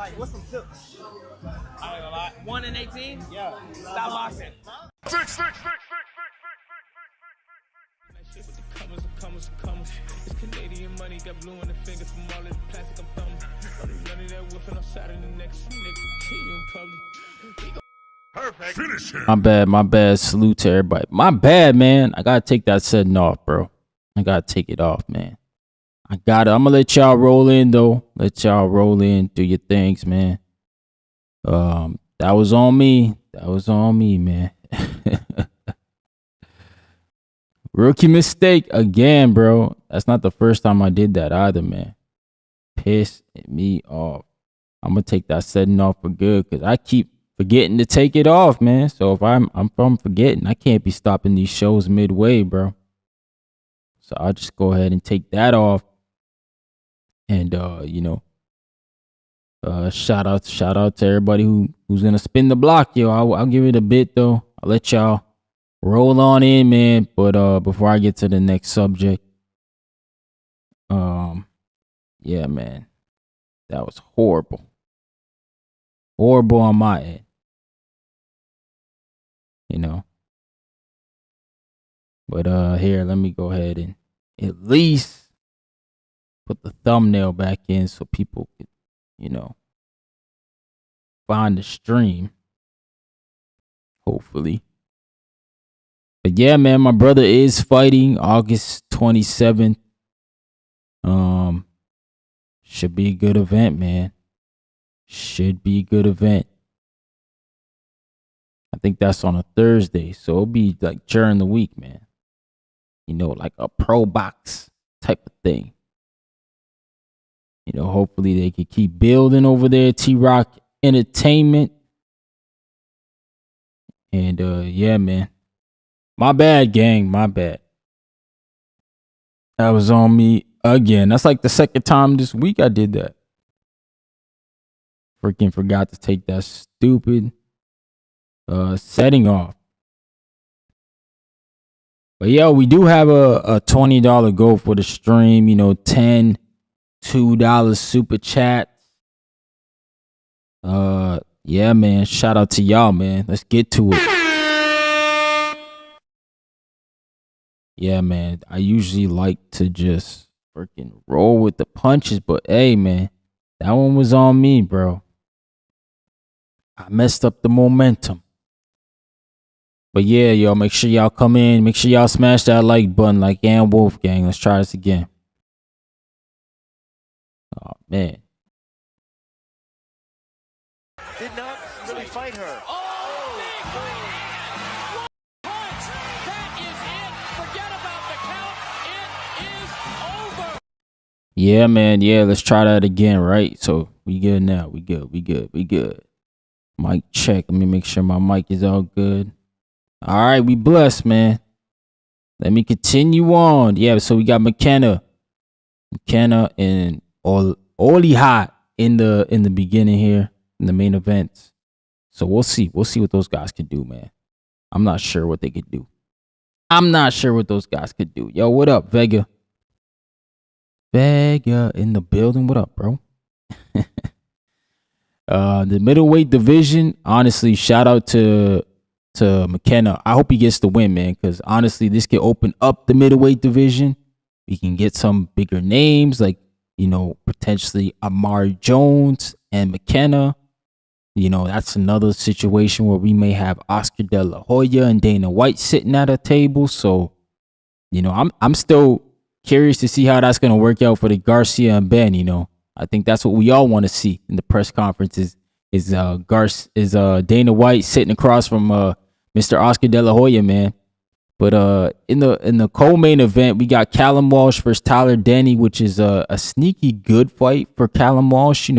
Like, what's some tips? I ain't gonna lie. 1 in 18? Yeah. Stop boxing. It's Canadian money, got blue in the finger from all of the plastic I'm thumbing. None of that whipping outside of the next nigga. See you in public. Perfect. Finish him. My bad. Salute to everybody. My bad, man. I gotta take that setting off, bro. I gotta take it off, man. I got it. I'm gonna let y'all roll in, though. Let y'all roll in, do your things, man. That was on me. That was on me, man. Rookie mistake again, bro. That's not the first time I did that either, man. Pissed me off. I'm gonna take that setting off for good because I keep forgetting to take it off, man. So if I'm forgetting, I can't be stopping these shows midway, bro. So I'll just go ahead and take that off. And shout out to everybody who's gonna spin the block, yo. I'll give it a bit though. I'll let y'all roll on in, man. But before I get to the next subject, yeah, man, that was horrible. Horrible on my end. But here, let me go ahead and at least put the thumbnail back in so people could, find the stream. Hopefully. But yeah, man, my brother is fighting August 27th. Should be a good event, man. Should be a good event. I think that's on a Thursday, so it'll be like during the week, man. Like a pro box type of thing. Hopefully they can keep building over there at T-Rock Entertainment. And yeah, man. My bad, gang. My bad. That was on me again. That's like the second time this week I did that. Freaking forgot to take that stupid setting off. But yeah, we do have a $20 goal for the stream. 10 $2 super chats. Yeah, man. Shout out to y'all, man. Let's get to it. Yeah, man. I usually like to just freaking roll with the punches, but hey, man, that one was on me, bro. I messed up the momentum. But yeah, y'all, make sure y'all come in. Make sure y'all smash that like button like Ann Wolfgang. Let's try this again. Oh, man. Did not really fight her. Oh, big punch. That is it. Forget about the count. It is over. Yeah, man. Yeah, let's try that again, right? So we good now. We good. Mic check. Let me make sure my mic is all good. All right, we blessed, man. Let me continue on. Yeah, so we got McKenna and Oli Hot in the beginning here in the main events. So we'll see what those guys could do, man. I'm not sure what they could do. Yo, what up, Vega? Vega in the building. What up, bro? The middleweight division, honestly, shout out to McKenna. I hope he gets the win, man, because honestly, this could open up the middleweight division. We can get some bigger names like, potentially Amari Jones and McKenna. That's another situation where we may have Oscar De La Hoya and Dana White sitting at a table. So, I'm still curious to see how that's going to work out for the Garcia and Ben. I think that's what we all want to see in the press conferences is Dana White sitting across from Mr. Oscar De La Hoya, man. But in the co-main event, we got Callum Walsh versus Tyler Denny, which is a sneaky good fight for Callum Walsh.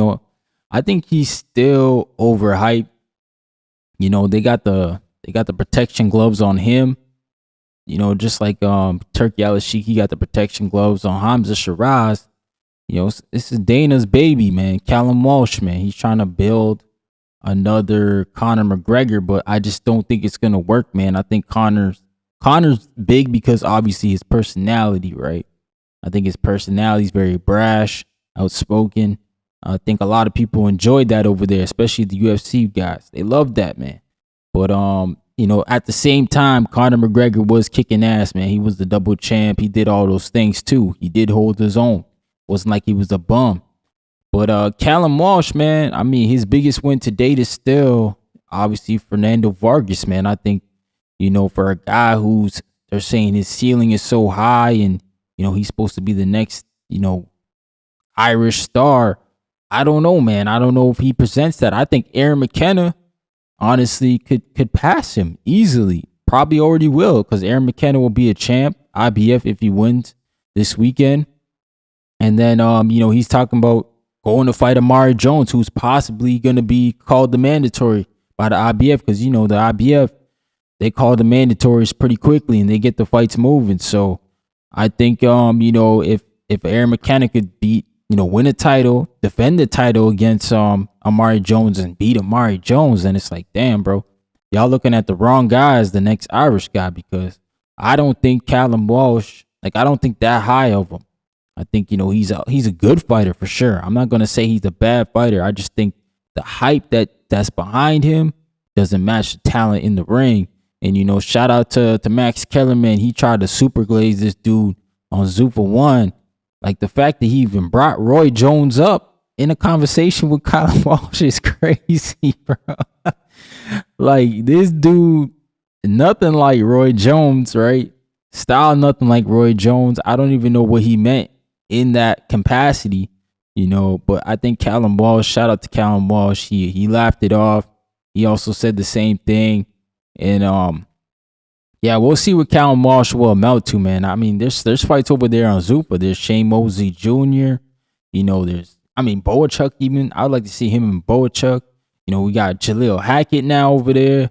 I think he's still overhyped. They got the protection gloves on him. Just like Turkey Al-Sheikh, he got the protection gloves on Hamza Shiraz. This is Dana's baby, man. Callum Walsh, man. He's trying to build another Conor McGregor, but I just don't think it's gonna work, man. I think Conor's big because obviously his personality, right? I think his personality is very brash, outspoken. I think a lot of people enjoyed that over there, especially the UFC guys. They loved that, man. But at the same time, Conor McGregor was kicking ass, man. He was the double champ. He did all those things too. He did hold his own. Wasn't like he was a bum. But Callum Walsh, man, I mean, his biggest win to date is still obviously Fernando Vargas, man. I think, for a guy who's, they're saying his ceiling is so high and, he's supposed to be the next, Irish star. I don't know, man. I don't know if he presents that. I think Aaron McKenna, honestly, could pass him easily. Probably already will, because Aaron McKenna will be a champ, IBF, if he wins this weekend. And then, he's talking about going to fight Amari Jones, who's possibly going to be called the mandatory by the IBF, because, the IBF, they call the mandatories pretty quickly and they get the fights moving. So I think, if Aaron McKenna could beat, win a title, defend the title against Amari Jones and beat Amari Jones, then it's like, damn, bro, y'all looking at the wrong guy as the next Irish guy, because I don't think Callum Walsh, I don't think that high of him. I think, he's a good fighter for sure. I'm not going to say he's a bad fighter. I just think the hype that's behind him doesn't match the talent in the ring. And, shout out to Max Kellerman. He tried to super glaze this dude on Zuffa 1. Like, the fact that he even brought Roy Jones up in a conversation with Callum Walsh is crazy, bro. Like, this dude, nothing like Roy Jones, right? Style, nothing like Roy Jones. I don't even know what he meant in that capacity, but I think Callum Walsh, shout out to Callum Walsh, he laughed it off. He also said the same thing. And we'll see what Callum Walsh will amount to, man. I mean, there's fights over there on Zuffa. There's Shane Mosley Jr. There's Boachuk even. I would like to see him and Boachuk. We got Jaleel Hackett now over there.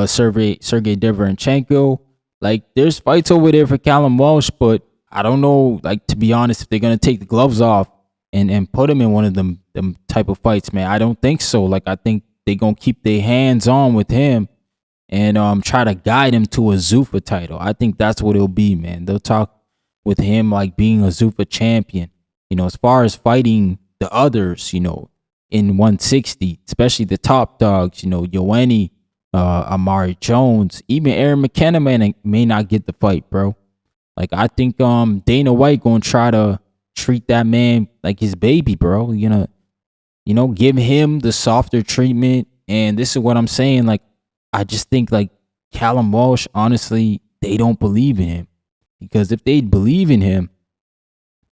Sergey Deverenchenko. Like, there's fights over there for Callum Walsh, but I don't know, to be honest, if they're going to take the gloves off and put him in one of them type of fights, man. I don't think so. I think they're going to keep their hands on with him and try to guide him to a Zuffa title. I think that's what it'll be, man. They'll talk with him being a Zuffa champion. As far as fighting the others, in 160, especially the top dogs, Yoeni, Amari Jones, even Aaron McKenna may not get the fight, bro. I think Dana White gonna try to treat that man like his baby, bro. Give him the softer treatment. And this is what I'm saying. I just think Callum Walsh, honestly, they don't believe in him. Because if they believe in him,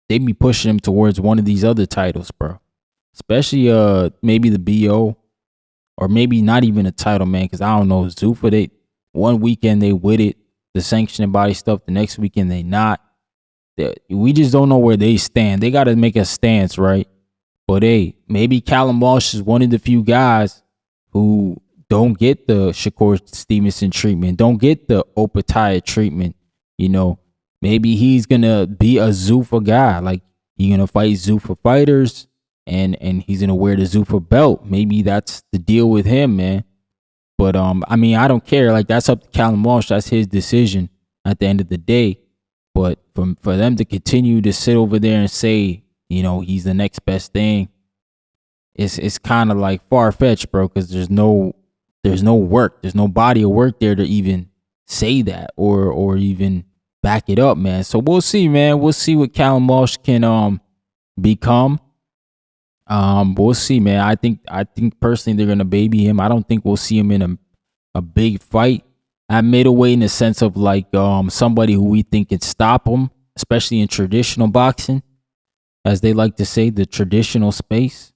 they'd be pushing him towards one of these other titles, bro. Especially maybe the BO, or maybe not even a title, man. Because I don't know, Zuffa, one weekend they with it, the sanctioning body stuff. The next weekend they not. We just don't know where they stand. They got to make a stance, right? But hey, maybe Callum Walsh is one of the few guys who don't get the Shakur Stevenson treatment, don't get the Opataya treatment. Maybe he's gonna be a Zuffa guy. He's gonna fight Zuffa fighters, and he's gonna wear the Zuffa belt. Maybe that's the deal with him, man. But I don't care. That's up to Callum Walsh. That's his decision at the end of the day. But for them to continue to sit over there and say, he's the next best thing, it's kind of far fetched, bro. Because there's no work, there's no body of work there to even say that or even back it up, man. So we'll see, man. We'll see what Callum Walsh can become. We'll see, man. I think personally they're gonna baby him. I don't think we'll see him in a big fight at middleweight, in the sense of somebody who we think can stop him, especially in traditional boxing, as they like to say, the traditional space.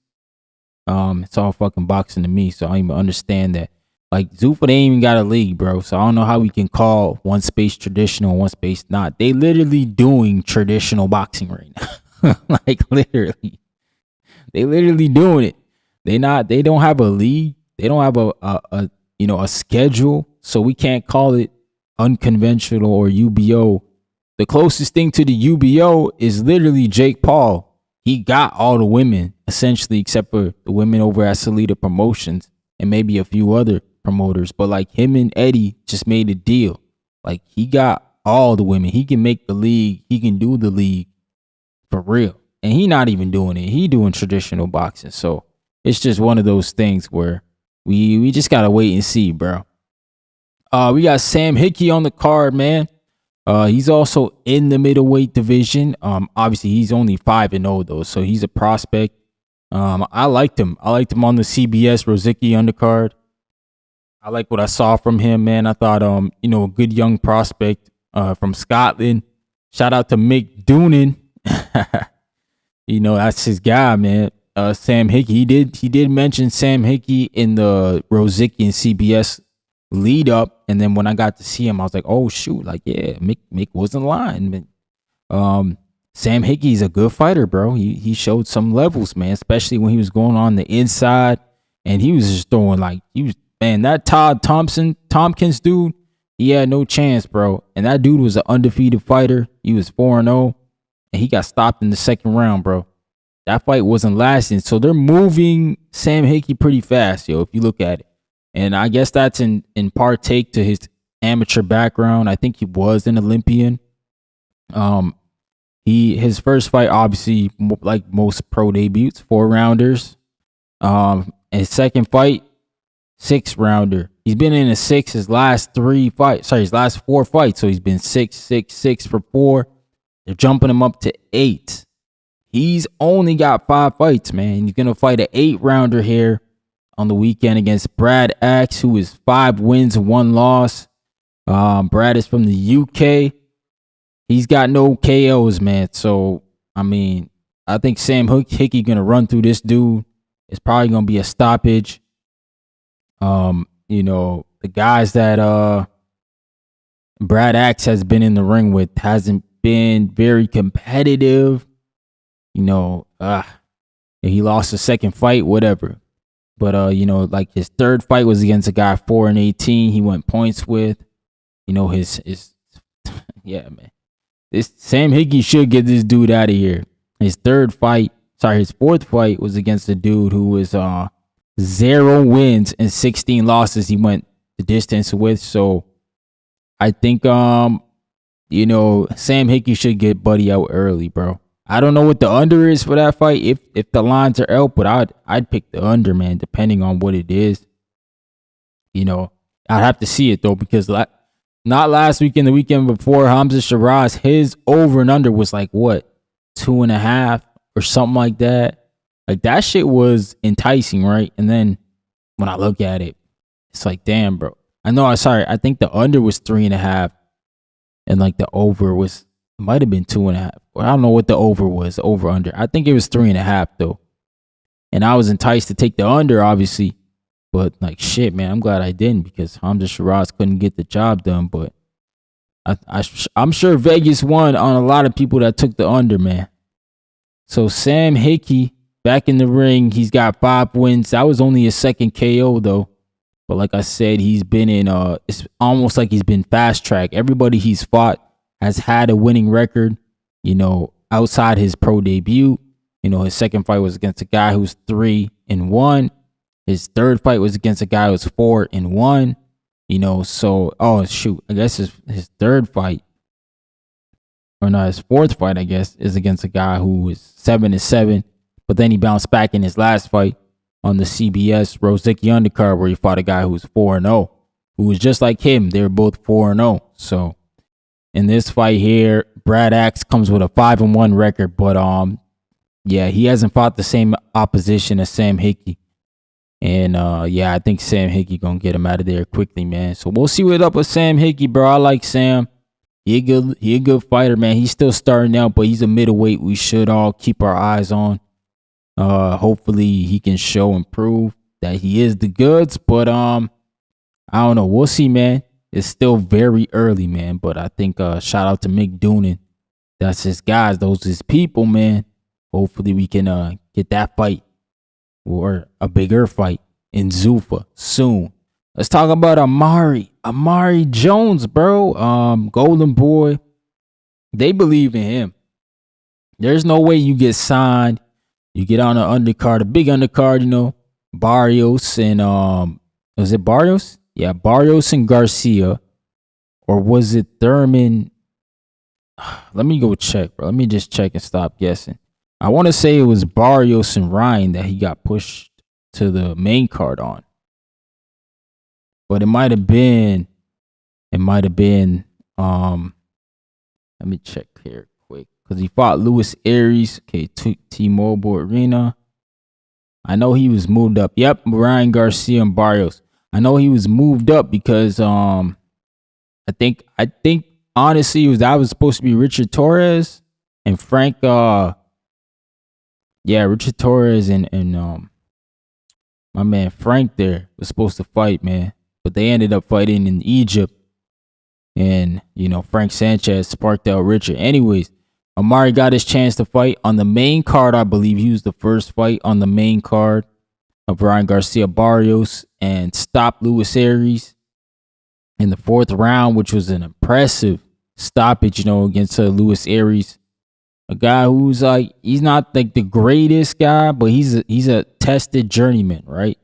It's all fucking boxing to me, so I don't even understand that. Zuffa, they ain't even got a league, bro. So I don't know how we can call one space traditional and one space not. They literally doing traditional boxing right now. Literally. They literally doing it. They don't have a league. They don't have a schedule. So we can't call it unconventional or UBO. The closest thing to the UBO is literally Jake Paul. He got all the women, essentially, except for the women over at Salida Promotions and maybe a few other promoters. But him and Eddie just made a deal. He got all the women. He can make the league. He can do the league for real. and he not even doing it. He doing traditional boxing. So it's just one of those things where we just gotta wait and see, bro. We got Sam Hickey on the card, man. He's also in the middleweight division. Obviously he's only 5-0 though, so he's a prospect. I liked him. I liked him on the CBS Rozicki undercard. I like what I saw from him, man. I thought, a good young prospect from Scotland. Shout out to Mick Doonan. That's his guy, man. Sam Hickey. He did mention Sam Hickey in the Rozicki and CBS lead up, and then when I got to see him, I was like, oh shoot, like yeah, Mick wasn't lying. Sam Hickey's a good fighter, bro. He showed some levels, man, especially when he was going on the inside, and he was just throwing that Todd Tompkins dude, he had no chance, bro. And that dude was an undefeated fighter. He was 4-0, and he got stopped in the second round, bro. That fight wasn't lasting. So they're moving Sam Hickey pretty fast, if you look at it. And I guess that's in partake to his amateur background. I think he was an Olympian. His first fight, obviously, like most pro debuts, 4-rounders. And his second fight, 6-rounder. He's been in his last 4 fights. So he's been 6 for 4. They're jumping him up to 8. He's only got 5 fights, man. He's gonna fight an 8-rounder here on the weekend against Brad Axe, who is 5 wins and 1 loss. Brad is from the UK. He's got no KOs, man. So I think Sam Hickey gonna run through this dude. It's probably gonna be a stoppage. The guys that Brad Axe has been in the ring with hasn't been very competitive. He lost a second fight, whatever. But like his third fight was against a guy 4-18. He went points with. His yeah, man. This Sam Hickey should get this dude out of here. His fourth fight was against a dude who was 0 wins and 16 losses. He went the distance with. So I think Sam Hickey should get Buddy out early, bro. I don't know what the under is for that fight if the lines are out, but I'd pick the under, man, depending on what it is. I'd have to see it though, because not last weekend, the weekend before, Hamza Shiraz, his over and under was like what, 2.5 or something like that. Like that shit was enticing, right? And then when I look at it, it's like, damn, bro. I think the under was 3.5, and like the over was might have been 2.5. I don't know what the over was, over under. I think it was 3.5 though. And I was enticed to take the under, obviously. But like shit, man, I'm glad I didn't, because Hamza Shiraz couldn't get the job done. But I'm sure Vegas won on a lot of people that took the under, man. So Sam Hickey back in the ring. He's got 5 wins. That was only his second KO though. But like I said, he's been in it's almost like he's been fast tracked. Everybody he's fought has had a winning record, outside his pro debut. His second fight was against a guy who's 3-1. His third fight was against a guy who's 4-1. I guess his third fight, or not, his fourth fight, I guess, is against a guy who was 7-7. But then he bounced back in his last fight on the CBS Rozicki undercard, where he fought a guy who was 4-0, who was just like him. They were both 4-0. So in this fight here, Brad Axe comes with a 5-1 record, but he hasn't fought the same opposition as Sam Hickey. And I think Sam Hickey gonna get him out of there quickly, man. So we'll see what's up with Sam Hickey, bro. I like Sam. He a good fighter, man. He's still starting out, but he's a middleweight we should all keep our eyes on. Hopefully he can show and prove that he is the goods. But I don't know. We'll see, man. It's still very early, man. But I think shout out to Mick Doonan. That's his guys. Those his people, man. Hopefully we can get that fight or a bigger fight in Zuffa soon. Let's talk about Amari Jones, bro. Golden Boy. They believe in him. There's no way you get signed. You get on an undercard, a big undercard, Barrios and was it Barrios? Yeah, Barrios and Garcia. Or was it Thurman? Let me go check, bro. Let me just check and stop guessing. I want to say it was Barrios and Ryan that he got pushed to the main card on. But it might have been, let me check here quick. Because he fought Luis Aries, okay, T-Mobile Arena. I know he was moved up. Yep, Ryan Garcia and Barrios. I know he was moved up because I think honestly that was supposed to be Richard Torres and Frank Richard Torres and my man Frank there was supposed to fight, man. But they ended up fighting in Egypt. And, Frank Sanchez sparked out Richard. Anyways, Amari got his chance to fight on the main card. I believe he was the first fight on the main card of Ryan Garcia Barrios and stopped Luis Aries in the 4th round, which was an impressive stoppage, against Luis Aries. A guy who's he's not like the greatest guy, but he's a tested journeyman, right?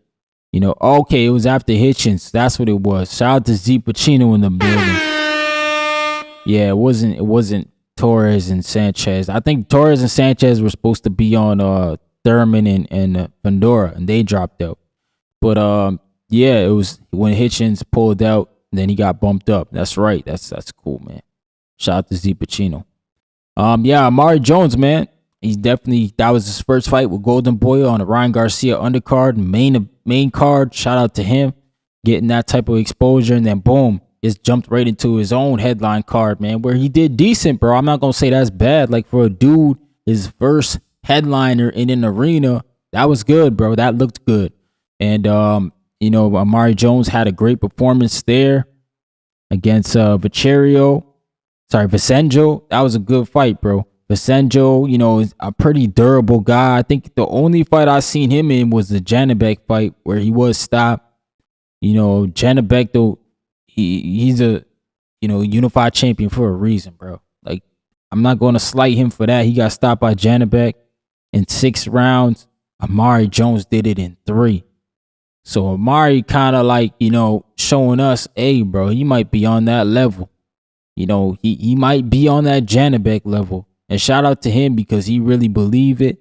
Okay, it was after Hitchens. That's what it was. Shout out to Z Pacino in the building. Yeah, it wasn't Torres and Sanchez. I think Torres and Sanchez were supposed to be on Thurman and Pandora, and they dropped out. But it was when Hitchens pulled out, and then he got bumped up. That's right. That's cool, man. Shout out to Z Pacino. Amari Jones, man. He's definitely, that was his first fight with Golden Boy on the Ryan Garcia undercard, main card. Shout out to him getting that type of exposure, and then boom, just jumped right into his own headline card, man, where he did decent, bro. I'm not gonna say that's bad. Like for a dude, his first headliner in an arena, that was good, bro. That looked good. And Amari Jones had a great performance there against Vicenjo. That was a good fight, bro. Vicenjo, is a pretty durable guy. I think the only fight I seen him in was the Janibek fight where he was stopped. Janibek, though, he's a, unified champion for a reason, bro. Like, I'm not going to slight him for that. He got stopped by Janibek in 6 rounds. Amari Jones did it in 3. So Amari kind of showing us, hey, bro, he might be on that level. He might be on that Janibek level. And shout out to him because he really believed it.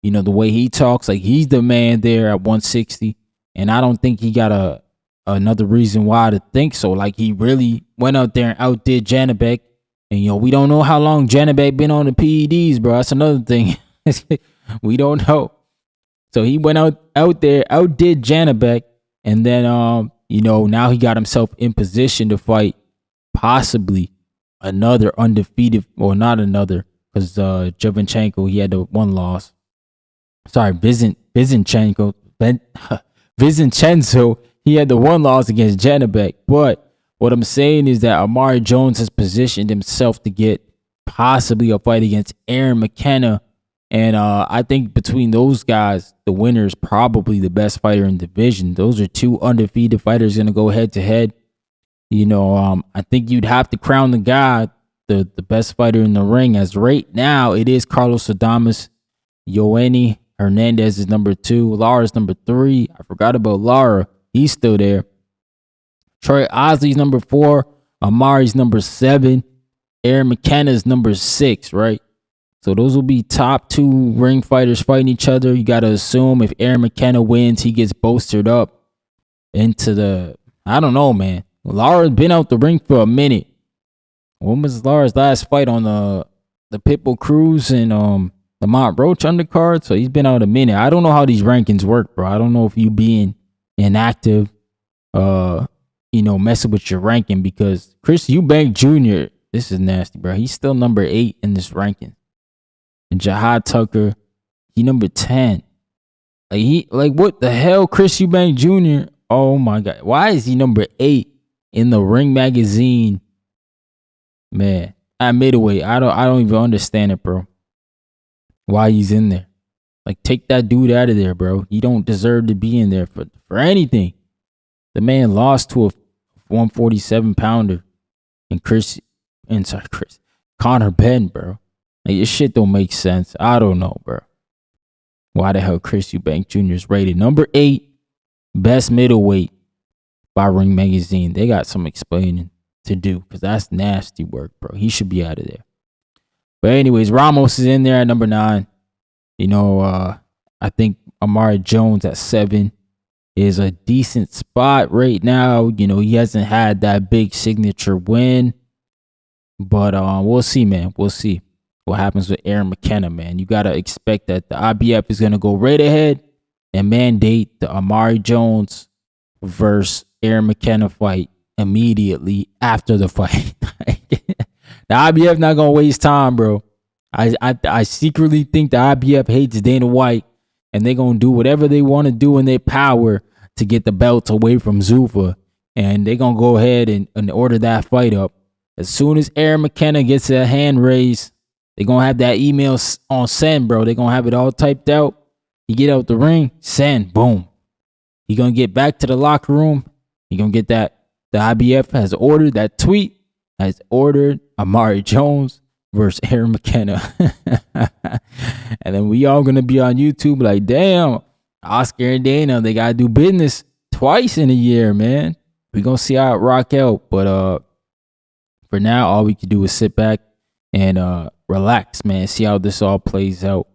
The way he talks, like he's the man there at 160. And I don't think he got another reason why to think so. Like he really went out there and outdid Janibek. And, we don't know how long Janibek been on the PEDs, bro. That's another thing. We don't know. So he went out there, outdid Janibek. And then, now he got himself in position to fight possibly another undefeated, or not another, because Jovinchenko, he had the 1 loss. Sorry, Vizincenzo, he had the 1 loss against Janibek. But what I'm saying is that Amari Jones has positioned himself to get possibly a fight against Aaron McKenna. And I think between those guys, the winner is probably the best fighter in the division. Those are 2 undefeated fighters going to go head to head. I think you'd have to crown the guy the best fighter in the ring, as right now it is Carlos Adames. Yoeni Hernandez is number 2. Lara's number 3. I forgot about Lara. He's still there. Troy Osley's number 4. Amari's number 7. Aaron McKenna's number 6, right? So those will be top 2 ring fighters fighting each other. You got to assume if Aaron McKenna wins, he gets bolstered up into the, I don't know, man. Lara's been out the ring for a minute. When was Lara's last fight on the Pitbull Cruz and Lamont Roach undercard? So he's been out a minute. I don't know how these rankings work, bro. I don't know if you being inactive, messing with your ranking, because Chris Eubank Jr., this is nasty, bro. He's still number 8 in this ranking. And Jahad Tucker, he number 10. Like what the hell, Chris Eubank Jr.? Oh my God. Why is he number 8 in the Ring magazine? Man, at middleweight, I don't even understand it, bro. Why he's in there? Like, take that dude out of there, bro. He don't deserve to be in there for anything. The man lost to a 147 pounder and Connor Benn, bro. Like, this shit don't make sense. I don't know, bro. Why the hell Chris Eubank Jr. is rated number 8 best middleweight by Ring magazine? They got some explaining to do, because that's nasty work, bro. He should be out of there. But anyways, Ramos is in there at number 9. I think Amari Jones at 7 is a decent spot right now. He hasn't had that big signature win, but we'll see, man. We'll see what happens with Aaron McKenna, man. You got to expect that the IBF is going to go right ahead and mandate the Amari Jones versus Aaron McKenna fight immediately after the fight. The IBF not going to waste time, bro. I secretly think the IBF hates Dana White, and they're going to do whatever they want to do in their power to get the belts away from Zuffa. And they're going to go ahead and order that fight up. As soon as Aaron McKenna gets a hand raised, they're going to have that email on send, bro. They're going to have it all typed out. You get out the ring, send, boom. You're going to get back to the locker room. You're going to get that. The IBF has ordered that tweet, has ordered Amari Jones versus Aaron McKenna. And then we all going to be on YouTube like, damn, Oscar and Dana, they got to do business twice in a year, man. We're going to see how it rock out. But for now, all we can do is sit back and relax, man. See how this all plays out.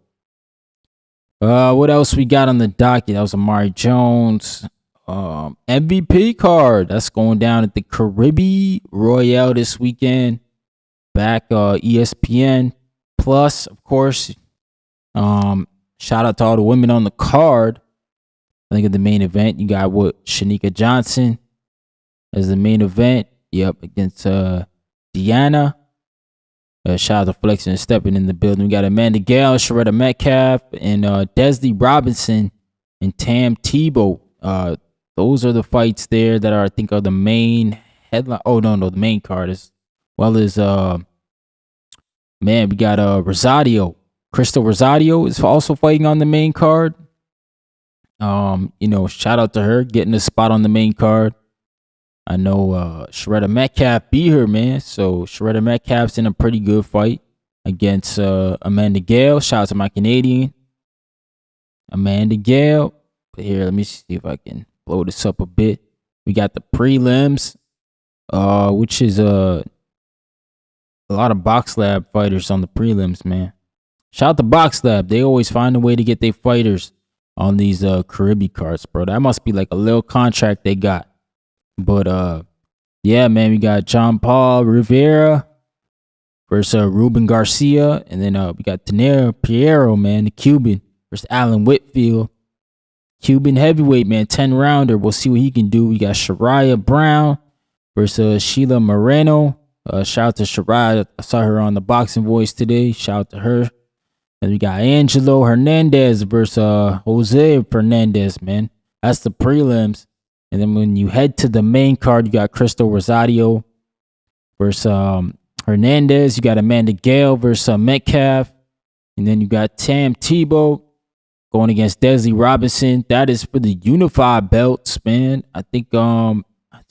What else we got on the docket? That was Amari Jones. MVP card. That's going down at the Caribbean Royale this weekend. Back ESPN Plus, of course. Shout out to all the women on the card. I think of the main event, you got Shanika Johnson as the main event. Yep, against Deanna. Shout out to Flexing and Stepping in the building. We got Amanda Gale, Sharetta Metcalf, and Desley Robinson and Tam Tebow. Those are the fights there that are, I think, are the main headline. Oh, no, the main card as well as we got Rosario. Crystal Rosario is also fighting on the main card. Shout out to her getting a spot on the main card. I know Sharetta Metcalf beat her, man. So Sharetta Metcalf's in a pretty good fight against Amanda Gale. Shout out to my Canadian. Amanda Gale. But here, let me see if I can blow this up a bit. We got the prelims, which is a lot of Box Lab fighters on the prelims, man. Shout out to Box Lab. They always find a way to get their fighters on these Caribbean cards, bro. That must be like a little contract they got. But yeah, man, we got John Paul Rivera versus Ruben Garcia, and then we got Tanero Piero, man, the Cuban versus Alan Whitfield. Cuban heavyweight, man, 10-rounder. We'll see what he can do. We got Shariah Brown versus Sheila Moreno. Shout out to Shariah. I saw her on the Boxing Voice today. Shout out to her. And we got Angelo Hernandez versus Jose Fernandez, man. That's the prelims. And then when you head to the main card, you got Crystal Rosario versus Hernandez. You got Amanda Gale versus Metcalf. And then you got Tam Tebow going against Desley Robinson. That is for the unified belts, man. I think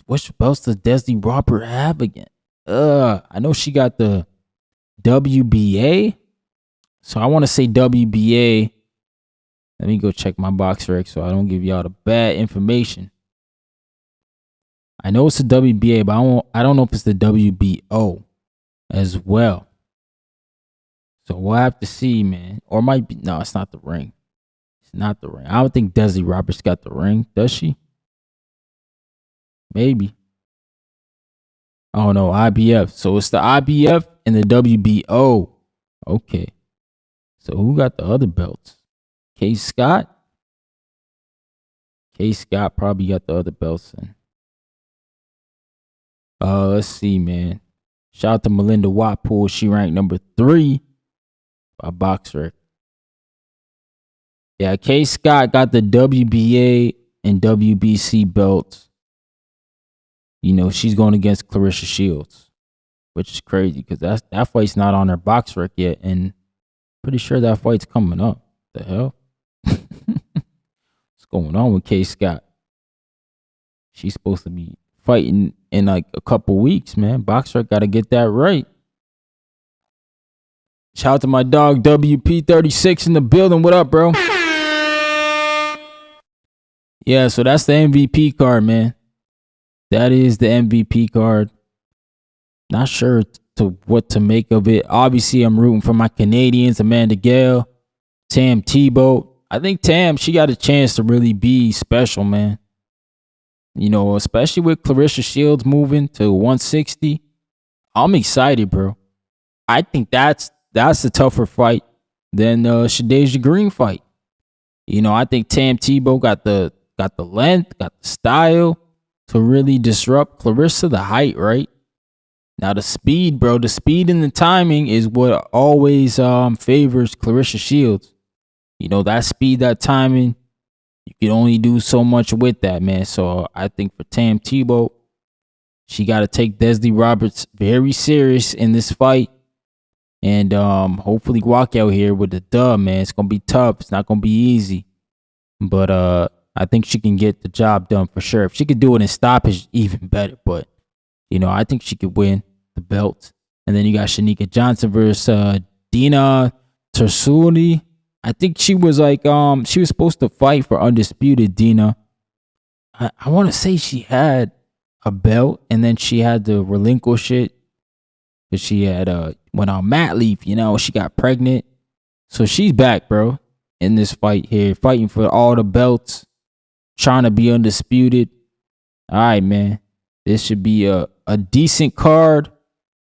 which belts does Desley Robert have again? I know she got the WBA. So I want to say WBA. Let me go check my box rec so I don't give y'all the bad information. I know it's the WBA, but I don't know if it's the WBO as well. So we'll have to see, man. Or it might be. No, it's not the ring. It's not the ring. I don't think Desley Roberts got the ring. Does she? Maybe. Oh, no. IBF. So it's the IBF and the WBO. Okay. So who got the other belts? K. Scott? K. Scott probably got the other belts then. Let's see, man. Shout out to Melinda Watpool. She ranked number 3 by BoxRec. Yeah, K. Scott got the WBA and WBC belts. She's going against Clarissa Shields, which is crazy because that fight's not on her BoxRec yet, and pretty sure that fight's coming up. The hell? What's going on with K. Scott? She's supposed to be fighting in like a couple weeks, man. BoxRec got to get that right. Shout out to my dog WP36 in the building. What up, bro? Yeah, so that's the MVP card, man. That is the MVP card. Not sure what to make of it. Obviously, I'm rooting for my Canadians, Amanda Gale, Tam Tebow. I think Tam, she got a chance to really be special, man. You know, especially with Clarissa Shields moving to 160. I'm excited, bro. I think that's a tougher fight than Shadeja Green fight. You know, I think Tam Tebow got the length, got the style to really disrupt Clarissa, the height, right? Now the speed, bro, the speed and the timing is what always favors Clarissa Shields. You know, that speed, that timing, you can only do so much with that, man. So I think for Tam Tebow, she got to take Desley Roberts very serious in this fight. And hopefully walk out here with the dub, man. It's going to be tough. It's not going to be easy. But I think she can get the job done for sure. If she could do it in stoppage, even better. But, you know, I think she could win the belt. And then you got Shanika Johnson versus Dina Tersuli. I think she was like, she was supposed to fight for undisputed, Dina. I want to say she had a belt and then she had to relinquish it because she had went on mat leave, you know, she got pregnant. So she's back, bro, in this fight here, fighting for all the belts, trying to be undisputed. All right, man. This should be a decent card.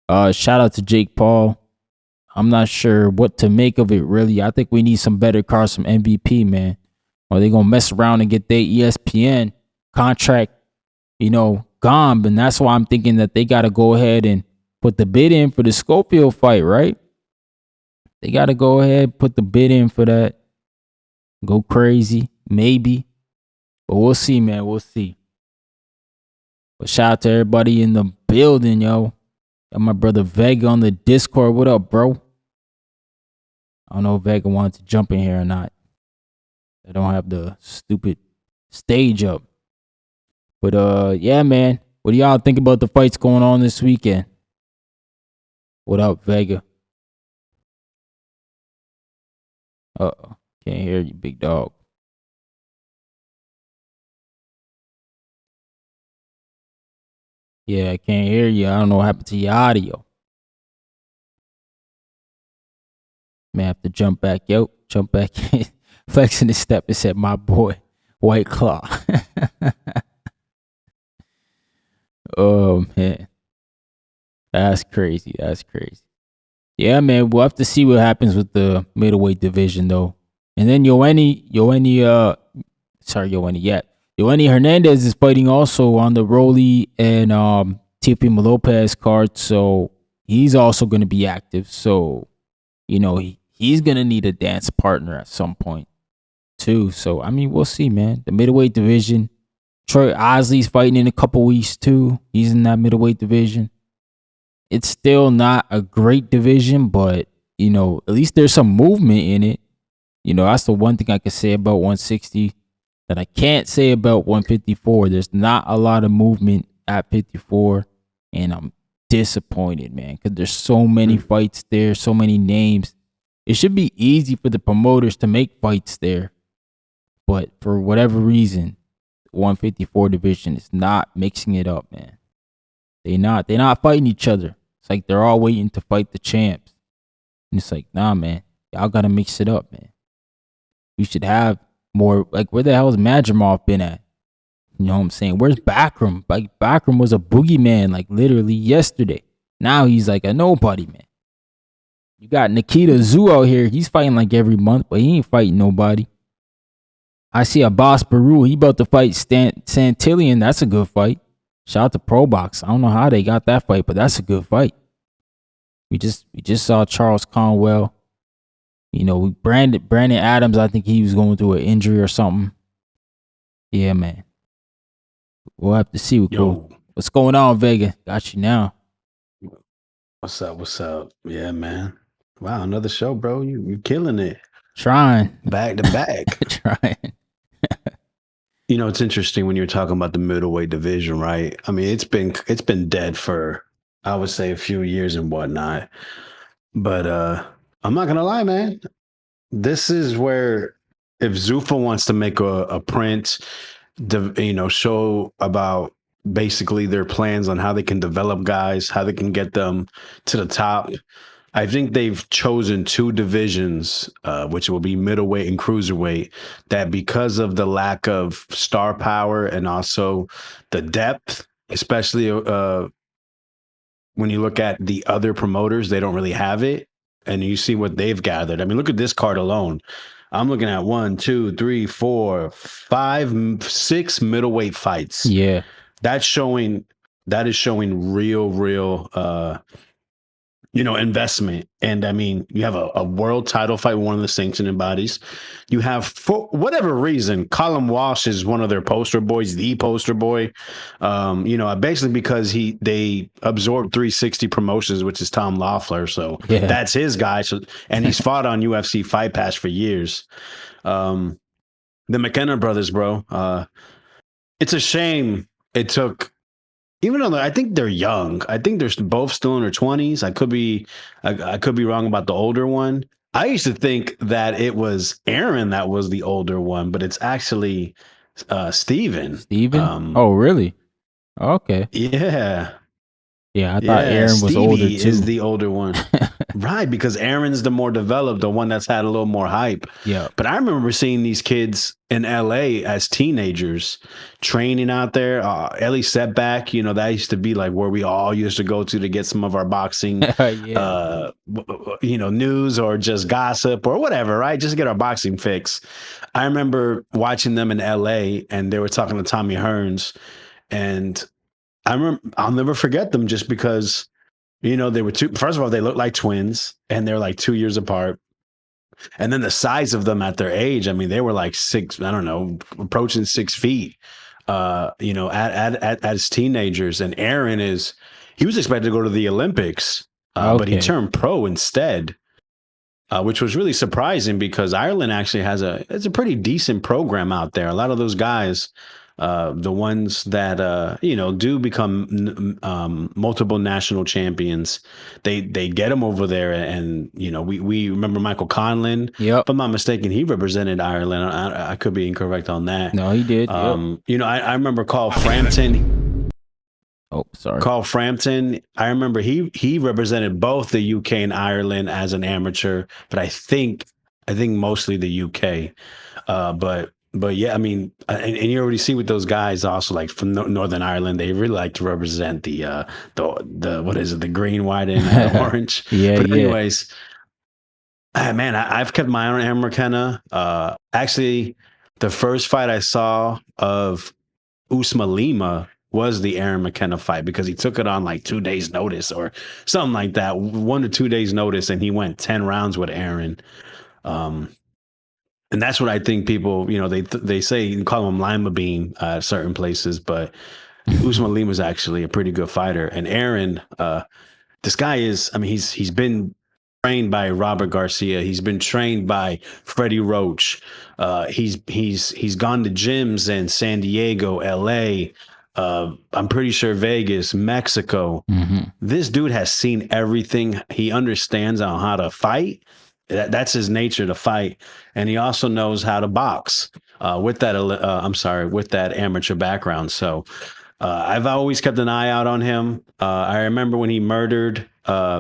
Shout out to Jake Paul. I'm not sure what to make of it, really. I think we need some better cards from MVP, man. Or they going to mess around and get their ESPN contract, you know, gone. And that's why I'm thinking that they got to go ahead and put the bid in for the Schofield fight, right? They got to go ahead, put the bid in for that. Go crazy, maybe. But we'll see, man. We'll see. But shout out to everybody in the building, yo. Got my brother Vega on the Discord. What up, bro? I don't know if Vega wanted to jump in here or not. I don't have the stupid stage up. But yeah, man. What do y'all think about the fights going on this weekend? What up, Vega? Uh-oh. Can't hear you, big dog. Yeah, I can't hear you. I don't know what happened to your audio. May have to jump back. Yo, jump back in. Flexing his step and said, my boy, White Claw. Oh, man. That's crazy. That's crazy. Yeah, man. We'll have to see what happens with the middleweight division, though. And then Yoani Hernandez is fighting also on the Rolly and Teofimo Lopez card. So he's also going to be active. So, you know, he's going to need a dance partner at some point, too. So, I mean, we'll see, man. The middleweight division. Troy Osley's fighting in a couple weeks, too. He's in that middleweight division. It's still not a great division, but, you know, at least there's some movement in it. You know, that's the one thing I can say about 160 that I can't say about 154. There's not a lot of movement at 54, and I'm disappointed, man, because there's so many fights there, so many names. It should be easy for the promoters to make fights there, but for whatever reason, the 154 division is not mixing it up, man. They're not fighting each other. It's like they're all waiting to fight the champs. And it's like, nah, man, y'all got to mix it up, man. We should have more, like, where the hell has Madrimov been at? You know what I'm saying? Where's Backram? Like, Backram was a boogeyman, like, literally yesterday. Now he's like a nobody, man. You got Nikita Zhu out here. He's fighting like every month, but he ain't fighting nobody. I see a Boss Baru. He about to fight Santillion. That's a good fight. Shout out to ProBox. I don't know how they got that fight, but that's a good fight. We just saw Charles Conwell. You know, Brandon Adams, I think he was going through an injury or something. Yeah, man. We'll have to see. What's going on, Vega? Got you now. What's up? Yeah, man. Wow, another show, bro. You killing it. Trying. Back to back. Trying. You know, it's interesting when you're talking about the middleweight division, right? I mean, it's been dead for, I would say, a few years and whatnot. But I'm not gonna lie, man. This is where if Zuffa wants to make a print, show about basically their plans on how they can develop guys, how they can get them to the top. I think they've chosen two divisions, which will be middleweight and cruiserweight, that because of the lack of star power and also the depth, especially when you look at the other promoters, they don't really have it. And you see what they've gathered. I mean, look at this card alone. I'm looking at 1, 2, 3, 4, 5, 6 middleweight fights. Yeah. That is showing real investment. And I mean, you have a world title fight with one of the sanctioning bodies. You have, for whatever reason, Colin Walsh is one of their poster boys, the poster boy. Basically because they absorbed 360 Promotions, which is Tom Loeffler. So that's his guy. So, and he's fought on UFC Fight Pass for years. The McKenna brothers, bro. It's a shame it took. Even though I think they're young, I think they're both still in their 20s. I could be wrong about the older one. I used to think that it was Aaron that was the older one, but it's actually Steven. Steven? Oh, really? Okay. Yeah. Yeah, I thought Aaron was older too. Is the older one. Right, because Aaron's the more developed, the one that's had a little more hype. Yeah. But I remember seeing these kids in LA as teenagers training out there. Ellie Setback, that used to be like where we all used to go to get some of our boxing news or just gossip or whatever, right? Just get our boxing fix. I remember watching them in LA and they were talking to Tommy Hearns, and I'll never forget them just because, they were first of all, they looked like twins and they're like 2 years apart. And then the size of them at their age, I mean, they were like approaching 6 feet, as teenagers. And Aaron he was expected to go to the Olympics, but he turned pro instead, which was really surprising because Ireland actually it's a pretty decent program out there. A lot of those guys, the ones that do become multiple national champions, they get them over there, and we remember Michael Conlon. Yep. If I'm not mistaken, he represented Ireland. I could be incorrect on that. No, he did. I remember Carl Frampton. Oh, sorry. Carl Frampton. I remember he represented both the UK and Ireland as an amateur, but I think mostly the UK. But yeah, I mean, and you already see with those guys also, like from Northern Ireland, they really like to represent the what is it, the green, white, and orange. Yeah. But anyways, man, I've kept my eye on Aaron McKenna. Actually, the first fight I saw of Usman Lima was the Aaron McKenna fight because he took it on like 2 days notice or something like that, 1 to 2 days notice, and he went 10 rounds with Aaron. And that's what I think people, they say you can call him Lima Bean at certain places, but Usman Lima is actually a pretty good fighter. And Aaron, this guy he's been trained by Robert Garcia. He's been trained by Freddie Roach. He's gone to gyms in San Diego, LA. I'm pretty sure Vegas, Mexico. Mm-hmm. This dude has seen everything. He understands on how to fight. That's his nature, to fight, and he also knows how to box with that amateur background. So I've always kept an eye out on him. I remember when he murdered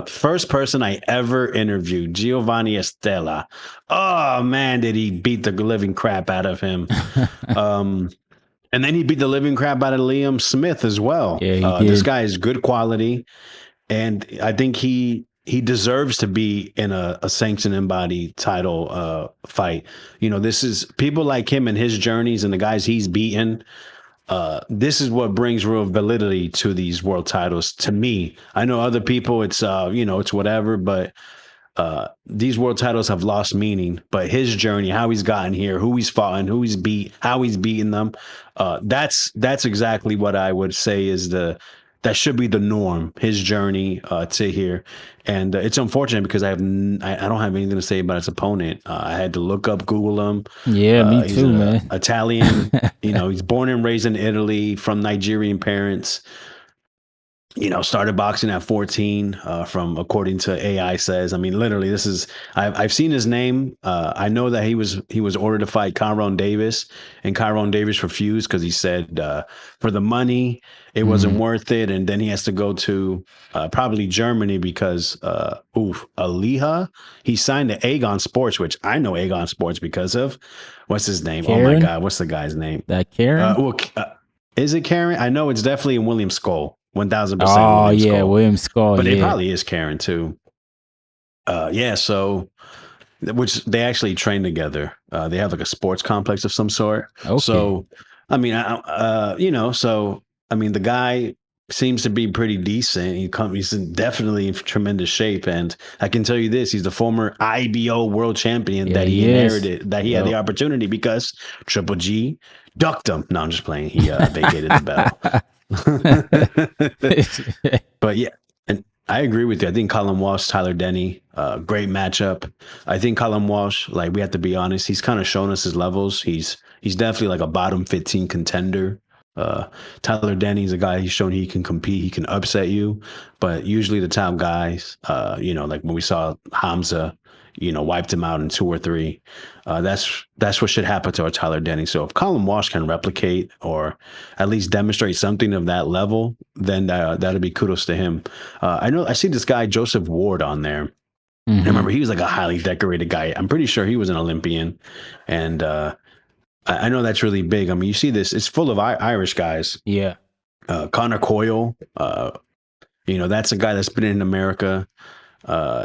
first person I ever interviewed, Giovanni Estella. Oh man, did he beat the living crap out of him? And then he beat the living crap out of Liam Smith as well. Yeah, he did. This guy is good quality, and I think he deserves to be in a sanctioned and body title fight. This is people like him and his journeys and the guys he's beaten. This is what brings real validity to these world titles to me. I know other people, it's whatever, but these world titles have lost meaning. But his journey, how he's gotten here, who he's fought and who he's beat, how he's beaten them, that's exactly what I would say is that should be the norm, his journey to here. And it's unfortunate because I don't have anything to say about his opponent. I had to look up, Google him. Yeah, me too, man. Italian, he's born and raised in Italy from Nigerian parents. Started boxing at 14, from according to AI says. I mean, literally, this is I've seen his name. I know that he was ordered to fight Kyron Davis, and Kyron Davis refused because he said for the money it wasn't worth it, and then he has to go to probably Germany because Aliha, he signed to Aegon Sports, which I know Aegon Sports because of what's his name? Oh my Karen? God, what's the guy's name? That Karen? Is it Karen? I know it's definitely in William Skull. 1000% Oh William yeah, Skull. William Skull. But it Yeah. probably is Karen too. So which they actually train together. They have like a sports complex of some sort. Okay. So I mean, so I mean, the guy seems to be pretty decent. He's definitely in tremendous shape, and I can tell you this: he's the former IBO world champion that he inherited, that he had the opportunity because Triple G ducked him. No, I'm just playing. He vacated the belt. But yeah, and I agree with you. I think Colin Walsh, Tyler Denny, great matchup. I think Colin Walsh, like, we have to be honest, he's kind of shown us his levels. He's definitely like a bottom 15 contender. Tyler Denny's a guy, he's shown he can compete, he can upset you, but usually the top guys, like when we saw Hamza, wiped him out in 2 or 3. That's what should happen to our Tyler Denny. So if Colin Walsh can replicate or at least demonstrate something of that level, then that'll be kudos to him. I see this guy Joseph Ward on there. I remember he was like a highly decorated guy. I'm pretty sure he was an Olympian, and I know that's really big. I mean, you see this; it's full of Irish guys. Yeah. Connor Coyle, that's a guy that's been in America.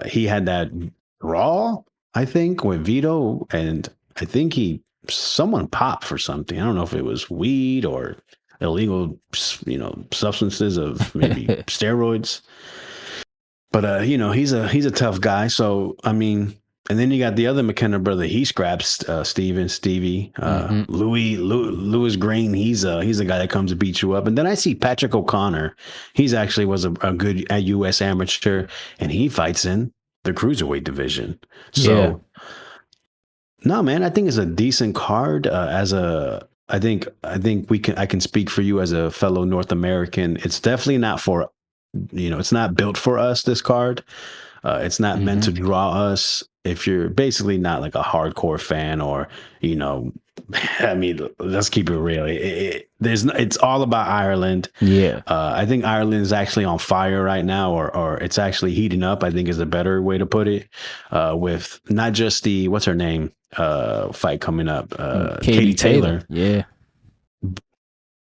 He had that Raw, I think, with Vito, and I think someone popped for something. I don't know if it was weed or illegal, substances of maybe steroids. But he's a tough guy. So I mean, and then you got the other McKenna brother. He scraps Stevie, Lewis Green. He's a guy that comes to beat you up. And then I see Patrick O'Connor. He's actually was a good U.S. amateur, and he fights in the cruiserweight division. So no, man, I think it's a decent card. I think I can speak for you as a fellow North American. It's definitely not for, it's not built for us, this card. It's not meant to draw us if you're basically not like a hardcore fan, or, I mean, let's keep it real. It's all about Ireland. Yeah. I think Ireland is actually on fire right now, or it's actually heating up, I think is a better way to put it. With not just the, what's her name, fight coming up, Katie Taylor. Yeah.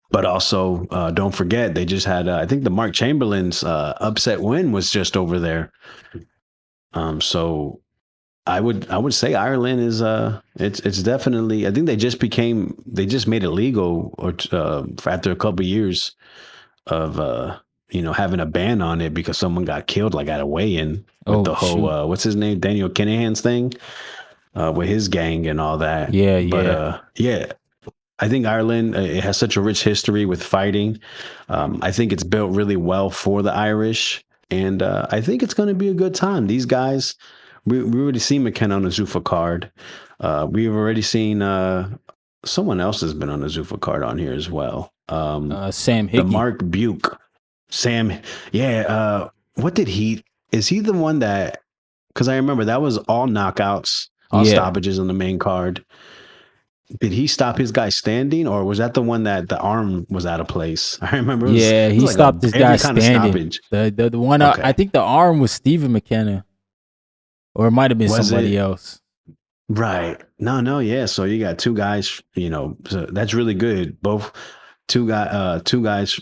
But also, don't forget, they just had, I think the Mark Chamberlain's upset win was just over there. So I would say Ireland is, it's definitely, I think they just made it legal, or after a couple of years of, having a ban on it because someone got killed like at a weigh-in with the whole, what's his name, Daniel Kinahan's thing, with his gang and all that. Yeah. But yeah. I think Ireland, it has such a rich history with fighting. I think it's built really well for the Irish, and I think it's going to be a good time. These guys, we already seen McKenna on the Zuffa card. We've already seen someone else has been on the Zuffa card on here as well. Sam Hickey. The Mark Buke. Sam, yeah. What did is he the one that, because I remember that was all knockouts, all stoppages on the main card. Did he stop his guy standing, or was that the one that the arm was out of place? I remember. He stopped his guy standing. The one, okay. I think the arm was Stephen McKenna, or it might have been somebody else. Right. No. Yeah. So you got 2 guys. So that's really good. Both two guys.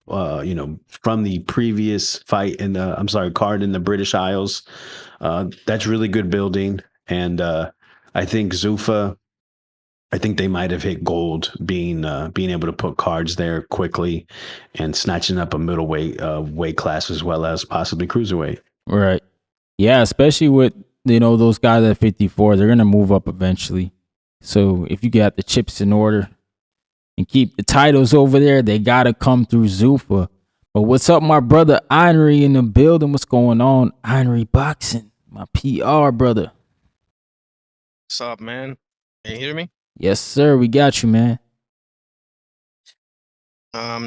From the previous fight card in the British Isles. That's really good building, and I think Zuffa. I think they might have hit gold being able to put cards there quickly and snatching up a middleweight weight class as well as possibly cruiserweight. Right. Yeah, especially with, those guys at 54, they're going to move up eventually. So if you got the chips in order and keep the titles over there, they got to come through Zuffa. But what's up, my brother Henry in the building? What's going on? Henry Boxing, my PR brother. What's up, man? Can you hear me? Yes, sir. We got you, man.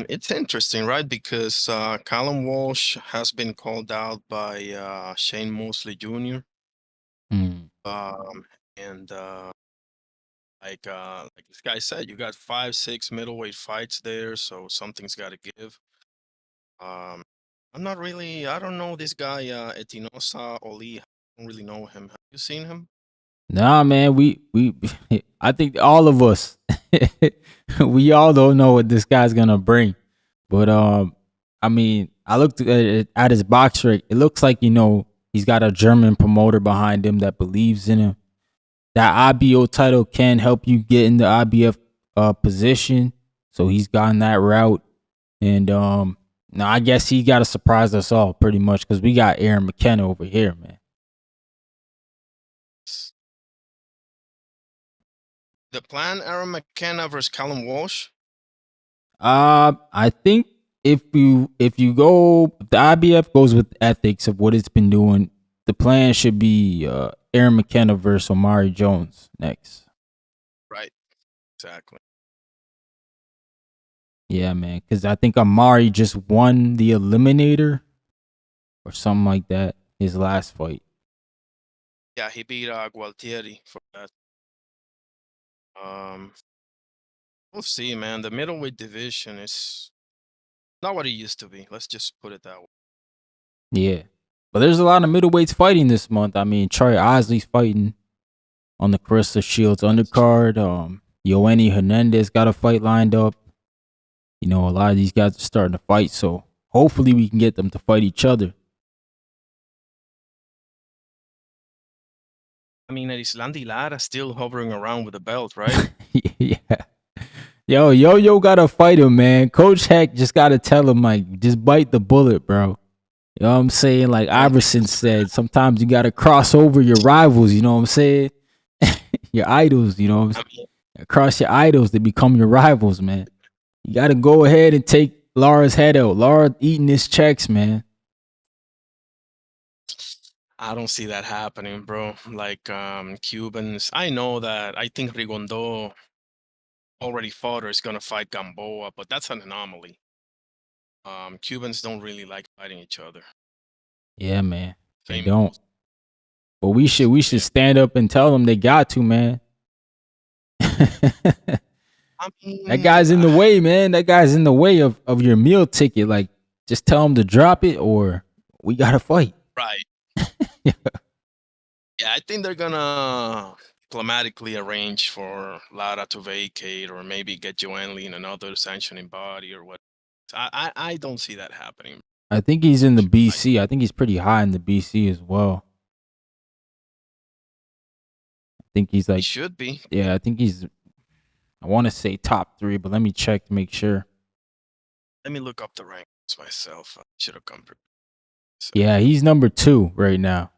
It's interesting, right? Because Callum Walsh has been called out by Shane Mosley Jr. Mm. And like this guy said, you got 5, 6 middleweight fights there, so something's got to give. I'm not really. I don't know this guy, Etinosa Oli. I don't really know him. Have you seen him? Nah, man, we I think all of us we all don't know what this guy's gonna bring. But I mean, I looked at his box rate. It looks like, he's got a German promoter behind him that believes in him. That IBO title can help you get in the IBF position. So he's gone that route. And now I guess he got to surprise us all pretty much, because we got Aaron McKenna over here, man. The plan, Aaron McKenna versus Callum Walsh. I think if the IBF goes with ethics of what it's been doing, the plan should be Aaron McKenna versus Omari Jones next. Right. Exactly. Yeah, man, because I think Omari just won the Eliminator or something like that, his last fight. Yeah, he beat Gualtieri for that. We'll see, man. The middleweight division is not what it used to be. Let's just put it that way. Yeah. But there's a lot of middleweights fighting this month. I mean, Troy Osley's fighting on the Carissa Shields undercard. Yoani Hernandez got a fight lined up. A lot of these guys are starting to fight, so hopefully we can get them to fight each other. I mean, Islandi Lara still hovering around with the belt, right? Yeah. Yo gotta fight him, man. Coach Heck just gotta tell him, like, just bite the bullet, bro. You know what I'm saying? Like Iverson said, sometimes you gotta cross over your rivals, you know what I'm saying? Your idols, cross your idols to become your rivals, man. You gotta go ahead and take Lara's head out. Lara eating his checks, man. I don't see that happening, bro. Like Cubans, I think Rigondo already fought or is gonna fight Gamboa, but that's an anomaly. Cubans don't really like fighting each other. Yeah, man. They don't. But we should stand up and tell them they got to, man. That guy's in the way, man. That guy's in the way of your meal ticket. Like, just tell him to drop it or we gotta fight. Right. Yeah, I think they're gonna diplomatically arrange for Lara to vacate or maybe get Joanne Lee in another sanctioning body or what. I don't see that happening. I think he's in the BC. I think he's pretty high in the BC as well. I think he's like... He should be. Yeah, I think he's... I want to say top 3, but let me check to make sure. Let me look up the rankings myself. I should have come prepared. So. Yeah, he's number 2 right now.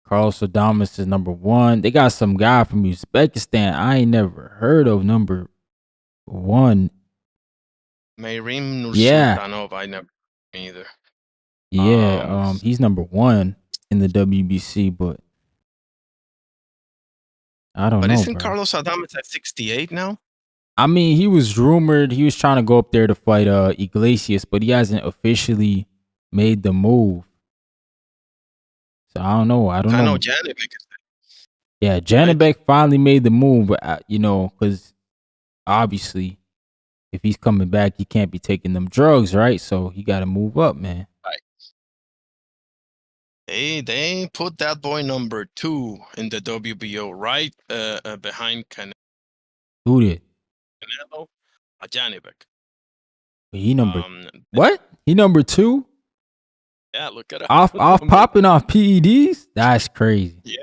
Carlos Adames is number 1. They got some guy from Uzbekistan I ain't never heard of, number 1. Mayrim Yeah. Nursultanov, I never either. Yeah, he's number 1 in the WBC, but I don't know. But isn't Carlos Adames at 68 now? I mean, he was rumored he was trying to go up there to fight Iglesias, but he hasn't officially made the move. So I don't know. I know Janibek is there. Yeah, Janibek finally made the move, but because obviously if he's coming back, he can't be taking them drugs, right? So he got to move up, man. Right. They put that boy number 2 in the WBO, right behind Canelo. Who did? Canelo, Janibek. He number what? He number 2? Yeah, look at it. Off popping off PEDs? That's crazy. Yeah.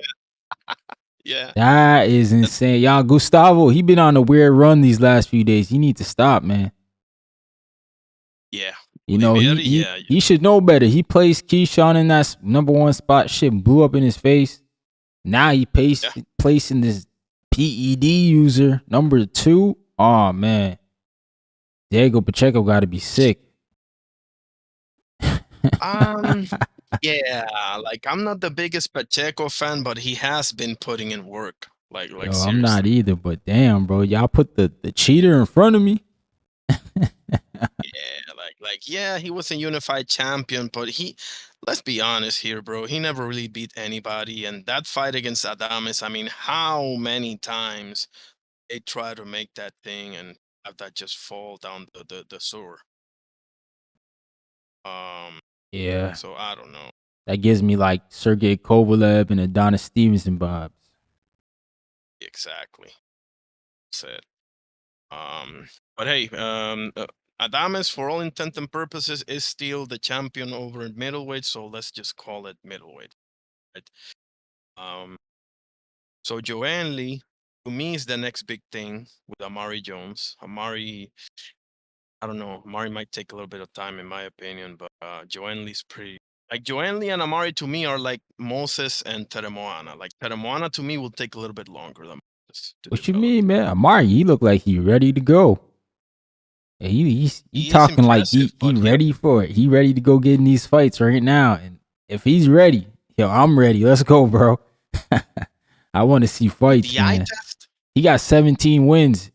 Yeah. That is insane. Y'all, Gustavo, he been on a weird run these last few days. He need to stop, man. Yeah. He should know better. He placed Keyshawn in that number 1 spot. Shit blew up in his face. Now he placing this PED user number 2. Oh, man. Diego Pacheco got to be sick. Yeah, like I'm not the biggest Pacheco fan, but he has been putting in work. Like seriously. I'm not either, but damn, bro, y'all put the cheater in front of me. Yeah, Like, yeah, he was a unified champion, but let's be honest here, bro. He never really beat anybody. And that fight against Adames, I mean, how many times they try to make that thing and have that just fall down the sewer? Yeah, So I don't know. that gives me like Sergey Kovalev and Adonis Stevenson vibes. Exactly. That's it. But hey, Adames, for all intent and purposes, is still the champion over in middleweight. So let's just call it middleweight. Right? So Joanne Lee, to me, is the next big thing with Amari Jones. Amari, I don't know. Amari might take a little bit of time, in my opinion, but Joanne Lee's pretty. Like Joanne Lee and Amari to me are like Moses and Teremoana. Like Teremoana to me will take a little bit longer than Moses to What you develop. mean, man? Amari, he look like he ready to go. Yeah, he He is talking like he impressive, but ready for it. He ready to go get in these fights right now. And if he's ready, yo, I'm ready. Let's go, bro. I want to see fights, the eye man. test. He got 17 wins.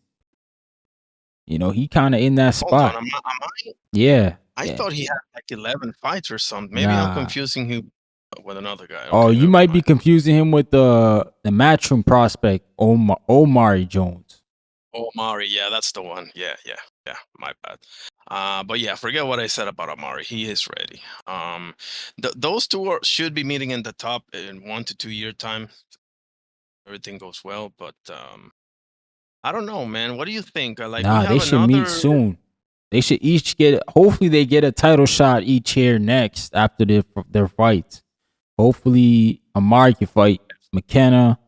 You know, he kind of in that Hold on, spot. Amari. Yeah. I yeah. thought he had like 11 fights or something. Maybe I'm Nah. confusing him with another guy. Oh, Okay, you never might be mind. confusing him with the Matchroom prospect, Omari Jones. Omari, yeah, that's the one. Yeah, my bad. But yeah, forget what I said about Amari. He is ready. Those two should be meeting in the top in 1 to 2 year time. Everything goes well, but I don't know, man. What do you think? Like, we Nah, have they should meet another. soon. They should each get. Hopefully, they get a title shot each here next after their fights. Hopefully, Amari can fight McKenna,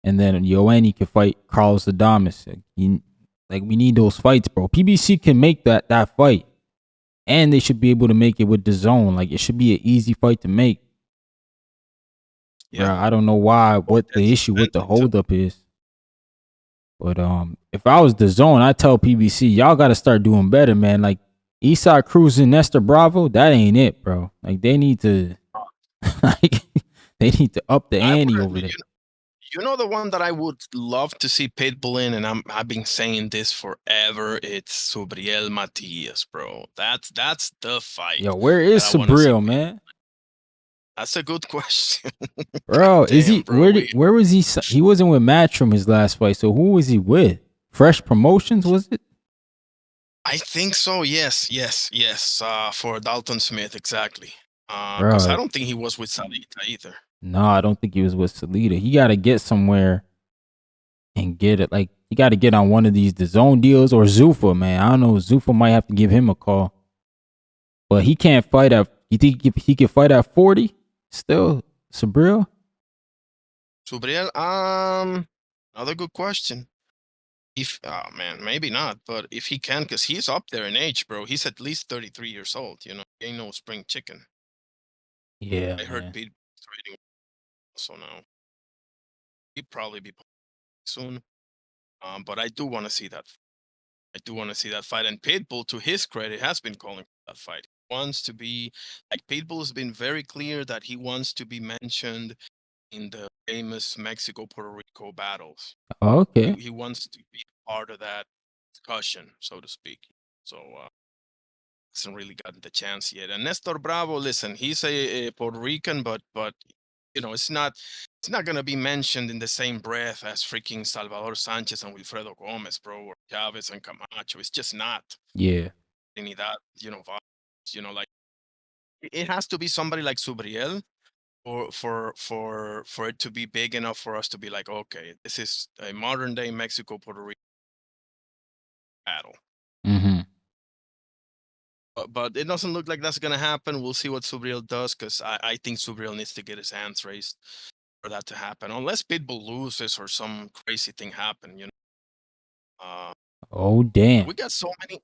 and then Yoani can fight Carlos Adames. Like we need those fights, bro. PBC can make that fight, and they should be able to make it with the zone. Like it should be an easy fight to make. Yeah, Bruh, I don't know what the issue with the holdup is. But if I was the zone, I'd tell PBC, y'all got to start doing better, man. Like Eastside Cruz and Nestor Bravo, that ain't it, bro. Like they need to, like they need to up the ante over there. You know the one that I would love to see Pitbull in, and I've been saying this forever. It's Subriel Matias, bro. That's the fight. Yo, where is that I wanna see Subriel, Pitbull. man? That's a good question, Bro. Damn, Is he bro, where was he? He wasn't with Matchroom his last fight. So who was he with? Fresh Promotions, was it? I think so. Yes. For Dalton Smith, exactly. Because I Bro, don't think he was with Salita either. no, I don't think he was with Salita. He got to get somewhere and get it. Like he got to get on one of these DAZN deals or Zuffa, man. I don't know. Zuffa might have to give him a call, but he can't fight at. You think he can fight at 40 still, Subriel? Subriel, another good question. Oh man, maybe not, but if he can, because he's up there in age, bro. He's at least 33 years old. You know, he ain't no spring chicken. Yeah, I heard man. Pete trading so now. He'd probably be soon. But I do want to see that. I do want to see that fight. And Pitbull, to his credit, has been calling for that fight. He wants to be like Pitbull has been very clear that he wants to be mentioned in the famous Mexico-Puerto Rico battles. Oh, okay. He wants to be part of that discussion, so to speak. So hasn't really gotten the chance yet. And Nestor Bravo, listen, he's a Puerto Rican, but you know, it's not gonna be mentioned in the same breath as freaking Salvador Sanchez and Wilfredo Gomez, bro, or Chavez and Camacho. It's just not. Yeah. Any that, like it has to be somebody like Subriel for it to be big enough for us to be like, okay, this is a modern day Mexico Puerto Rico battle. Mm-hmm. But it doesn't look like that's gonna happen. We'll see what Subriel does, because I think Subriel needs to get his hands raised for that to happen, unless Pitbull loses or some crazy thing happen. You know. Oh damn. We got so many.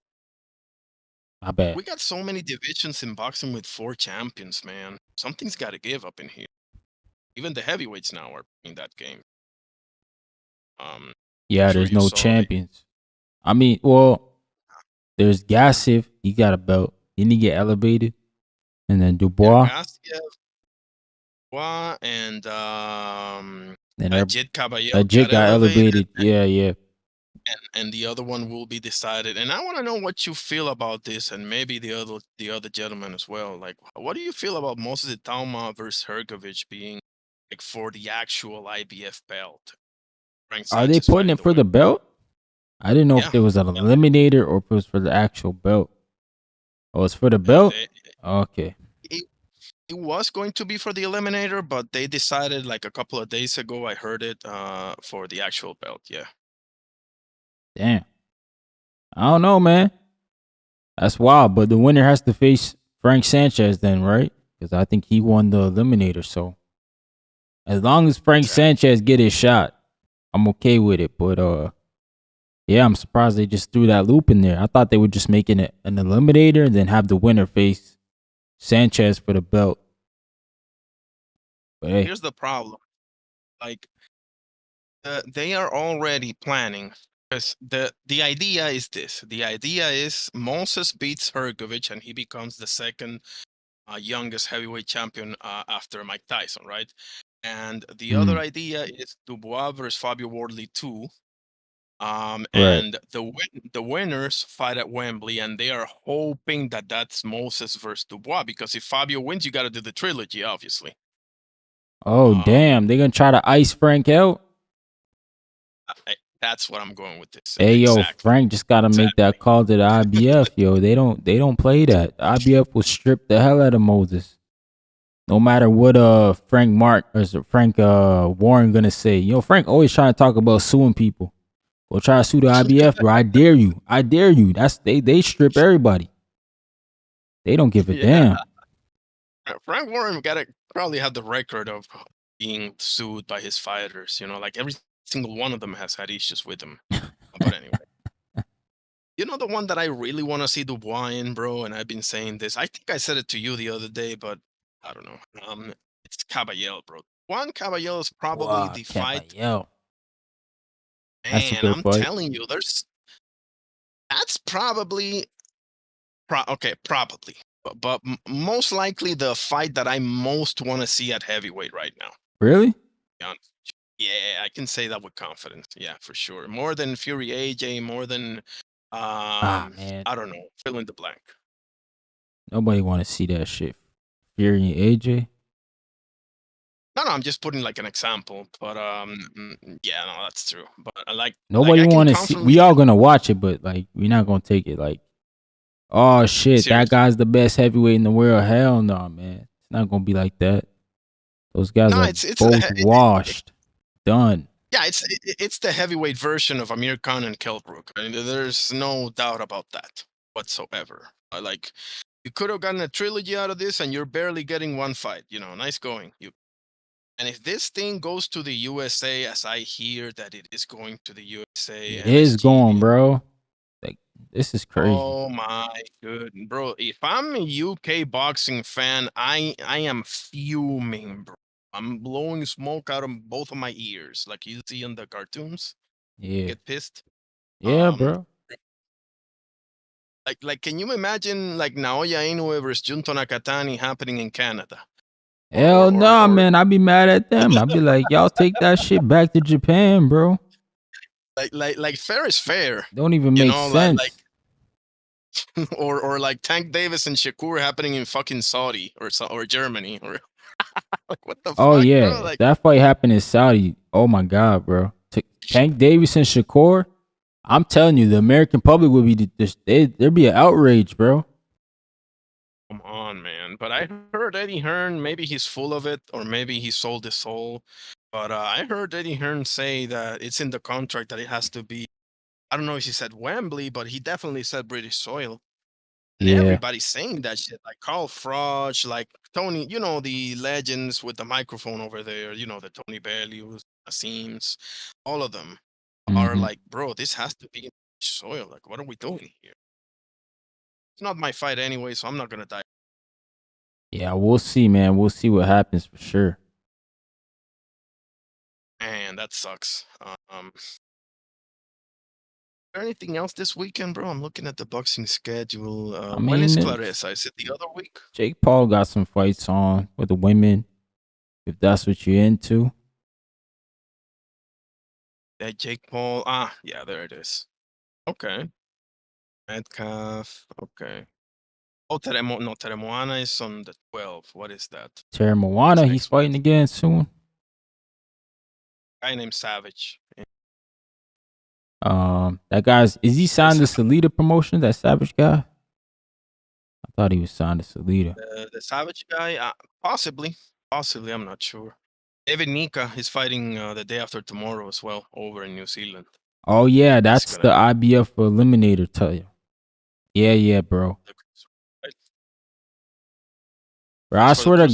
I bet. We got so many divisions in boxing with 4 champions, man. Something's got to give up in here. Even the heavyweights now are playing that game. Yeah, sure there's you no saw it. champions. I mean, well, there's Gassif. He got a belt. Didn't he get elevated? And then Dubois. Yeah, Dubois and Then Ajit Caballero Legit got elevated. Yeah. and the other one will be decided. And I want to know what you feel about this, and maybe the other gentleman as well. Like, what do you feel about Moses Itauma versus Hergovich being like for the actual IBF belt? Frank Are they Sanchez putting fighting it the for the winner. belt? I didn't know if Yeah, there was an yeah. eliminator or if it was for the actual belt. Oh, it's for the belt? Okay. It, it was going to be for the eliminator, but they decided like a couple of days ago. I heard it for the actual belt. Yeah. Damn. I don't know, man. That's wild. But the winner has to face Frank Sanchez then, right? Because I think he won the eliminator. So as long as Frank Exactly. Sanchez get his shot, I'm okay with it. But yeah, I'm surprised they just threw that loop in there. I thought they were just making it an eliminator and then have the winner face Sanchez for the belt. But hey, Here's the problem. Like they are already planning because the idea is this. The idea is Moses beats Hergovich and he becomes the second youngest heavyweight champion after Mike Tyson, right? And the other idea is Dubois versus Fabio Wardley 2. right. And the winners fight at Wembley, and they are hoping that that's Moses versus Dubois, because if Fabio wins, you got to do the trilogy, obviously. Oh, Um, damn. They're going to try to ice Frank out? that's what I'm going with this. Hey, yo, Exactly. Frank just got to make that call to the IBF, yo. They don't play that. IBF will strip the hell out of Moses. No matter what Frank Warren gonna say. You know, Frank always trying to talk about suing people. Go try to sue the IBF, bro. I dare you. I dare you. That's they strip everybody. They don't give a Yeah. damn. Frank Warren gotta probably have the record of being sued by his fighters. You know, like every single one of them has had issues with him. But anyway, you know the one that I really want to see Dubois in, bro. And I've been saying this. I think I said it to you the other day, but I don't know. It's Caballero, bro. Juan Caballero is probably Wow, the fight. Caballero. That's a Man, good I'm fight. telling you, that's probably probably, but most likely the fight that I most want to see at heavyweight right now. Really? be honest. Yeah, I can say that with confidence. Yeah, for sure. More than Fury AJ, more than Man. I don't know, fill in the blank. Nobody want to see that shit. Fury and AJ. No, I'm just putting like an example, but yeah, no, that's true. But like Nobody I can want to see. confidently We all gonna watch it, but like we're not gonna take it like, oh shit, that seriously. guy's the best heavyweight in the world. Hell no, man. It's not gonna be like that. Those guys No, are it's both washed. Done. yeah, it's the heavyweight version of Amir Khan and Kell Brook. I mean, there's no doubt about that whatsoever. Like you could have gotten a trilogy out of this, and you're barely getting one fight. You know, nice going. And if this thing goes to the USA, as I hear that it is going to the USA, It is MSG, going, bro. Like this is crazy. oh my goodness, bro! If I'm a UK boxing fan, I am fuming, bro. I'm blowing smoke out of both of my ears, like you see in the cartoons. Yeah. Get pissed. Yeah, Um, bro. can you imagine like Naoya Inoue versus Junto Nakatani happening in Canada? Hell nah, Or man. I'd be mad at them. I'd be like, y'all take that shit back to Japan, bro. like fair is fair, Don't even you make know, like sense. or like Tank Davis and Shakur happening in fucking Saudi or Germany or like what the Oh fuck, yeah, bro? if Like that fight happened in Saudi, oh my god, bro. Tank Davis and Shakur, I'm telling you, the American public would be there'd be an outrage, bro. come on, man. But I heard Eddie Hearn, maybe he's full of it, or maybe he sold his soul. But I heard Eddie Hearn say that it's in the contract that it has to be. I don't know if he said Wembley, but he definitely said British soil. And Yeah. everybody's saying that shit, like Carl Froch, like Tony, you know, the legends with the microphone over there, you know, the Tony Bellews, Asim's, all of them are Hmm. like, bro, this has to be in soil. Like, what are we doing here? It's not my fight anyway, so I'm not gonna die. Yeah, we'll see, man. We'll see what happens for sure. Man, that sucks. There anything else this weekend, bro? I'm looking at the boxing schedule. I When is mean, Clarissa? Is it the other week? Jake Paul got some fights on with the women, if that's what you're into. Jake Paul. Yeah, there it is. Okay. Metcalf. Okay. Oh, Teremoana is on the 12th. What is that? Terry It's Moana, he's next week. fighting again soon. Guy named Savage. That guy's is he signed to This Salida Promotions? That Savage guy? I thought he was signed to Salida. the Savage guy, possibly, I'm not sure. David Nika is fighting the day after tomorrow as well over in New Zealand. Oh yeah, He's that's the gonna IBF eliminator. Tell you. Yeah, bro. Bro, I He's for the swear to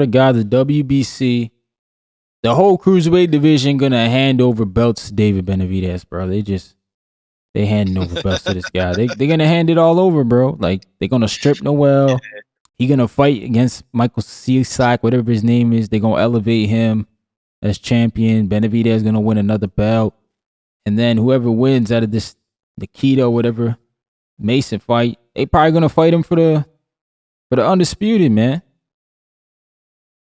cruiserweight. God, the WBC, the whole cruiserweight division gonna hand over belts to David Benavidez, bro. They handing over belts to this guy. They gonna hand it all over, bro. Like they gonna strip Noel. He gonna fight against Michael Cisak, whatever his name is. They gonna elevate him as champion. Benavidez gonna win another belt, and then whoever wins out of this Nikita, whatever Mason fight, they probably gonna fight him for the undisputed, man.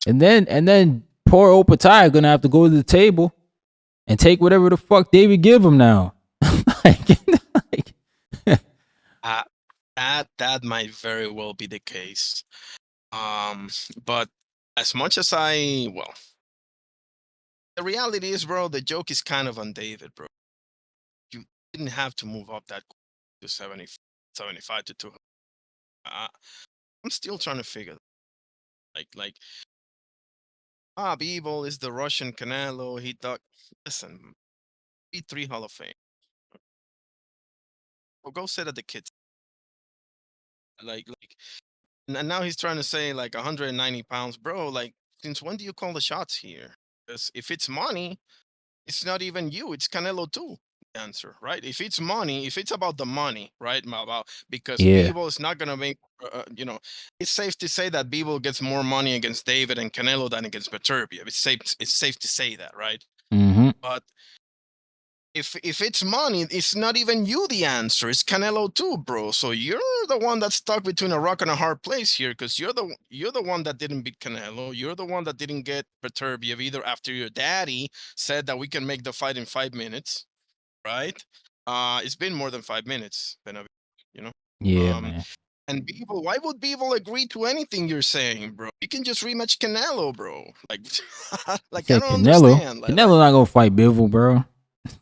And then poor Opatai gonna have to go to the table and take whatever the fuck David give him now. like, That might very well be the case. But as much as the reality is, bro, the joke is kind of on David, bro. You didn't have to move up that to 75 to 200. I'm still trying to figure like Bivol is the Russian Canelo. He thought, listen, B3 Hall of Fame. Well, go sit at the kids. Like, and now he's trying to say like 190 pounds, bro. Like, since when do you call the shots here? Because if it's money, it's not even you. It's Canelo too. The answer, right? If it's money, if it's about the money, right? Because yeah. Bivol is not gonna make. It's safe to say that Bivol gets more money against David and Canelo than against Beterbiev. It's safe to say that, right? Mm-hmm. But if it's money, it's not even you the answer. It's Canelo too, bro. So you're the one that's stuck between a rock and a hard place here, because you're the one that didn't beat Canelo. You're the one that didn't get Beterbiev either. After your daddy said that we can make the fight in 5 minutes, right? It's been more than 5 minutes, you know. Yeah, Um, man. and Beeble, why would Beeble agree to anything you're saying, bro? You can just rematch Canelo, bro. Like, like I Say don't Canelo. understand. Canelo not gonna fight Bivol, bro.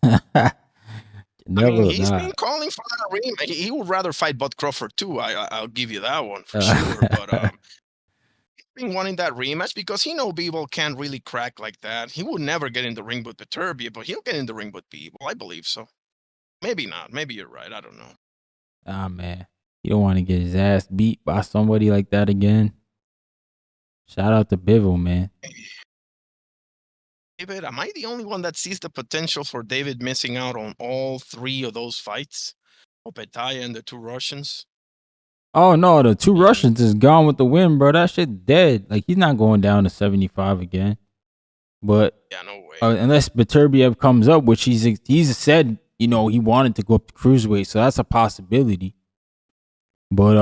I mean, Canelo he's been not. calling for that rematch. He would rather fight Bud Crawford too. I'll give you that one for sure. But he's been wanting that rematch because he know Beeble can't really crack like that. He would never get in the ring with Beterbiev, but he'll get in the ring with Beeble. I believe so. Maybe not. Maybe you're right. I don't know. Man. You don't want to get his ass beat by somebody like that again. Shout out to Bivol, man. David, am I the only one that sees the potential for David missing out on all three of those fights? Opetaya and the two Russians? Oh no, the two Russians is gone with the win, bro. That shit dead. Like he's not going down to 75 again. But Yeah, no way. unless Beterbiev comes up, which he's said, he wanted to go up to cruiserweight, so that's a possibility. But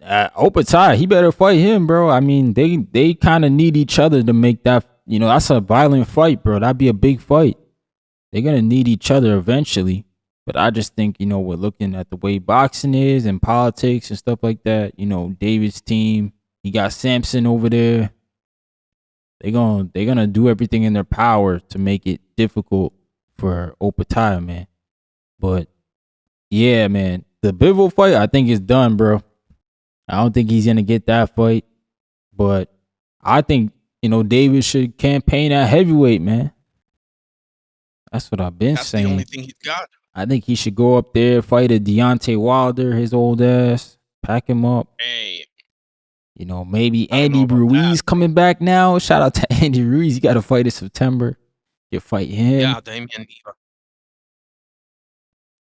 Opatai, he better fight him, bro. I mean, they kind of need each other to make that. That's a violent fight, bro. That'd be a big fight. They're gonna need each other eventually. But I just think, we're looking at the way boxing is and politics and stuff like that. David's team, he got Samson over there. They're gonna do everything in their power to make it difficult for Opatai, man. But yeah, man, the Bivol fight, I think is done, bro. I don't think he's gonna get that fight. But I think, David should campaign at heavyweight, man. That's what I've been That's saying. the only thing he's got. I think he should go up there, fight a Deontay Wilder, his old ass, pack him up. Hey. Maybe I don't know Andy about Ruiz that. coming back now. Shout out to Andy Ruiz. You got to fight in September. You fight him. Yeah, Damian Diva.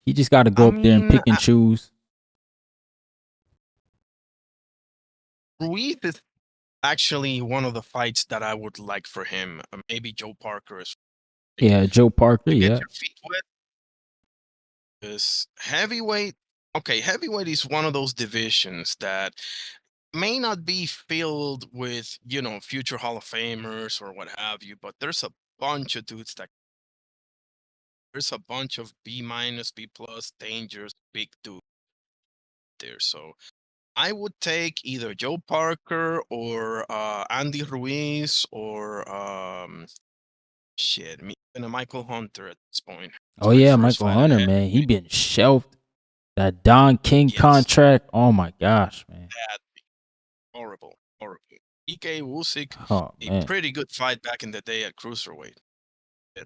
He just got to go up there and pick and choose. Ruiz is actually one of the fights that I would like for him. Maybe Joe Parker is. Yeah, Joe Parker. To get Yeah. your feet wet. Because heavyweight is one of those divisions that may not be filled with, future Hall of Famers or what have you, but there's a bunch of dudes that there's a bunch of B-, B+, dangerous, big dudes there. So I would take either Joe Parker or Andy Ruiz or Michael Hunter at this point. Oh My yeah, first Michael fight at Hunter, man, he been shelved. That Don King Yes, contract. Oh my gosh, man. that horrible. EK Usyk, Oh a man. pretty good fight back in the day at cruiserweight. Uh,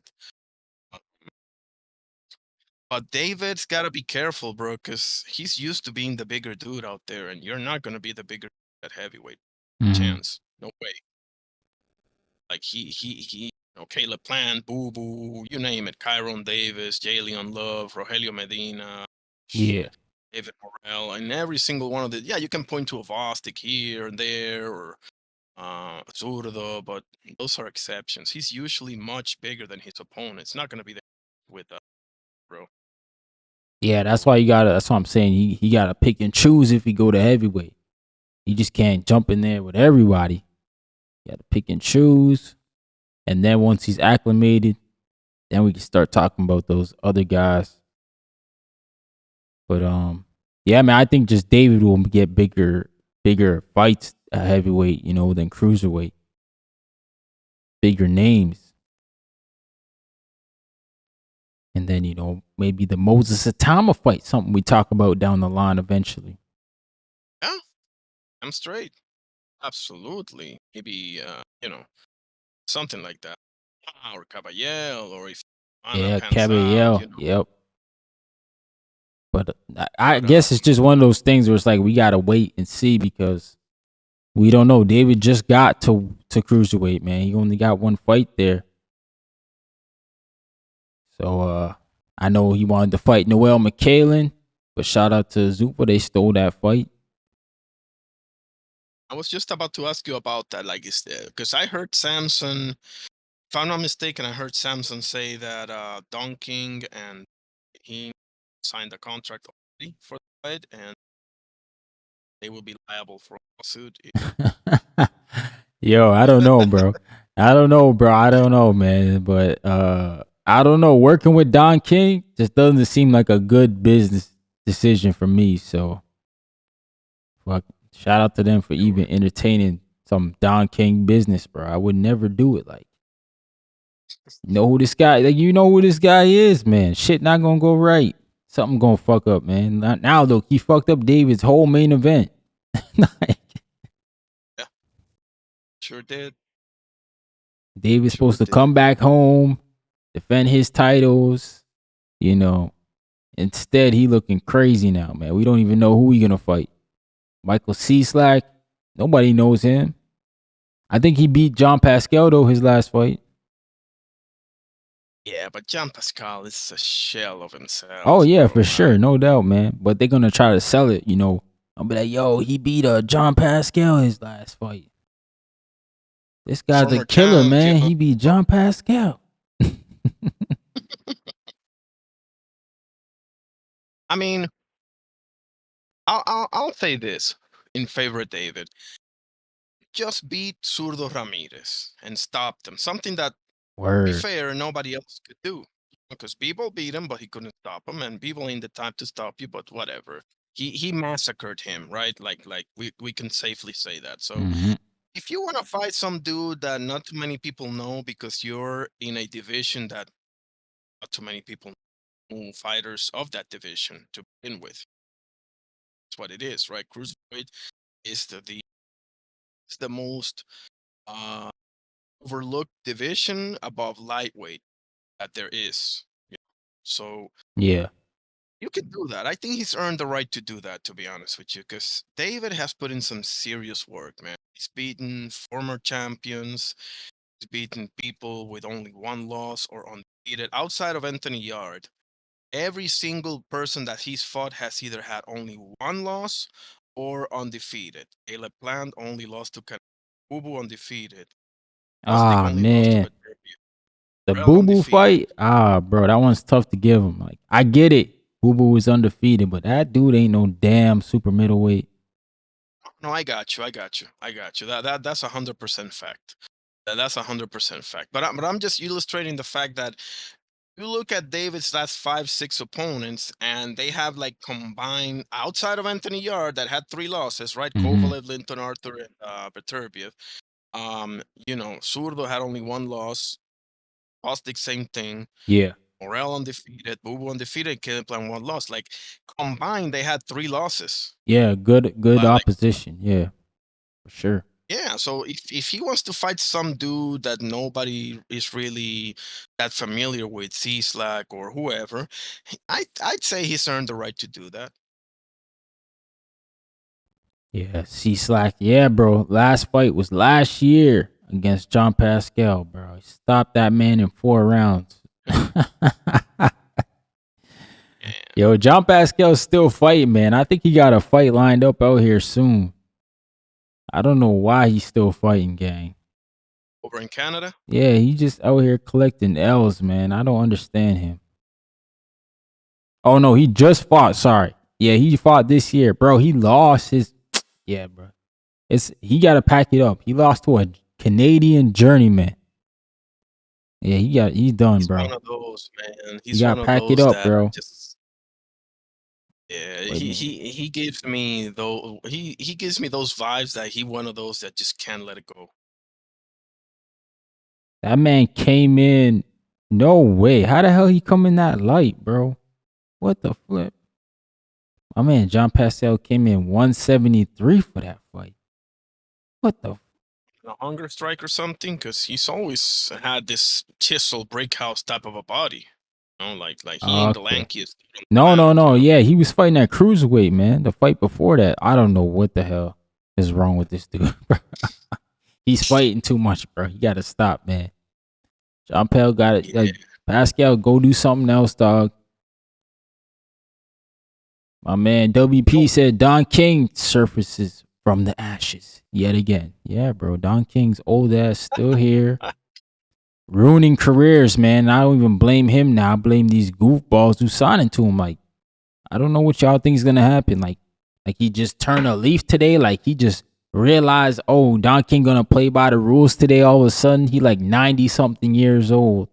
But David's got to be careful, bro, because he's used to being the bigger dude out there, and you're not going to be the bigger at heavyweight. Mhm. Chance, no way. Like Caleb Plant, Boo Boo, you name it, Kyron Davis, Jalen Love, Rogelio Medina, Yeah. David Morrell, and every single one of the, you can point to a Vostik here and there, or Zurdo, but those are exceptions. He's usually much bigger than his opponent. It's not going to be there with bro. Yeah, that's why that's what I'm saying. He gotta pick and choose if he go to heavyweight. He just can't jump in there with everybody. You gotta pick and choose. And then once he's acclimated, then we can start talking about those other guys. But yeah, man, I think just David will get bigger fights at heavyweight, than cruiserweight. Bigger names. And then, maybe the Moses Atama fight, something we talk about down the line eventually. Yeah, I'm straight. Absolutely. Maybe, something like that. Or Caballel, or if Anna pans out, Caballel. Yep. But I But, guess it's just one of those things where it's like we gotta wait and see because we don't know. David just got to cruiserweight, man. He only got one fight there. So I know he wanted to fight Noel McKaylen, but shout out to Zupa, they stole that fight. I was just about to ask you about that, like, because I heard Samson, if I'm not mistaken, I heard Samson say that Don King and he signed a contract already for the fight, and they will be liable for a lawsuit. Yo, I don't know, bro. I don't know, man. But I don't know. Working with Don King just doesn't seem like a good business decision for me. So fuck, shout out to them for even entertaining some Don King business, bro. I would never do it. Like, who this guy? Like, you know who this guy is, man. Shit not gonna go right. Something gonna fuck up, man. Now look, he fucked up David's whole main event. Yeah, sure did. David's supposed to come back home, defend his titles, Instead, he looking crazy now, man. We don't even know who he gonna fight. Michael Cieslak, nobody knows him. I think he beat John Pascal though his last fight. Yeah, but Jean Pascal is a shell of himself. Oh yeah, bro. for sure, no doubt, man. But they're gonna try to sell it, I'll be like, yo, he beat John Pascal his last fight. This guy's Former a killer, man. champion. He beat John Pascal. I mean, I'll say this in favor of David. Just beat Zurdo Ramirez and stop them. Something that, to be Word. fair, nobody else could do. Because Bebo beat him, but he couldn't stop him, and Bebo ain't the type to stop you, but whatever. He massacred him, right? Like we can safely say that. So Mhm. if you want to fight some dude that not too many people know because you're in a division that not too many people know fighters of that division to begin with. That's what it is, right? Cruiserweight is the most overlooked division above lightweight that there is. So Yeah. you can do that. I think he's earned the right to do that, to be honest with you, because David has put in some serious work, man. He's beaten former champions. He's beaten people with only one loss or undefeated. Outside of Anthony Yard, every single person that he's fought has either had only one loss or undefeated. Caleb Plant only lost to Bubu, undefeated. Bostic only lost to Man. Adrbia. The Morrell Boo Boo undefeated. fight, bro, that one's tough to give him. Like, I get it. Boo Boo is undefeated, but that dude ain't no damn super middleweight. No, I got you. That's 100% fact. That's 100% fact. But I'm just illustrating the fact that you look at David's last 5, 6 opponents, and they have like combined outside of Anthony Yard that had 3 losses, right? Mhm. Kovalev, Linton Arthur, and Beterbiev. Zurdo had only 1 loss. Bostic, same thing. Yeah. Morel undefeated, Bubu undefeated, Kid Plan 1 loss. Like combined, they had 3 losses. Yeah, good Like opposition. Yeah, for sure. yeah, so if he wants to fight some dude that nobody is really that familiar with, C-Slack or whoever, I'd say he's earned the right to do that. Yeah, C-Slack. Yeah, bro. Last fight was last year against John Pascal, bro. He stopped that man in 4 rounds. Yo, John Pascal's still fighting, man. I think he got a fight lined up out here soon. I don't know why he's still fighting, gang. Over in Canada? Yeah, he just out here collecting L's, man. I don't understand him. Oh no, he just fought. Sorry. Yeah, he fought this year, bro. He lost his. Yeah, bro. He got to pack it up. He lost to a Canadian journeyman. Yeah, he's done, He's bro. one of those, man. You He's got one to of pack it those up, that bro. just yeah, But he gives me though he gives me those vibes that he one of those that just can't let it go. that man came in. No way. How the hell he come in that light, bro? What the flip? My man John Pascal came in 173 for that fight. What the? A hunger strike or something, because he's always had this chisel brick house type of a body. You know, like he ain't the Okay. lankiest dude on the No. planet, you know? Yeah, he was fighting at cruiserweight, man. The fight before that, I don't know what the hell is wrong with this dude. He's fighting too much, bro. You got to stop, man. John Pell got it. Yeah. Like, Pascal, go do something else, dog. My man WP said Don King surfaces from the ashes yet again. Yeah, bro. Don King's old ass still here. Ruining careers, man. I don't even blame him now. I blame these goofballs who signing to him. Like, I don't know what y'all think is gonna happen. Like he just turned a leaf today. Like he just realized, oh, Don King gonna play by the rules today. All of a sudden, he like 90 something years old,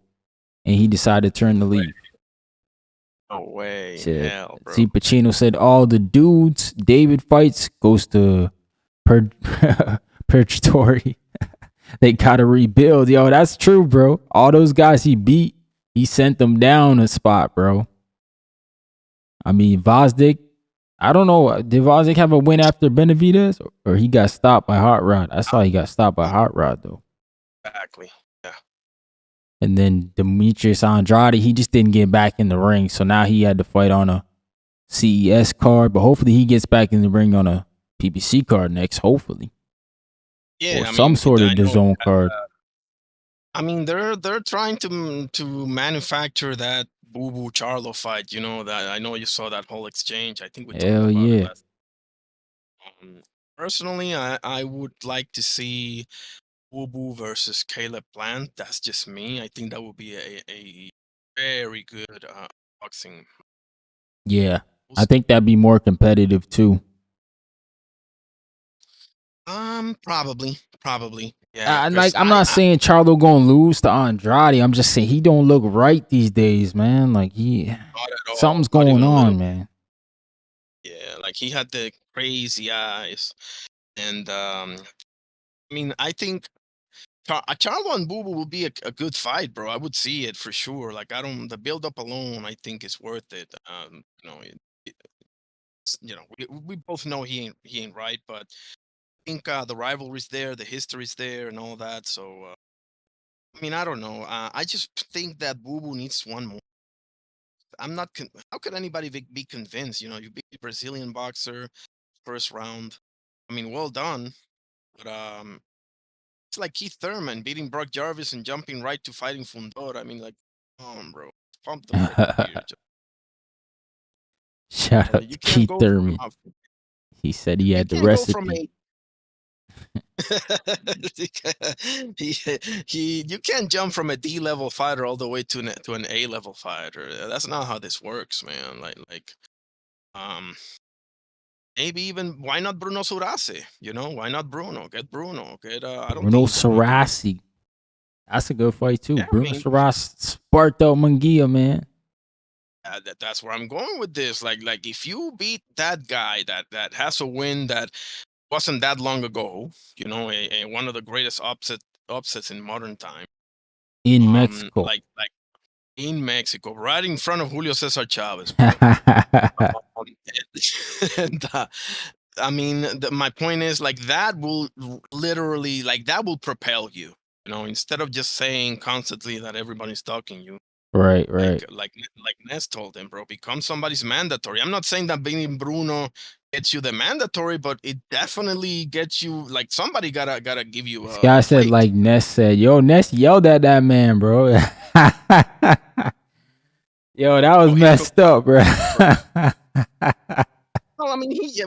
and he decided to turn the leaf. No way. Shit. Hell, bro. See, Pacino said all the dudes David fights goes to Purgatory. They gotta rebuild. Yo, that's true, bro. All those guys he beat, he sent them down a spot, bro. I mean, Vosdick, I don't know. Did Vosdick have a win after Benavidez? Or he got stopped by Hot Rod? I saw he got stopped by Hot Rod, though. Exactly. Yeah. And then Demetrius Andrade, he just didn't get back in the ring. So now he had to fight on a CES card. But hopefully he gets back in the ring on a PBC card next, hopefully. Yeah. Or some sort of DAZN card. I mean, they're trying to manufacture that Boo Boo Charlo fight. You know that I know you saw that whole exchange. I think we Hell talked about yeah. it last. Personally, I would like to see Boo Boo versus Caleb Plant. That's just me. I think that would be a very good boxing. Yeah, I think that'd be more competitive too. Probably. Yeah. I'm not saying Charlo gonna lose to Andrade. I'm just saying he don't look right these days, man. Like something's going on, man. Yeah, like he had the crazy eyes, and I mean, I think Charlo and Boo Boo will be a good fight, bro. I would see it for sure. Like the build up alone, I think is worth it. We both know he ain't right, but I think the rivalry's there, the history's there, and all that. So I mean, I don't know. I just think that Boo Boo needs one more. I'm not. How could anybody be convinced? You know, you beat a Brazilian boxer first round. I mean, well done, but it's like Keith Thurman beating Brock Jarvis and jumping right to fighting Fundora. I mean, like, come on, bro, pump the freaking beer. Shout out to Keith Thurman. He said he had the recipe. You can't jump from a D level fighter all the way to an A level fighter. That's not how this works, man. Maybe even why not Bruno Surace? You know, why not Bruno? Get Bruno. Get Bruno Surace. That's a good fight too. Yeah, I Bruno mean, Saras sparked out Munguia, man. that's where I'm going with this. Like if you beat that guy that has a win that wasn't that long ago, one of the greatest upsets in modern time. In Mexico. Like in Mexico, right in front of Julio Cesar Chavez, bro. And, I mean, my point is like that will literally that will propel you. Instead of just saying constantly that everybody's talking you. Right. Like Ness told him, bro, become somebody's mandatory. I'm not saying that being Bruno gets you the mandatory, but it definitely gets you like somebody gotta give you this guy said fight. like Ness said, yo, Ness yelled at that man, bro. Yo, that was messed up, bro. Well, I mean, to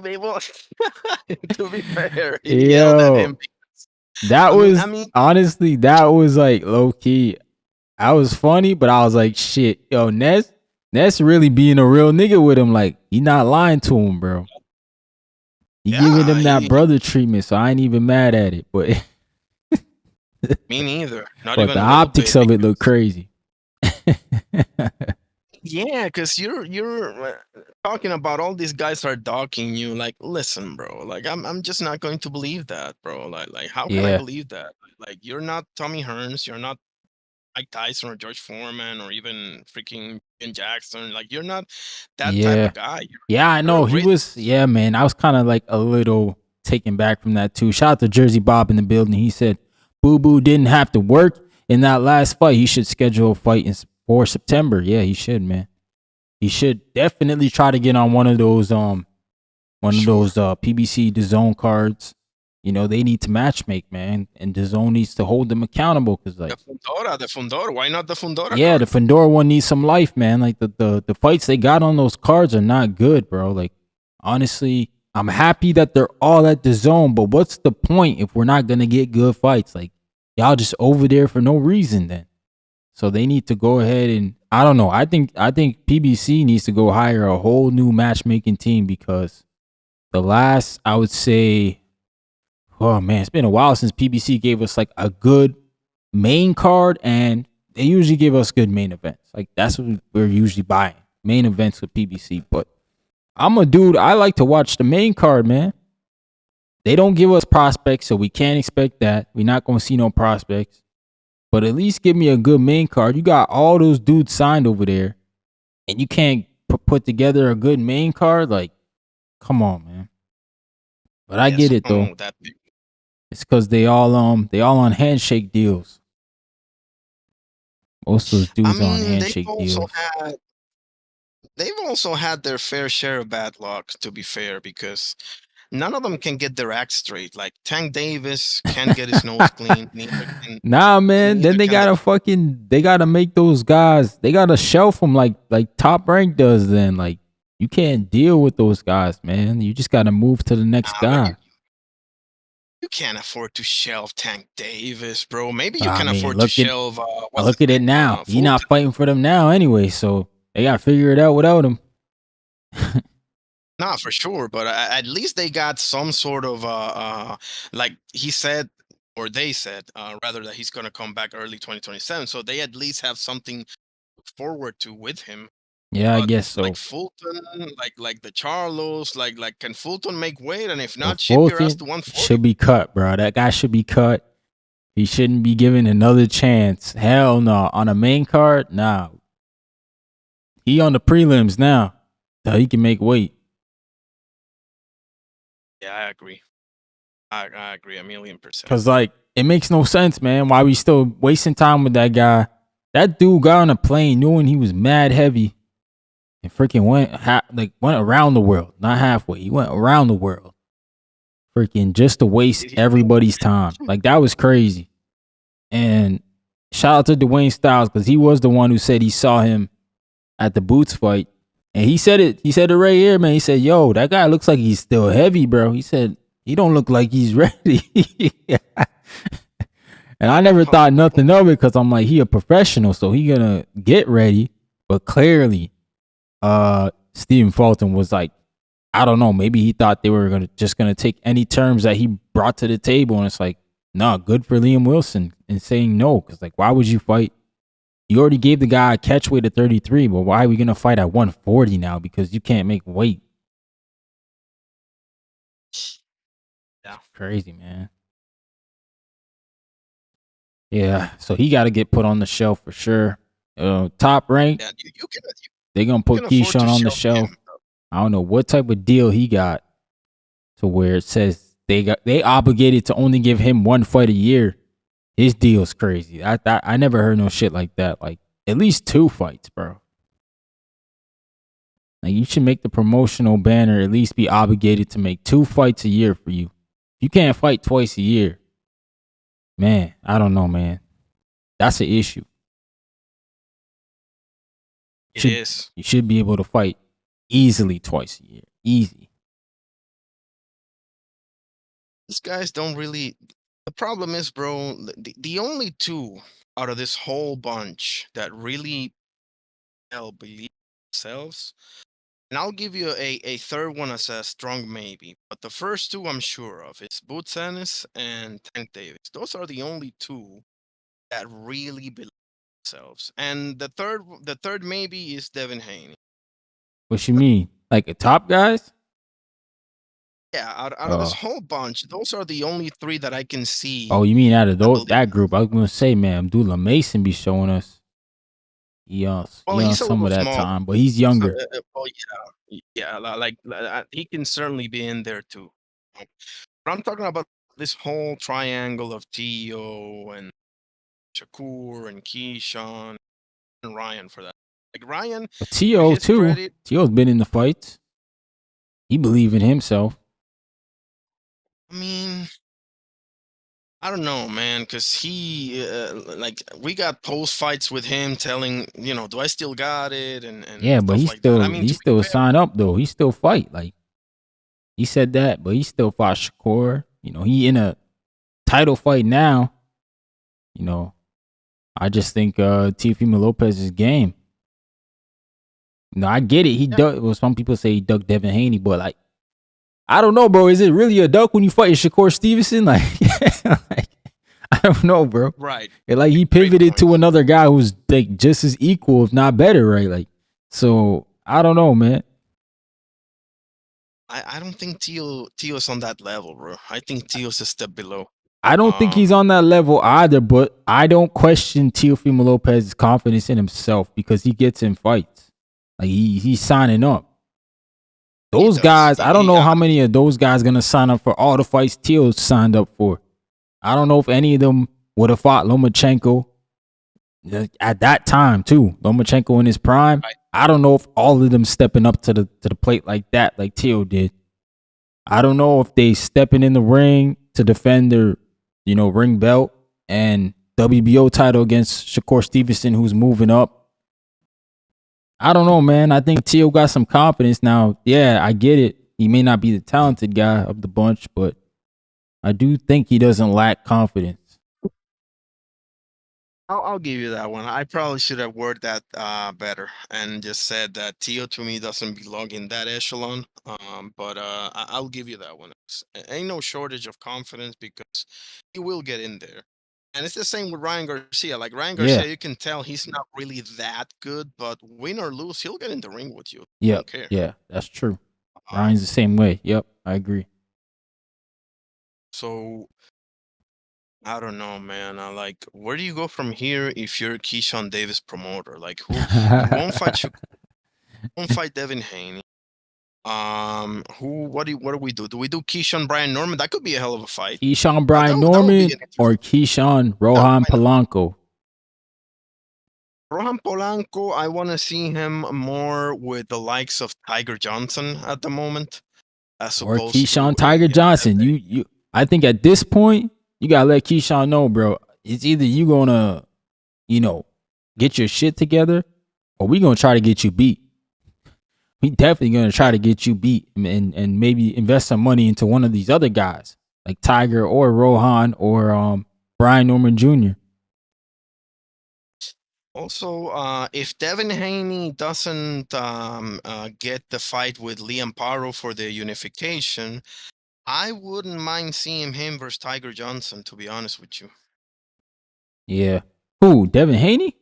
be fair, he yelled at him. Honestly, that was like low key. I was funny, but I was like, shit, yo, Ness really being a real nigga with him. Like, he not lying to him, bro. He giving him that brother treatment, so I ain't even mad at it. But me neither. Not but even the optics of it look crazy. Yeah, because you're talking about all these guys are dogging you. Like, listen, bro. Like, I'm just not going to believe that, bro. Like how can I believe that? Like, you're not Tommy Hearns. You're not Mike Tyson or George Foreman or even freaking Ian Jackson. Like, you're not that type of guy. I know. He was, man. I was kind of like a little taken back from that too. Shout out to Jersey Bob in the building. He said, Boo Boo didn't have to work in that last fight. He should schedule a fight for September. Yeah, he should, man. He should definitely try to get on one of those PBC DAZN cards. They need to matchmake, man, and DAZN needs to hold them accountable because like the Fundora. Why not the Fundora? Yeah, card? the Fundora one needs some life, man. Like the fights they got on those cards are not good, bro. Like honestly, I'm happy that they're all at DAZN, but what's the point if we're not gonna get good fights? Like y'all just over there for no reason then. So they need to go ahead and I don't know. I think PBC needs to go hire a whole new matchmaking team because the last, I would say, oh man, it's been a while since PBC gave us like a good main card, and they usually give us good main events. Like that's what we're usually buying, main events with PBC. But I'm a dude, I like to watch the main card, man. They don't give us prospects, so we can't expect that. We're not going to see no prospects. But at least give me a good main card. You got all those dudes signed over there, and you can't put together a good main card? Like, come on, man. But I get it though. It's because they all on handshake deals. Most of those dudes on handshake deals. They've also had their fair share of bad luck, to be fair, because none of them can get their act straight. Like Tank Davis can't get his nose clean. Nah, man. Then they gotta make those guys. They gotta shelf them like Top Rank does. Then like you can't deal with those guys, man. You just gotta move to the next guy. You can't afford to shelve Tank Davis, bro. Maybe you can afford to shelve. Look at it now. He's not fighting for them now anyway, so they gotta figure it out without him. Nah, for sure, but at least they got some sort of like he said, or they said, rather, that he's gonna come back early 2027. So they at least have something to look forward to with him. Yeah, I guess so. Like Fulton, like the Charlos, like can Fulton make weight? And if not, ship your ass to 140. Should be cut, bro. That guy should be cut. He shouldn't be given another chance. Hell no. On a main card, nah. He on the prelims now, so he can make weight. Yeah, I agree. I agree 1,000,000%. Cause like it makes no sense, man. Why we still wasting time with that guy? That dude got on a plane knowing he was mad heavy, and freaking went around the world, not halfway. He went around the world, freaking just to waste everybody's time. Like that was crazy. And shout out to Dwayne Styles because he was the one who said he saw him at the Boots fight. And he said it right here, man. He said, yo, that guy looks like he's still heavy, bro. He said, he don't look like he's ready. And I never thought nothing of it because I'm like, he a professional, so he gonna get ready. But clearly, Stephen Fulton was like, I don't know, maybe he thought they were just gonna take any terms that he brought to the table. And it's like, no, good for Liam Wilson. and saying no. Because, like, why would you fight? You already gave the guy a catch weight at 33, but why are we going to fight at 140 now? Because you can't make weight. Yeah. Crazy, man. Yeah, so he got to get put on the shelf for sure. Top rank, Yeah, they're going to put can afford to Keyshawn on the shelf shelf. him. I don't know what type of deal he got to where it says they obligated to only give him one fight a year. His deal's crazy. I never heard no shit like that. Like, at least 2 fights, bro. Like, you should make the promotional banner at least be obligated to make 2 fights a year for you. You can't fight twice a year. Man, I don't know, man. That's an issue. It is. You should be able to fight easily twice a year. Easy. These guys don't really. The problem is, bro, the only 2 out of this whole bunch that really believe themselves, and I'll give you a third one as a strong maybe, but the first 2 I'm sure of. It's Boots Ennis and Tank Davis. Those are the only 2 that really believe themselves. And the third maybe is Devin Haney. What you mean? Like the top guys? Yeah, out of this whole bunch, those are the only 3 that I can see. Oh, you mean out of that group? I was gonna say, man, Abdullah Mason be showing us. He on some of that small, time, but he's younger. Oh yeah, like he can certainly be in there too. But I'm talking about this whole triangle of Tio and Shakur and Keyshawn and Ryan for that. Like Ryan, but Tio too. Tio's been in the fights. He believe in himself. I mean, I don't know, man, because he like we got post fights with him telling, do I still got it and yeah, but he still sign up though. He still fight. Like, he said that, but he still fought Shakur. He in a title fight now. I just think Teofimo Lopez's game. I get it. He ducked. Well, some people say he ducked Devin Haney, but like, I don't know, bro. Is it really a duck when you fight Shakur Stevenson? Like, I don't know, bro. Right. Like, he pivoted to another guy who's like just as equal, if not better, right? Like, so I don't know, man. I don't think Tio's on that level, bro. I think Tio's a step below. I don't think he's on that level either, but I don't question Teofimo Lopez's confidence in himself because he gets in fights. Like, he's signing up. Those guys, I don't know how many of those guys gonna sign up for all the fights Tio signed up for. I don't know if any of them would have fought Lomachenko at that time too. Lomachenko in his prime. I don't know if all of them stepping up to the plate like that, like Tio did. I don't know if they stepping in the ring to defend their, ring belt and WBO title against Shakur Stevenson, who's moving up. I don't know, man. I think Tio got some confidence now. Yeah, I get it. He may not be the talented guy of the bunch, but I do think he doesn't lack confidence. I'll give you that one. I probably should have worded that better and just said that Tio to me doesn't belong in that echelon. But I'll give you that one. Ain't no shortage of confidence because he will get in there. And it's the same with Ryan Garcia. Like Ryan Garcia, you can tell he's not really that good, but win or lose, he'll get in the ring with you. Yeah, yeah, that's true. Ryan's the same way. Yep, I agree. So I don't know, man. Where do you go from here if you're Keyshawn Davis promoter? Like, who won't fight you? Won't fight Devin Haney. What do we do? Do we do Keyshawn Brian Norman? That could be a hell of a fight. Keyshawn Brian Norman or Keyshawn Rohan Polanco? Rohan Polanco, I want to see him more with the likes of Tiger Johnson at the moment. Or Keyshawn Tiger Johnson. You I think at this point, you gotta let Keyshawn know, bro. It's either you gonna, get your shit together, or we gonna try to get you beat. We definitely gonna try to get you beat and maybe invest some money into one of these other guys, like Tiger or Rohan or Brian Norman Jr. Also, if Devin Haney doesn't get the fight with Liam Paro for the unification, I wouldn't mind seeing him versus Tiger Johnson, to be honest with you. Yeah. Who? Devin Haney?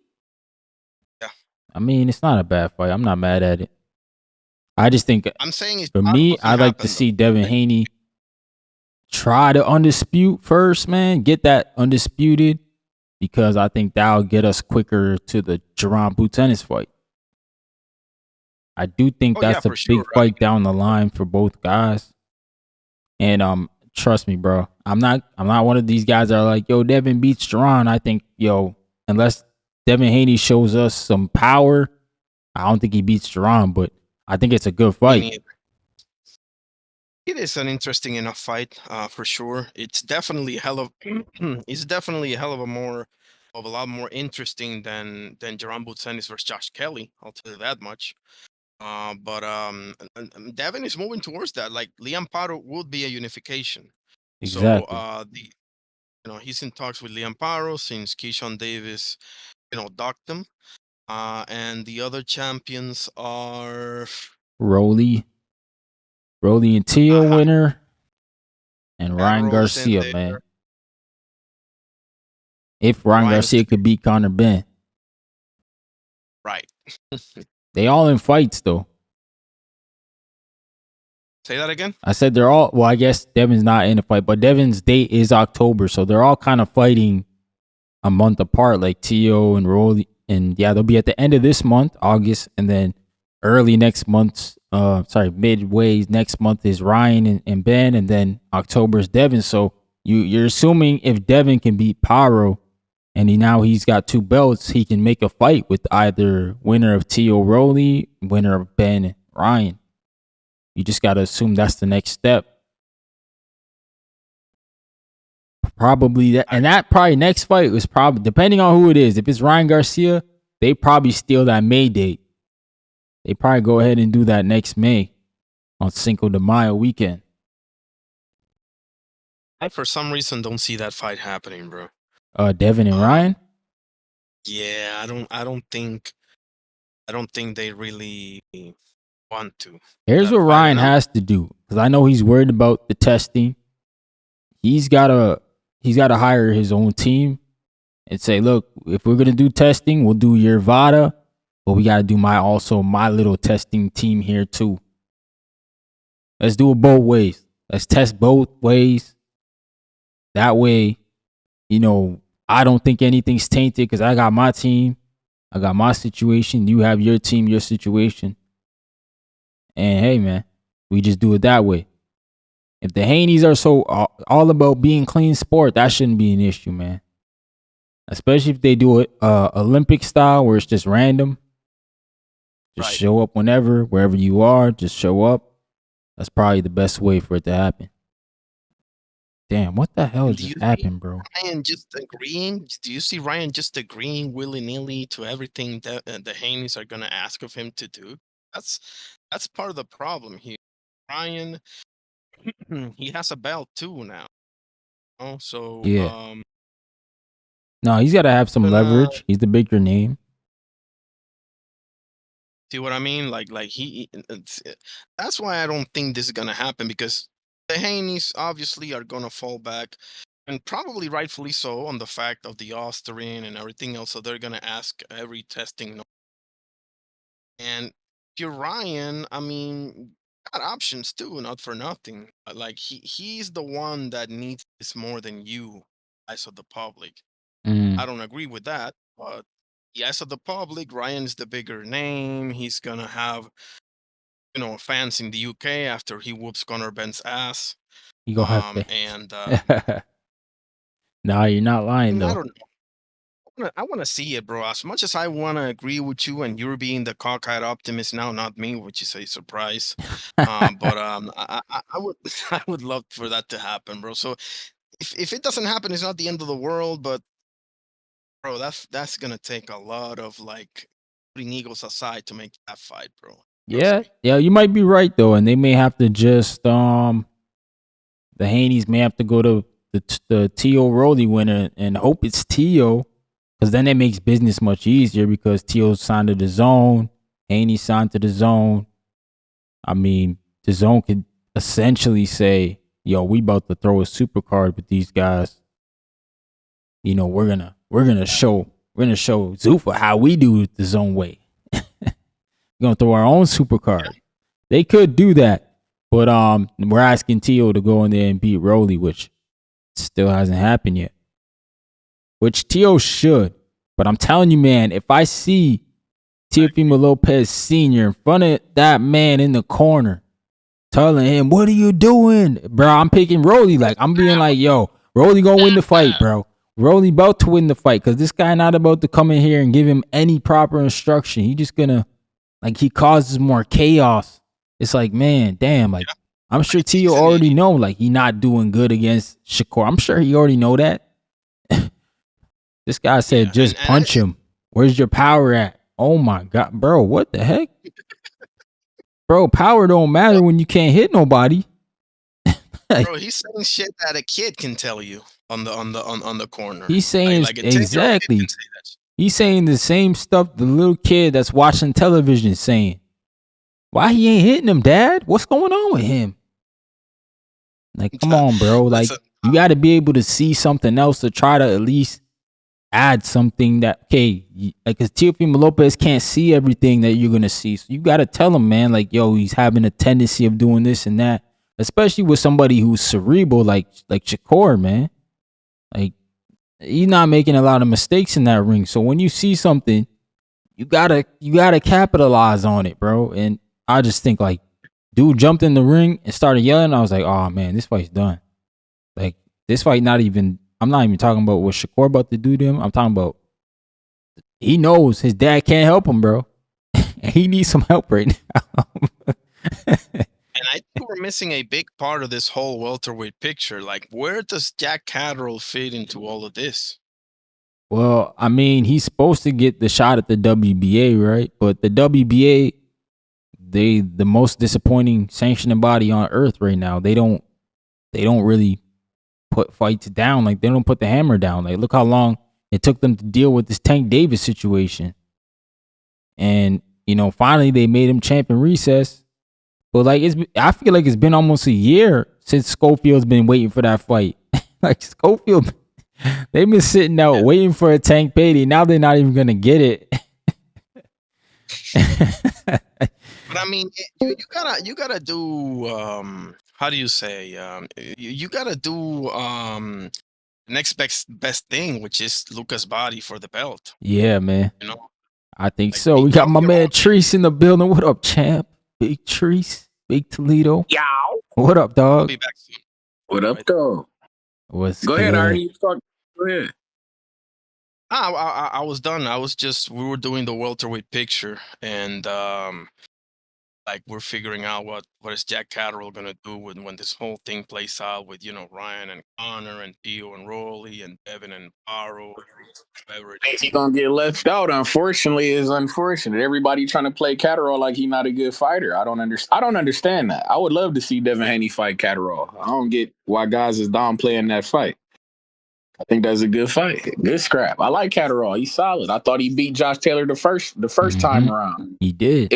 Yeah. I mean, it's not a bad fight. I'm not mad at it. I just think I'm saying it's for me, possible I to like to happen see though. Devin Like, Haney try to undispute first, man. Get that undisputed because I think that'll get us quicker to the Jerron Butenis fight. I do think oh yeah, that's a for sure. big fight down the line for both guys. And trust me, bro. I'm not one of these guys that are like, yo, Devin beats Jerron. I think, yo, unless Devin Haney shows us some power, I don't think he beats Jerron, but I think it's a good fight. It is an interesting enough fight, for sure. It's definitely a hell of it's definitely a hell of a lot more interesting than Jerome Butsenis versus Josh Kelly. I'll tell you that much. But Devin is moving towards that. Like Liam Paro would be a unification. So Exactly. he's in talks with Liam Paro since Keyshawn Davis, docked him. And the other champions are Rolly and Teal winner, and Ryan Rolls in Garcia, there. man. If Ryan Ryan's Garcia could beat Conor Ben. right. They all in fights though. Say that again. I said they're all, well, I guess Devin's not in a fight, but Devin's date is October, so they're all kind of fighting a month apart, like Tio and Rolly. And yeah, they'll be at the end of this month, August, and then early next month, midway next month is Ryan and Ben, and then October is Devin. So you're assuming if Devin can beat Paro and he's got 2 belts, he can make a fight with either winner of Tio Rolly, winner of Ben Ryan. You just got to assume that's the next step. Probably that, and that probably next fight was probably, depending on who it is. If it's Ryan Garcia, they probably steal that May date. They probably go ahead and do that next May on Cinco de Mayo weekend. I for some reason don't see that fight happening, bro. Devin and Ryan? Yeah, I don't think they really want to. Here's what Ryan has to do, because I know he's worried about the testing. He's gotta hire his own team and say, look, if we're gonna do testing, we'll do your VADA, but we gotta do my little testing team here too. Let's do it both ways. Let's test both ways. That way, I don't think anything's tainted because I got my team. I got my situation. You have your team, your situation. And hey, man, we just do it that way. If the Haneys are so all about being clean sport, that shouldn't be an issue, man. Especially if they do it Olympic style where it's just random. Just show up wherever you are, just show up. That's probably the best way for it to happen. Damn, what the hell just happened, bro? Ryan just agreeing? Do you see Ryan just agreeing willy-nilly to everything that the Haneys are gonna ask of him to do? That's part of the problem here. Ryan, he has a belt too now. So yeah. No, he's got to have some leverage. He's the bigger name. See what I mean? Like that's why I don't think this is gonna happen, because the Haneys obviously are gonna fall back, and probably rightfully so, on the fact of the Austrian and everything else. So they're gonna ask every testing. And if you're Ryan, I mean, got options too, not for nothing. Like he's the one that needs this more than you, eyes of the public. I don't agree with that, but the eyes of the public, Ryan's the bigger name. He's gonna have fans in the UK after he whoops Conor Ben's ass. You gonna have to. And nah, you're not lying though. I don't know. I want to see it, bro. As much as I want to agree with you, and you're being the cockeyed optimist now, not me, which is a surprise. But I would I would love for that to happen, bro. So if it doesn't happen, it's not the end of the world. But bro, that's gonna take a lot of putting egos aside to make that fight, bro. Yeah, you might be right though, and they may have to just the Haneys may have to go to the Tio Rolly winner and hope it's Tio, because then it makes business much easier because Tio signed to the zone, Haney signed to the zone. I mean, the zone could essentially say, "Yo, we about to throw a super card with these guys. We're gonna we're gonna show Zuffa how we do it the zone way. We're gonna throw our own super card. They could do that, but we're asking Tio to go in there and beat Rolly, which still hasn't happened yet. Which Tio should, but I'm telling you, man, if I see Teofimo Lopez Sr. in front of that man in the corner, telling him, "What are you doing, bro?" I'm picking Rolly. Like, I'm being like, "Yo, Rolly gonna win the fight, bro. Rolly about to win the fight because this guy not about to come in here and give him any proper instruction. He just gonna, like, he causes more chaos." It's like, man, damn. Like, I'm sure Tio already know, like, he not doing good against Shakur. I'm sure he already know that. This guy said, just punch him. Where's your power at? Oh my God, bro, what the heck? Bro, power don't matter when you can't hit nobody. Bro, he's saying shit that a kid can tell you on the corner. He's saying like exactly. He's saying the same stuff the little kid that's watching television saying. Why he ain't hitting him, Dad? What's going on with him? Like, come on, bro. Like, you got to be able to see something else to try to at least add something that, okay, because Teofimo Lopez can't see everything that you're going to see. So you got to tell him, man, like, yo, he's having a tendency of doing this and that, especially with somebody who's cerebral like Shakur, man. Like, he's not making a lot of mistakes in that ring. So when you see something, you gotta capitalize on it, bro. And I just think, like, dude jumped in the ring and started yelling. I was like, oh man, this fight's done. Like, this fight I'm not even talking about what Shakur about to do to him. I'm talking about, he knows his dad can't help him, bro. And he needs some help right now. And I think we're missing a big part of this whole welterweight picture. Like, where does Jack Catterall fit into all of this? Well, I mean, he's supposed to get the shot at the WBA, right? But the WBA, the most disappointing sanctioning body on earth right now. They don't really put fights down. Like, they don't put the hammer down. Like, look how long it took them to deal with this Tank Davis situation. And, you know, finally they made him champion recess. But, like, I feel like it's been almost a year since Schofield's been waiting for that fight. Like, Schofield, they've been sitting out waiting for a Tank payday. Now they're not even gonna get it. But I mean, you gotta do how do you say you gotta do the next best thing, which is Lucas body for the belt. Yeah, man. You know, I think like, so. We got my man Treese in the building. What up, champ? Big Treese, Big Toledo. Yow. What up, I'll dog? be back soon. What up, though? What's Go good? ahead, Arnie. You start. Go ahead. I was done. We were doing the welterweight picture, and like, we're figuring out what is Jack Catterall gonna do when this whole thing plays out with, you know, Ryan and Connor and Tio and Rolly and Devin and Paro, whoever it is. He's gonna get left out. Unfortunately, is unfortunate. Everybody trying to play Catterall like he's not a good fighter. I don't understand that. I would love to see Devin Haney fight Catterall. I don't get why guys is downplaying that fight. I think that's a good fight. Good scrap. I like Catterall. He's solid. I thought he beat Josh Taylor the first time around. He did.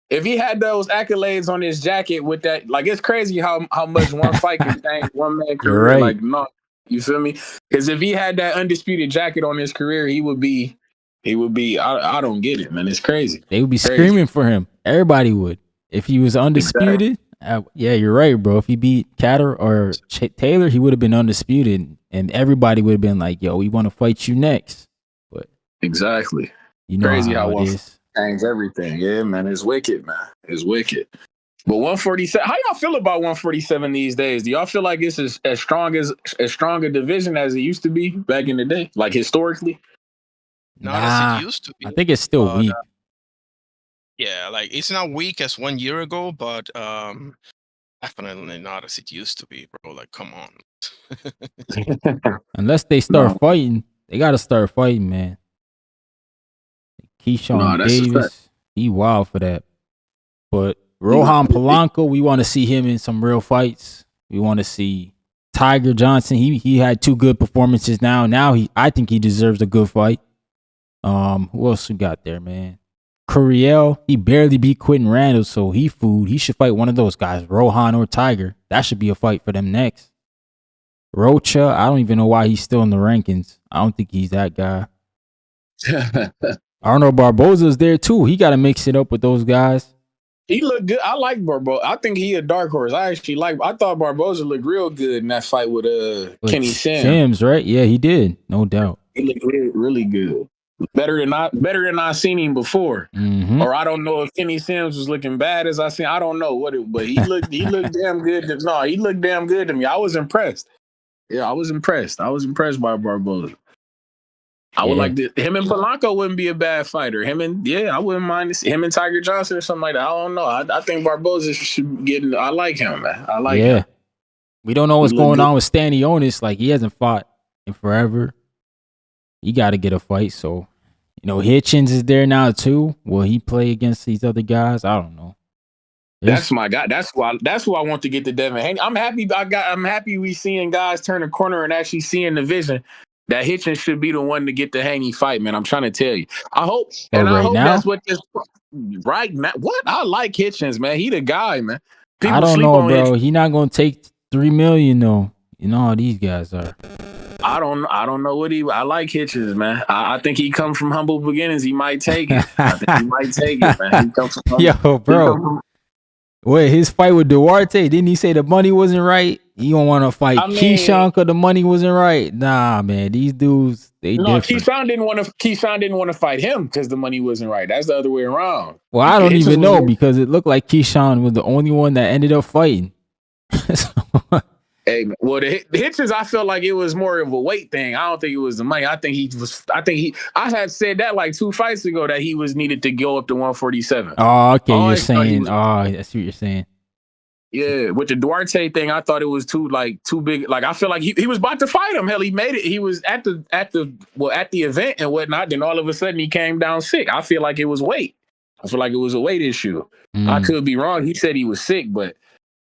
If he had those accolades on his jacket with that, like, it's crazy how much one fight can change one man's career. Right. Like, no, you feel me? Because if he had that undisputed jacket on his career, he would be. I don't get it, man. It's crazy. They would be screaming for him. Everybody would. If he was undisputed, yeah, you're right, bro. If he beat Catter or Taylor, he would have been undisputed, and everybody would have been like, "Yo, we want to fight you next." But exactly, you know crazy how it it is. is. Change everything. Yeah, man. It's wicked, man. It's wicked. But 147. How y'all feel about 147 these days? Do y'all feel like it's as strong a division as it used to be back in the day, like historically? Not as it used to be. I think it's still weak. Yeah, like, it's not weak as 1 year ago, but definitely not as it used to be, bro. Like, come on. Unless they start fighting, they gotta start fighting, man. Keyshawn Davis, he wild for that. But Rohan Polanco, we want to see him in some real fights. We want to see Tiger Johnson. He had 2 good performances now. I think he deserves a good fight. Who else we got there, man? Curiel, he barely beat Quentin Randall, so he should fight one of those guys, Rohan or Tiger. That should be a fight for them next. Rocha, I don't even know why he's still in the rankings. I don't think he's that guy. Arnold Barboza's there too. He got to mix it up with those guys. He looked good. I like Barboza. I think he a dark horse. I thought Barboza looked real good in that fight with Kenny Sims, right? Yeah, he did, no doubt. He looked really, really good. Better than I seen him before. Mm-hmm. Or I don't know if Kenny Sims was looking bad as I seen. I don't know but he looked damn good. He looked damn good to me. I was impressed. Yeah, I was impressed. I was impressed by Barboza. I would like to. Him and Polanco wouldn't be a bad fighter. I wouldn't mind him and Tiger Johnson or something like that. I don't know. I think Barboza should get. I like him, man. I like him. We don't know what's going on with Stanionis. Like, he hasn't fought in forever. He got to get a fight. So, Hitchens is there now too. Will he play against these other guys? I don't know. That's my guy. That's who I want to get to Devin Haney. I'm happy we seeing guys turn a corner and actually seeing the vision. That Hitchens should be the one to get the Haney fight, man. I'm trying to tell you. I hope that's what this right, man. What? I like Hitchens, man. He the guy, man. I don't know, bro. He not gonna take $3 million though. You know how these guys are. I don't know what I like Hitchens, man. I think he come from humble beginnings. He might take it. I think he might take it, man. He comes from Yo, bro. Wait, his fight with Duarte, didn't he say the money wasn't right? He don't want to fight Keyshawn because the money wasn't right. Nah, man, these dudes, different. Keyshawn didn't want to fight him because the money wasn't right. That's the other way around. Well, I don't even know because it looked like Keyshawn was the only one that ended up fighting. Hey, well, the Hitchens, I felt like it was more of a weight thing. I don't think it was the money. I had said that like 2 fights ago that he was needed to go up to 147. Oh, okay. You're saying, I see what you're saying. Yeah, with the Duarte thing, I thought it was too big. Like, I feel like he was about to fight him. Hell, he made it. He was at the event and whatnot. Then all of a sudden he came down sick. I feel like it was weight. I feel like it was a weight issue. I could be wrong. He said he was sick, but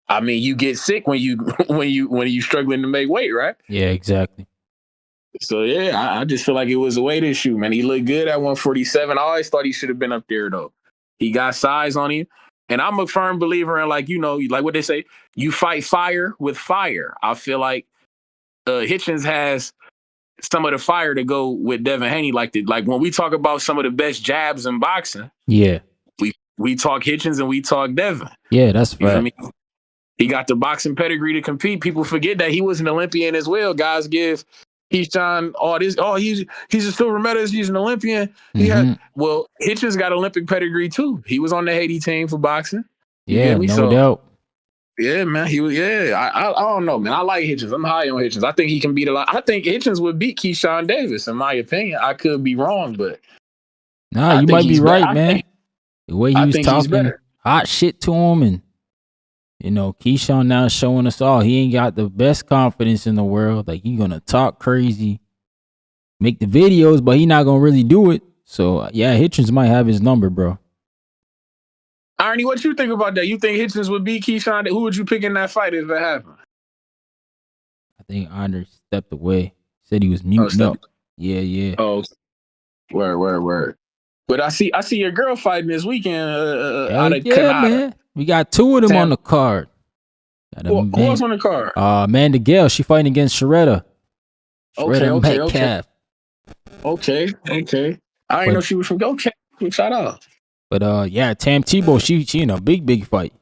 I mean, you get sick when you struggling to make weight, right? Yeah, exactly. So yeah, I just feel like it was a weight issue, man. He looked good at 147. I always thought he should have been up there though. He got size on him. And I'm a firm believer in, like what they say, you fight fire with fire. I feel like Hitchens has some of the fire to go with Devin Haney. Like when we talk about some of the best jabs in boxing, we talk Hitchens and we talk Devin. Yeah, that's right. He got the boxing pedigree to compete. People forget that he was an Olympian as well. Guys give Keyshawn all this. Oh, he's a silver medalist. He's an Olympian. Hitchens got Olympic pedigree too. He was on the Haiti team for boxing. Yeah, no doubt. Yeah, man. He was. Yeah, I don't know, man. I like Hitchens. I'm high on Hitchens. I think he can beat a lot. I think Hitchens would beat Keyshawn Davis, in my opinion. I could be wrong, but you might be right, man. The way he was talking hot shit to him, and Keyshawn now showing us all he ain't got the best confidence in the world. Like, he gonna talk crazy, make the videos, but he not gonna really do it. So yeah, Hitchens might have his number, bro. Arnie, what you think about that? You think Hitchens would beat Keyshawn? Who would you pick in that fight if it happened? I think Andre stepped away. Said he was muting up. Yeah. Oh, word. But I see your girl fighting this weekend out of Canada. Man. We got 2 of them on the card. Who else on the card? Amanda Gale, she fighting against Sharetta. Metcalf. Okay. I didn't know she was from shout out. But Tam Tebow, she in a big fight.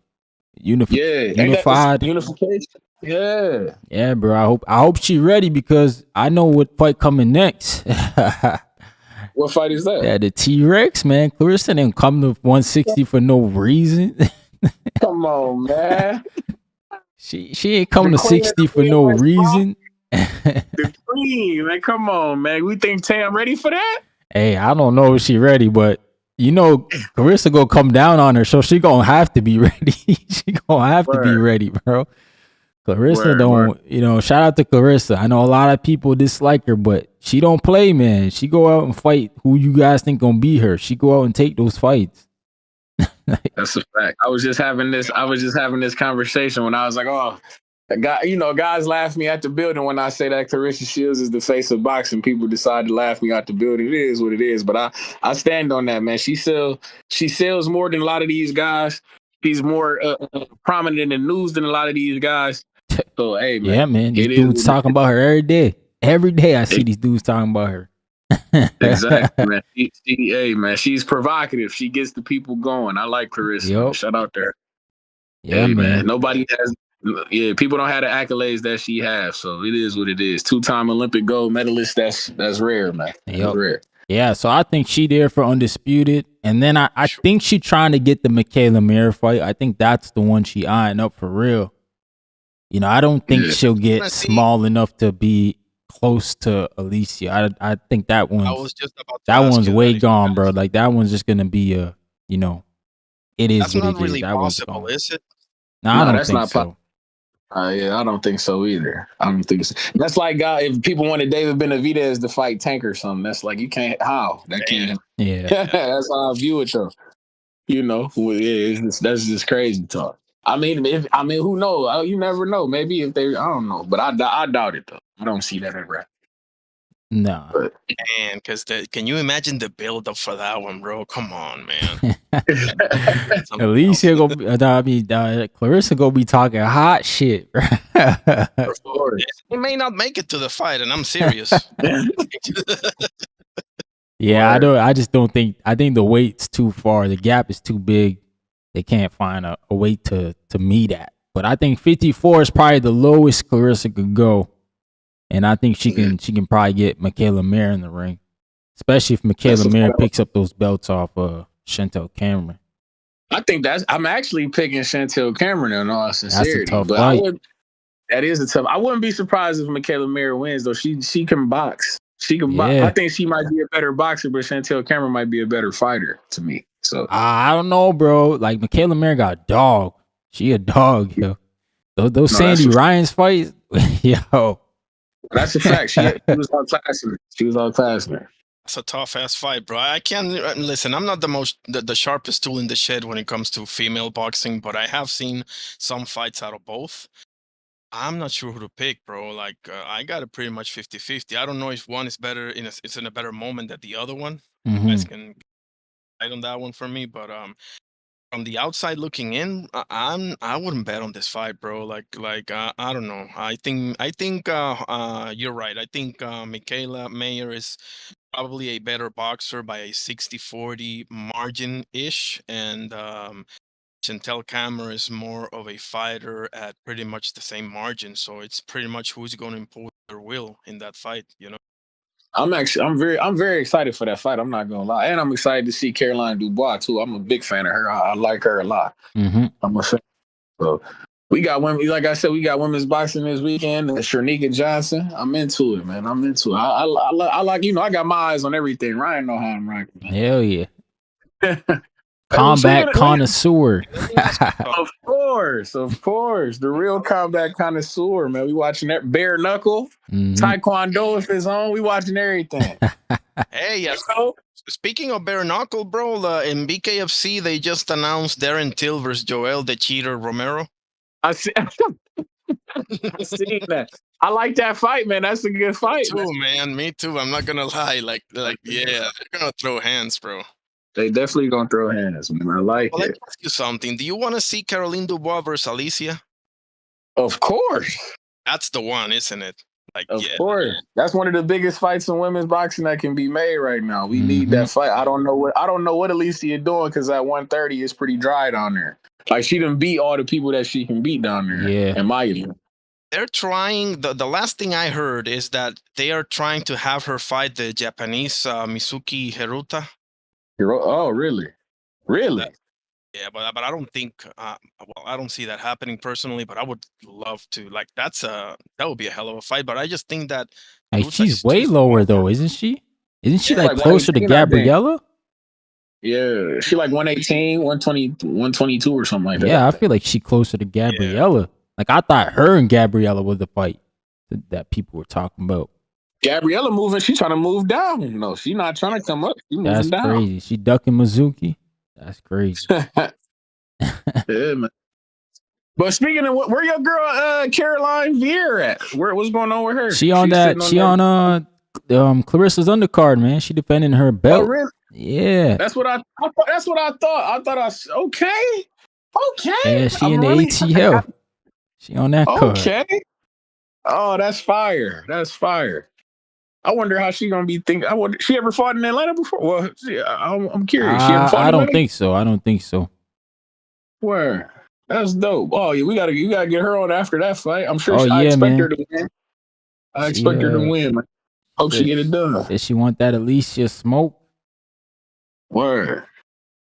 Unified. Unification. Yeah. Yeah, bro. I hope she ready because I know what fight coming next. What fight is that? Yeah, the T-Rex, man. Clarissa didn't come to 160 for no reason. Come on, man. She ain't coming to 60 for no reason. The queen, man. Come on, man. We think Tam ready for that? Hey, I don't know if she ready, but Clarissa gonna come down on her, so she gonna have to be ready. She gonna have to be ready, bro. Clarissa shout out to Clarissa. I know a lot of people dislike her, but she don't play, man. She go out and fight who you guys think gonna beat her. She go out and take those fights. That's a fact. I was just having this conversation when I was like, guys laugh me at the building when I say that Clarissa Shields is the face of boxing. People decide to laugh me out the building. It is what it is, but I stand on that, man. She sells more than a lot of these guys. She's more prominent in the news than a lot of these guys. So hey, man, Yeah, man. These it is dudes what talking about her every day. Every day I see these dudes talking about her. exactly, man. Hey, man, she's provocative. She gets the people going. I like Clarissa. Man. Yup. Shout out there. Yeah, Hey, man. nobody has. Yeah, people don't have the accolades that she has, so it is what it is. 2-time Olympic gold medalist. That's rare, man. That's Yup. rare. Yeah, so I think she there for undisputed. And then I Sure. think she trying to get the Michaela Mir fight. I think that's the one she eyeing up for real. You know, I don't think Yeah. she'll get Let's see. small enough to be close to Alicia. I think that I one's was just about to that ask one's you way that if you gone, guys- bro. Like that one's just gonna be a, you know, it is That's what not it is. really That one's possible, gone. is it? No, No, I don't that's think not so. Yeah, I don't think so either. I don't think so. That's like if people wanted David Benavidez to fight Tank or something. That's like you can't. How that can't. Yeah. That's how I view it, though. You know, that's just crazy talk. I mean, who knows? You never know. Maybe if they, I don't know, but I doubt it though. I don't see that ever. Nah. But Man, because can you imagine the build up for that one, bro? Come on, man. Alicia gonna be, Clarissa gonna be talking hot shit. of course, He may not make it to the fight, and I'm serious. Yeah, Word. I just don't think. I think the weight's too far. The gap is too big. They can't find a weight to meet at. But I think 54 is probably the lowest Clarissa could go, and I think she can probably get Michaela Mir in the ring, especially if Michaela Mir picks up those belts off Chantel Cameron. I think I'm actually picking Chantel Cameron in all sincerity. That's a tough but fight. That is a tough. I wouldn't be surprised if Michaela Mir wins though. She can box. She can box. Yeah. I think she might be a better boxer, but Chantel Cameron might be a better fighter to me. So I don't know, bro. Like Michaela Mir got a dog. She a dog, yo. Those Sandy Ryan's fights, yo. That's a fact. She was all classmen. She was all classmen. It's a tough ass fight, bro. I can't listen. I'm not the sharpest tool in the shed when it comes to female boxing, but I have seen some fights out of both. I'm not sure who to pick, bro. Like I got it pretty much 50-50. I don't know if one is better it's in a better moment than the other one. You guys can guide on that one for me, but from the outside looking in, I wouldn't bet on this fight, bro. Like I don't know. I think you're right. I think Michaela Mayer is probably a better boxer by a 60-40 margin ish, and Chantel Cameron is more of a fighter at pretty much the same margin. So it's pretty much who's going to impose their will in that fight, you know. I'm very excited for that fight. I'm not gonna lie, and I'm excited to see Caroline Dubois too. I'm a big fan of her. I like her a lot. I'm a fan. So we got women. Like I said, we got women's boxing this weekend. Shernika Johnson. I'm into it, man. I'm into it. I like. I got my eyes on everything. Ryan know how I'm rocking. Hell yeah. Combat connoisseur. Of course. The real combat connoisseur, man. We watching that bare knuckle, Taekwondo if it's on. We watching everything. Hey, speaking of bare knuckle, bro, in BKFC, they just announced Darren Till versus Joel the Cheater Romero. I seen that. I like that fight, man. That's a good fight. Me too, man. Me too. I'm not gonna lie. Like, yeah, they're gonna throw hands, bro. They definitely gonna throw hands, man. I like Well, it. let me ask you something. Do you want to see Caroline Dubois versus Alicia? Of course. That's the one, isn't it? Like, Of course. That's one of the biggest fights in women's boxing that can be made right now. We need that fight. I don't know what Alicia doing because at 130 it's pretty dry down there. Like she done beat all the people that she can beat down there. Yeah. In my opinion. They're trying. The last thing I heard is that they are trying to have her fight the Japanese Mizuki Hiruta. Oh, really? Really? Yeah, but I don't think. Well, I don't see that happening personally. But I would love to. Like, that would be a hell of a fight. But I just think that Like she's way lower though, isn't she? Isn't she like like closer to 118, I think. Gabriella? Yeah, she like 118, 120, 122 or something like that. Yeah, I feel like she closer to Gabriella. Like I thought her and Gabriella was the fight that people were talking about. Gabriella moving, she's trying to move down. No, she's not trying to come up. She moving That's down. crazy. She ducking Mizuki. That's crazy. Yeah, man. But speaking of where your girl Caroline Veer at? What's going on with her? She on Clarissa's undercard, man. She defending her belt. Oh, really? Yeah. That's what I thought. I thought okay. Yeah, she in the ATL. She on that card. Okay. Oh, that's fire. That's fire. I wonder how she gonna be thinking. I wonder, she ever fought in Atlanta before? Well, I'm curious. She ever fought in I don't Atlanta? think so. I don't think so. Where? That's dope. Oh, yeah, you gotta get her on after that fight. I'm sure. Oh, I yeah, expect man. her to win. I She, expect her to win. Man. Hope she get it done. Said she want that Alicia smoke. Word.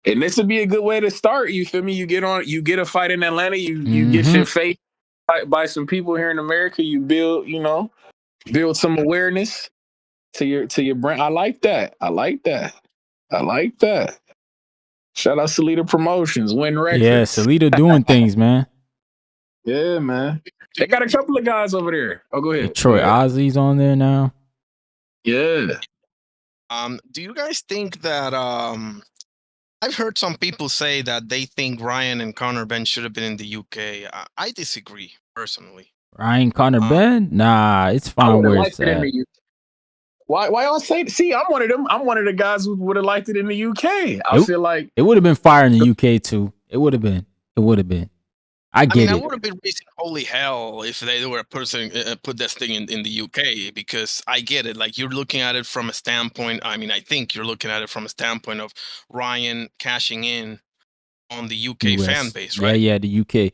And this would be a good way to start. You feel me? You get a fight in Atlanta. You get your face by some people here in America. You build some awareness to your brand. I like that. Shout out Salita Promotions, Win Records. Yeah, Salita doing things, man. Yeah, man. They got a couple of guys over there. Oh, go ahead. Troy Osley's on there now. Yeah. Do you guys think that I've heard some people say that they think Ryan and Conor Ben should have been in the UK. I disagree personally. Ryan Conor Ben? Nah, it's fine where it's at. Why y'all say? See, I'm one of them. I'm one of the guys who would have liked it in the UK. I feel like it would have been fire in the UK too. It would have been. I get it. I would have been raising holy hell if they were a person put this thing in the UK, because I get it. Like, you're looking at it from a standpoint. I mean, I think you're looking at it from a standpoint of Ryan cashing in on the UK fan base, right? Yeah, the UK.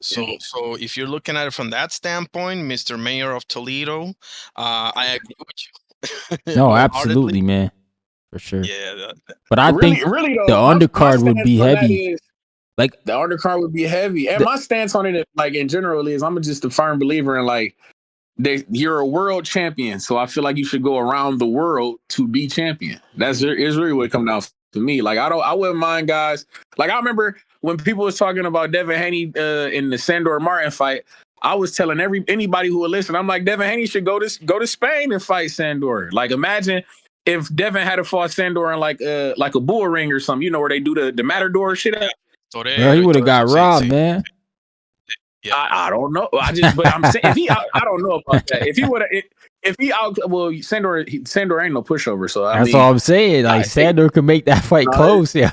So if you're looking at it from that standpoint, Mr. Mayor of Toledo, I agree with you. No, absolutely, man, for sure. Yeah, but I think really though, the undercard would be heavy. Like, the undercard would be heavy, and my stance on it, like in general, is I'm just a firm believer in like you're a world champion, so I feel like you should go around the world to be champion. Is really what it comes down to me. Like I wouldn't mind guys. Like I remember when people was talking about Devin Haney in the Sandor Martin fight. I was telling anybody who would listen, I'm like, Devin Haney should go to Spain and fight Sandor. Like, imagine if Devin had to fought Sandor in like a bull ring or something, where they do the matador shit at. Bro, he would have got robbed, man. Yeah. I don't know. But I'm saying if he I don't know about that. If he would have, Sandor ain't no pushover. So that's all I'm saying. Like, Sandor could make that fight close. Yeah.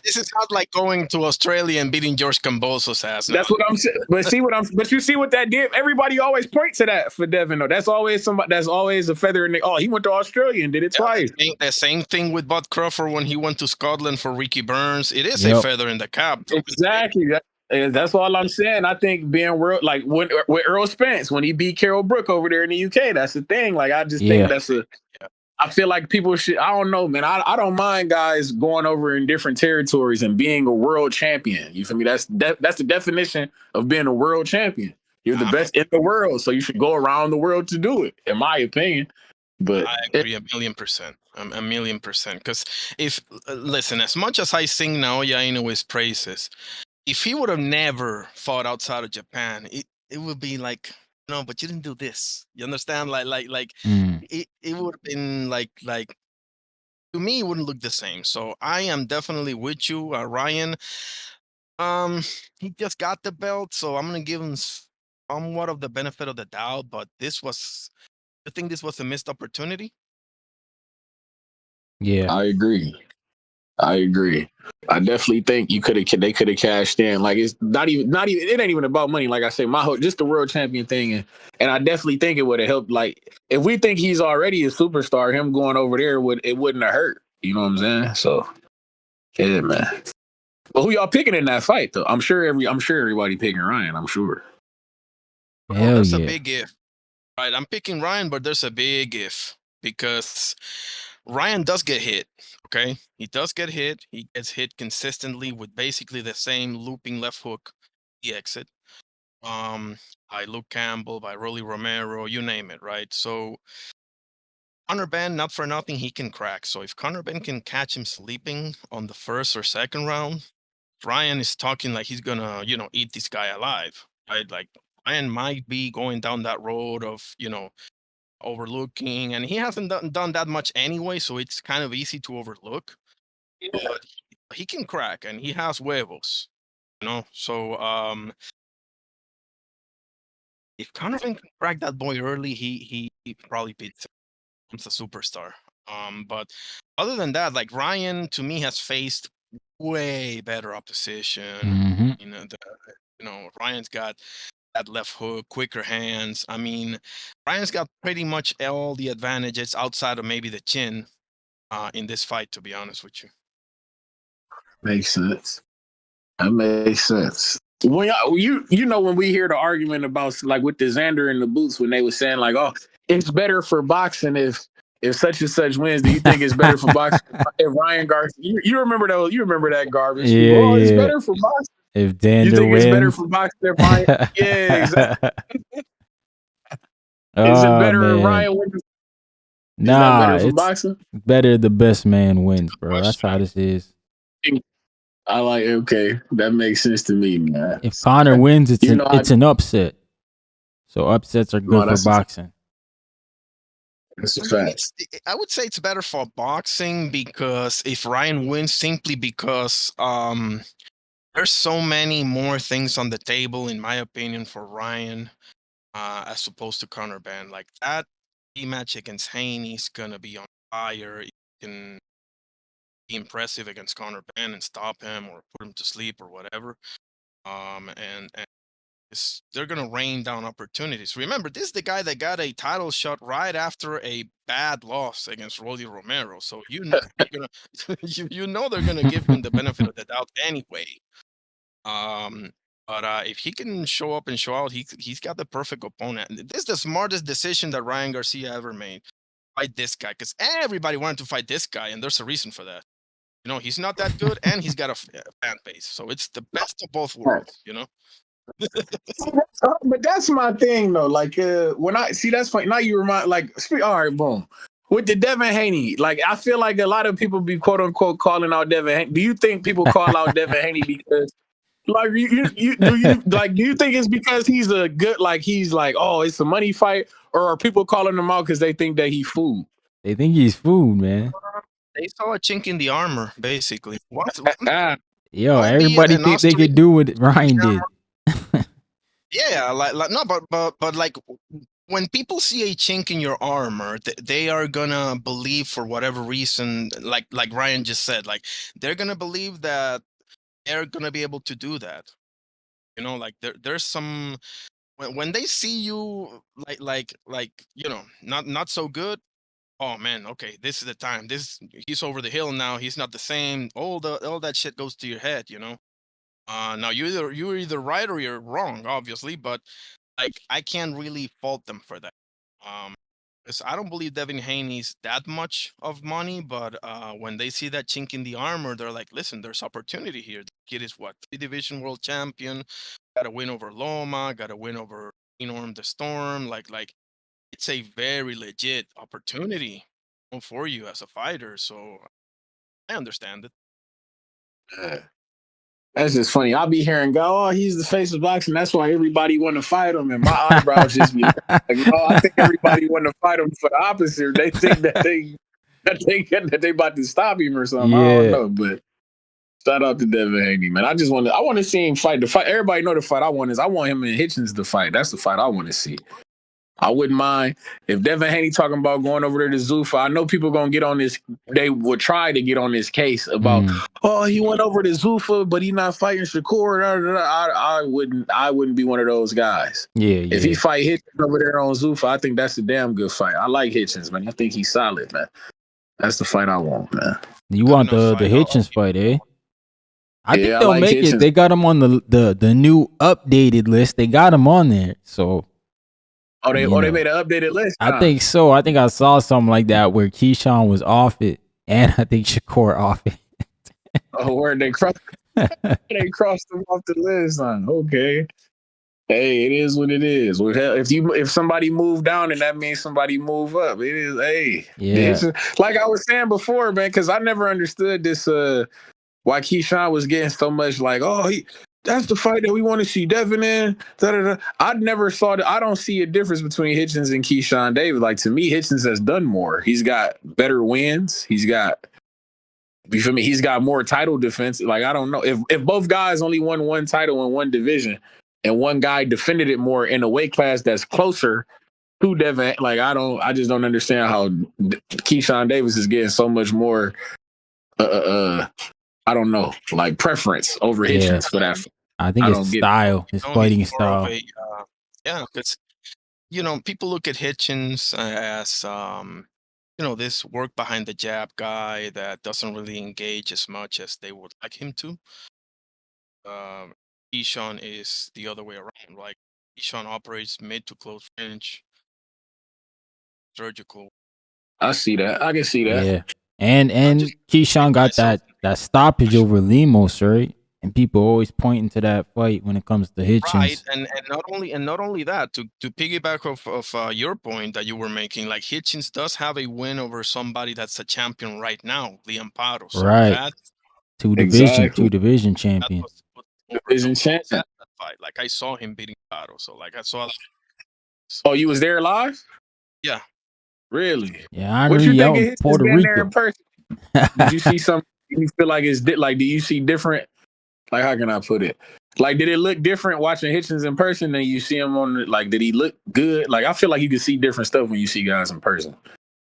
This is not like going to Australia and beating George Camboso's ass. That's what I'm saying. But you see what that did. Everybody always points to that for Devin. Though that's always a feather in the. Oh, he went to Australia and did it twice. The same thing with Bud Crawford when he went to Scotland for Ricky Burns. It is a feather in the cap. Exactly. That's all I'm saying. I think being world, like with Earl Spence when he beat Carol Brook over there in the UK, that's the thing. Like I just think I feel like people should. I don't know, man. I don't mind guys going over in different territories and being a world champion. You feel me? That's the definition of being a world champion. You're the best in the world, so you should go around the world to do it, in my opinion. But I agree 1,000,000%. 1,000,000%. Because listen, as much as I sing Naoya Inoue praises, if he would have never fought outside of Japan, it would be like, no, but you didn't do this. You understand? It would have been like to me, it wouldn't look the same. So I am definitely with you, Ryan. He just got the belt, so I'm gonna give him somewhat of the benefit of the doubt. But I think this was a missed opportunity. Yeah, I agree. I definitely think they could have cashed in. Like, it's not even it ain't even about money. Like I say, just the world champion thing, and I definitely think it would have helped. Like, if we think he's already a superstar, him going over there wouldn't have hurt. You know what I'm saying? So yeah, man. But who y'all picking in that fight though? I'm sure everybody picking Ryan. I'm sure. There's a big if. Right, I'm picking Ryan, but there's a big if, because Ryan does get hit. Okay, he does get hit. He gets hit consistently with basically the same looping left hook he exit. By Luke Campbell, by Rolly Romero, you name it, right? So Conor Ben, not for nothing, he can crack. So if Conor Ben can catch him sleeping on the first or second round, Ryan is talking like he's gonna, eat this guy alive, right? Like, Ryan might be going down that road of, overlooking, and he hasn't done that much anyway, so it's kind of easy to overlook. But he can crack, and he has huevos, So if Conor can crack that boy early, he probably beats him. He's a superstar. But other than that, like, Ryan to me has faced way better opposition. Ryan's got that left hook, quicker hands. I mean, Ryan's got pretty much all the advantages outside of maybe the chin in this fight, to be honest with you. Makes sense. That makes sense. When when we hear the argument about like with the Xander and the Boots, when they were saying like, oh, it's better for boxing if such and such wins. Do you think it's better for boxing if Ryan Garcia? You remember those? You remember that garbage? Yeah, Oh, it's yeah. better for boxing. If Xander You think wins, it's better for boxing if Ryan? Yeah, exactly. Is it better if Ryan wins? Nah, better for it's boxing? better the best man wins, bro. That's how this is. I like. Okay, that makes sense to me, man. If Conor wins, it's it's an upset. So upsets are good for boxing. That's a fact. I would say it's better for boxing because if Ryan wins, simply because there's so many more things on the table, in my opinion, for Ryan, as opposed to Conor Ben. Like that rematch against Haney's gonna be on fire. It can be impressive against Conor Ben and stop him or put him to sleep or whatever. And they're gonna rain down opportunities. Remember, this is the guy that got a title shot right after a bad loss against Rolly Romero. So you know they're gonna give him the benefit of the doubt anyway. But if he can show up and show out, he's got the perfect opponent. This is the smartest decision that Ryan Garcia ever made. Fight this guy, because everybody wanted to fight this guy, and there's a reason for that. He's not that good, and he's got a fan base. So it's the best of both worlds, But that's my thing, though. Like, when I see that's funny. Now you remind, like, all right, boom. With the Devin Haney, like, I feel like a lot of people be quote unquote calling out Devin Haney. Do you think people call out Devin Haney because, like, do you think it's because he's a good, like, he's like, oh, it's a money fight, or are people calling him out because they think that he's food? They think he's food, man. They saw a chink in the armor, basically. Yo, everybody think they could do what Ryan did. Yeah, like no, but like when people see a chink in your armor, they are gonna believe for whatever reason, like Ryan just said, like they're gonna believe that they're gonna be able to do that. Like there's some when they see you like not so good. Oh man, okay, this is the time. He's over the hill now. He's not the same. All that shit goes to your head, Now you're either right or you're wrong, obviously, but like I can't really fault them for that. Because I don't believe Devin Haney's that much of money, but when they see that chink in the armor, they're like, listen, there's opportunity here. The kid is what, 3-division world champion, got a win over Loma, got a win over Norm the Storm, like it's a very legit opportunity for you as a fighter. So I understand it. That's just funny. I'll be hearing go, oh, he's the face of boxing. That's why everybody want to fight him. And my eyebrows just be like, no, I think everybody want to fight him for the opposite. They think that they about to stop him or something. Yeah. I don't know, but shout out to Devin Haney, man. I want to see him fight. The fight, everybody know the fight I want him and Hitchens to fight. That's the fight I want to see. I wouldn't mind if Devin Haney talking about going over there to Zuffa. I know people gonna get on this. They would try to get on this case about, oh, he went over to Zuffa, but he not fighting Shakur. I wouldn't be one of those guys. Yeah. If he fight Hitchens over there on Zuffa, I think that's a damn good fight. I like Hitchens, man. I think he's solid, man. That's the fight I want, man. You want the Hitchens fight, eh? I think they'll like make Hitchens. it. They got him on the new updated list. They got him on there, so. They made an updated list. I think so. I think I saw something like that where Keyshawn was off it, and I think Shakur off it. Where they crossed him off the list, huh? Okay. Hey, it is what it is. If somebody move down, and that means somebody move up. It is. Hey, yeah. Like I was saying before, man, because I never understood this. Why Keyshawn was getting so much like, oh, that's the fight that we want to see Devin in. I never saw that. I don't see a difference between Hitchens and Keyshawn Davis. Like, to me, Hitchens has done more. He's got better wins. He's got more title defense. Like, I don't know. If both guys only won one title in one division and one guy defended it more in a weight class that's closer to Devin, like, I just don't understand how Keyshawn Davis is getting so much more I don't know, like preference over Hitchens for that. I think I it's don't get. style, his No, he's fighting more of style. a yeah, because people look at Hitchens as this work behind the jab guy that doesn't really engage as much as they would like him to. Keyshawn is the other way around. Like Keyshawn operates mid to close range, surgical. I see that. I can see that. Yeah. And Keyshawn got myself that stoppage over Lemos, right? And people always pointing to that fight when it comes to right, Hitchens. and not only that, to piggyback of your point that you were making, like Hitchens does have a win over somebody that's a champion right now, Liam Paro. So Right. that Two Exactly. division champion. was over Division the whole champion. that fight. Like I saw him beating Paro, so like I saw. Oh, you was there live? Yeah. Really? Yeah, What you Henry think out of in his Puerto being there in Rico. person? Did you see something? You feel like it's like? Do you see different? Like, how can I put it? Like, did it look different watching Hitchens in person than you see him on? Like, did he look good? Like, I feel like you can see different stuff when you see guys in person.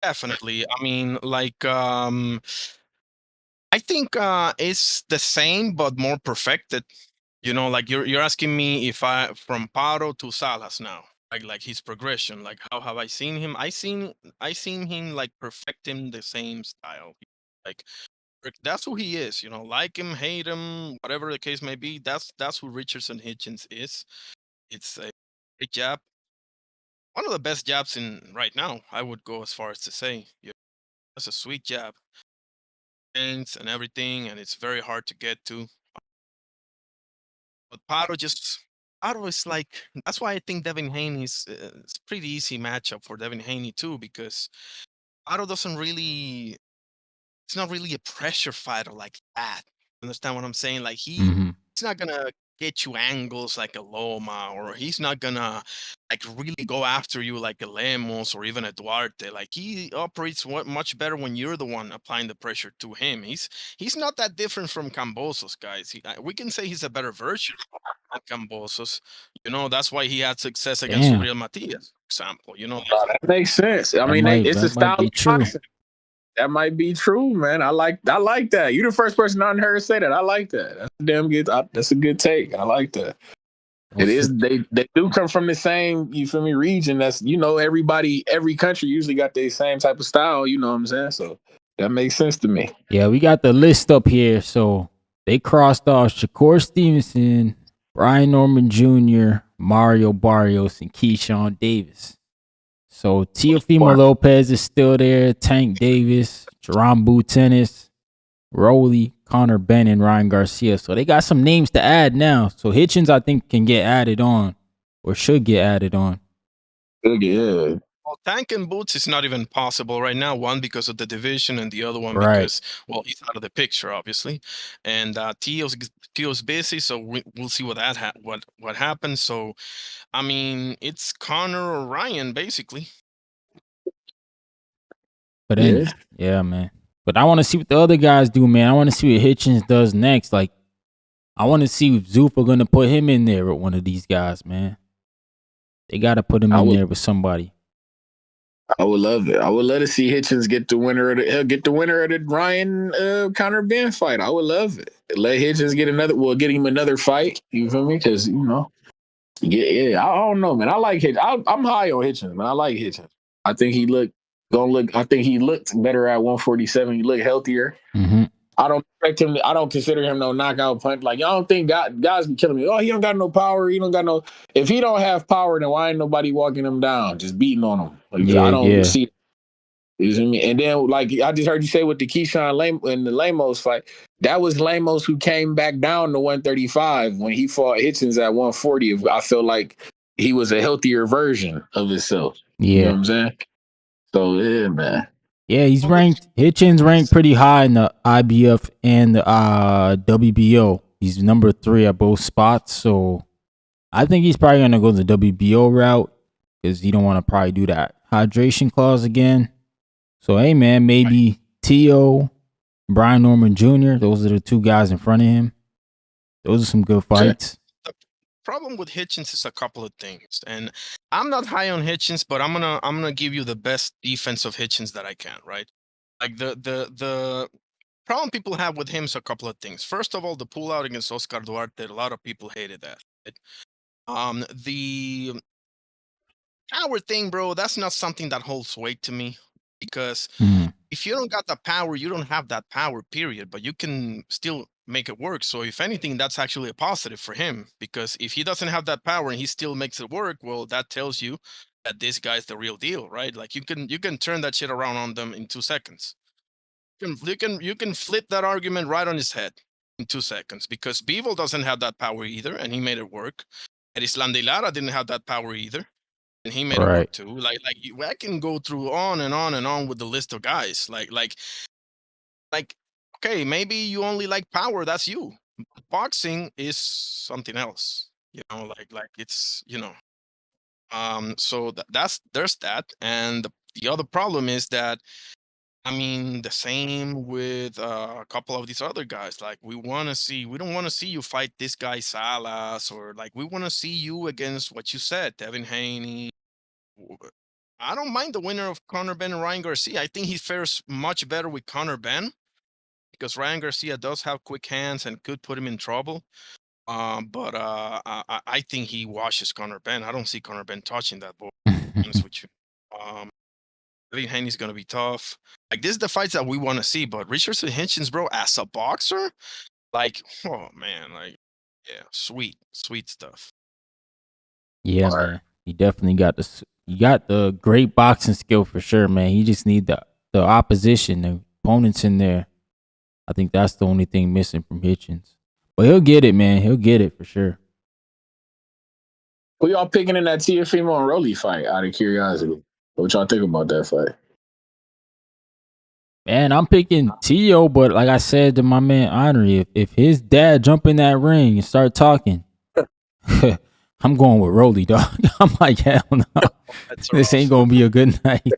Definitely. I mean, like, I think it's the same but more perfected. Like you're asking me if I from Paro to Salas now, like his progression. Like how have I seen him? I seen him like perfecting the same style. Like that's who he is. Like him, hate him, whatever the case may be. That's who Richardson Hitchens is. It's a great jab. One of the best jabs in right now. I would go as far as to say. That's a sweet jab. And everything, and it's very hard to get to. But Paro is like that's why I think Devin Haney's it's a pretty easy matchup for Devin Haney too, because Paro doesn't really it's not really a pressure fighter like that. Understand what I'm saying? Like he's not gonna get you angles like a Loma, or he's not gonna like really go after you like a Lemos or even a Duarte. Like he operates much better when you're the one applying the pressure to him. He's not that different from Cambosos, guys. We can say he's a better version of Cambosos. That's why he had success against Damn. Uriel Matias, for example. That makes sense. I mean, it's a That might style be of true. boxing. That might be true, man. I like that. You're the first person I heard say that. I like that. That's a damn good. That's a good take. I like that. It is. They do come from the same, you feel me, region. That's every country usually got the same type of style. You know what I'm saying? So that makes sense to me. Yeah, we got the list up here. So they crossed off Shakur Stevenson, Brian Norman Jr., Mario Barrios, and Keyshawn Davis. So Teofimo Lopez is still there, Tank Davis, Jerome Tennis, Rowley, Connor Ben, and Ryan Garcia. So they got some names to add now. So Hitchens, I think, can get added on or should get added on. Yeah. Well, Tank and Boots is not even possible right now. One because of the division, and the other one Right. because he's out of the picture, obviously. And Tio's busy, so we'll see what what happens. So, I mean, it's Connor or Ryan basically. But then, yeah, man. But I want to see what the other guys do, man. I want to see what Hitchens does next. Like, I want to see if Zuffa going to put him in there with one of these guys, man. They got to put him in there with somebody. I would love it. I would love to see Hitchens get the winner of the Ryan Conor Ben fight. I would love it. Let Hitchens get him another fight. You feel me? Because yeah. I don't know, man. I like Hitchens. I'm high on Hitchens, man. I like Hitchens. I think he looked better at 147. He looked healthier. Mm-hmm. I don't expect him. I don't consider him no knockout punch. Like, I don't think guys be killing me. Oh, he don't got no power. He don't got no. If he don't have power, then why ain't nobody walking him down, just beating on him? Like, I don't see. You see me? And then, like, I just heard you say with the Keyshawn and the Lemos fight, that was Lemos who came back down to 135 when he fought Hitchens at 140. I feel like he was a healthier version of himself. Yeah. You know what I'm saying? So, yeah, man. Yeah, Hitchens ranked pretty high in the IBF and the WBO. He's number 3 at both spots. So I think he's probably going to go the WBO route because he don't want to probably do that hydration clause again. So, hey, man, maybe T.O., Brian Norman Jr., those are the 2 guys in front of him. Those are some good fights. The problem with Hitchens is a couple of things. And I'm not high on Hitchens, but I'm gonna give you the best defense of Hitchens that I can, right? Like the problem people have with him is a couple of things. First of all, the pullout against Oscar Duarte, a lot of people hated that. The power thing, bro, that's not something that holds weight to me, because if you don't got the power, you don't have that power, period. But you can still make it work. So if anything, that's actually a positive for him, because if he doesn't have that power and he still makes it work, well, that tells you that this guy's the real deal, right? Like you can turn that shit around on them in 2 seconds. You can flip that argument right on his head in 2 seconds, because Bivol doesn't have that power either, and he made it work. Erislan de Lara didn't have that power either, and he made it work too. I can go through on and on and on with the list of guys. Like, okay, maybe you only like power. That's you. Boxing is something else. You know, like it's, you know. So there's that, and the other problem is that, I mean, the same with a couple of these other guys. Like, we don't want to see you fight this guy Salas, or like we want to see you against what you said, Devin Haney. I don't mind the winner of Conor Benn and Ryan Garcia. I think he fares much better with Conor Benn, because Ryan Garcia does have quick hands and could put him in trouble. But I think he washes Conor Benn. I don't see Conor Benn touching that ball. To be honest with you. Devin Haney's gonna be tough. Like, this is the fights that we want to see. But Richardson Hitchens, bro, as a boxer, like, oh man, like, yeah, sweet stuff. Yeah, man. He definitely got the great boxing skill for sure, man. He just need the opposition, the opponents in there. I think that's the only thing missing from Hitchens. But he'll get it, man. He'll get it for sure. Who y'all picking in that Teofimo and Rolly fight, out of curiosity? What y'all think about that fight? Man, I'm picking Tio, but like I said to my man Henry, if his dad jump in that ring and start talking, I'm going with Rolly, dog. I'm like, hell no. This ain't gonna be a good night.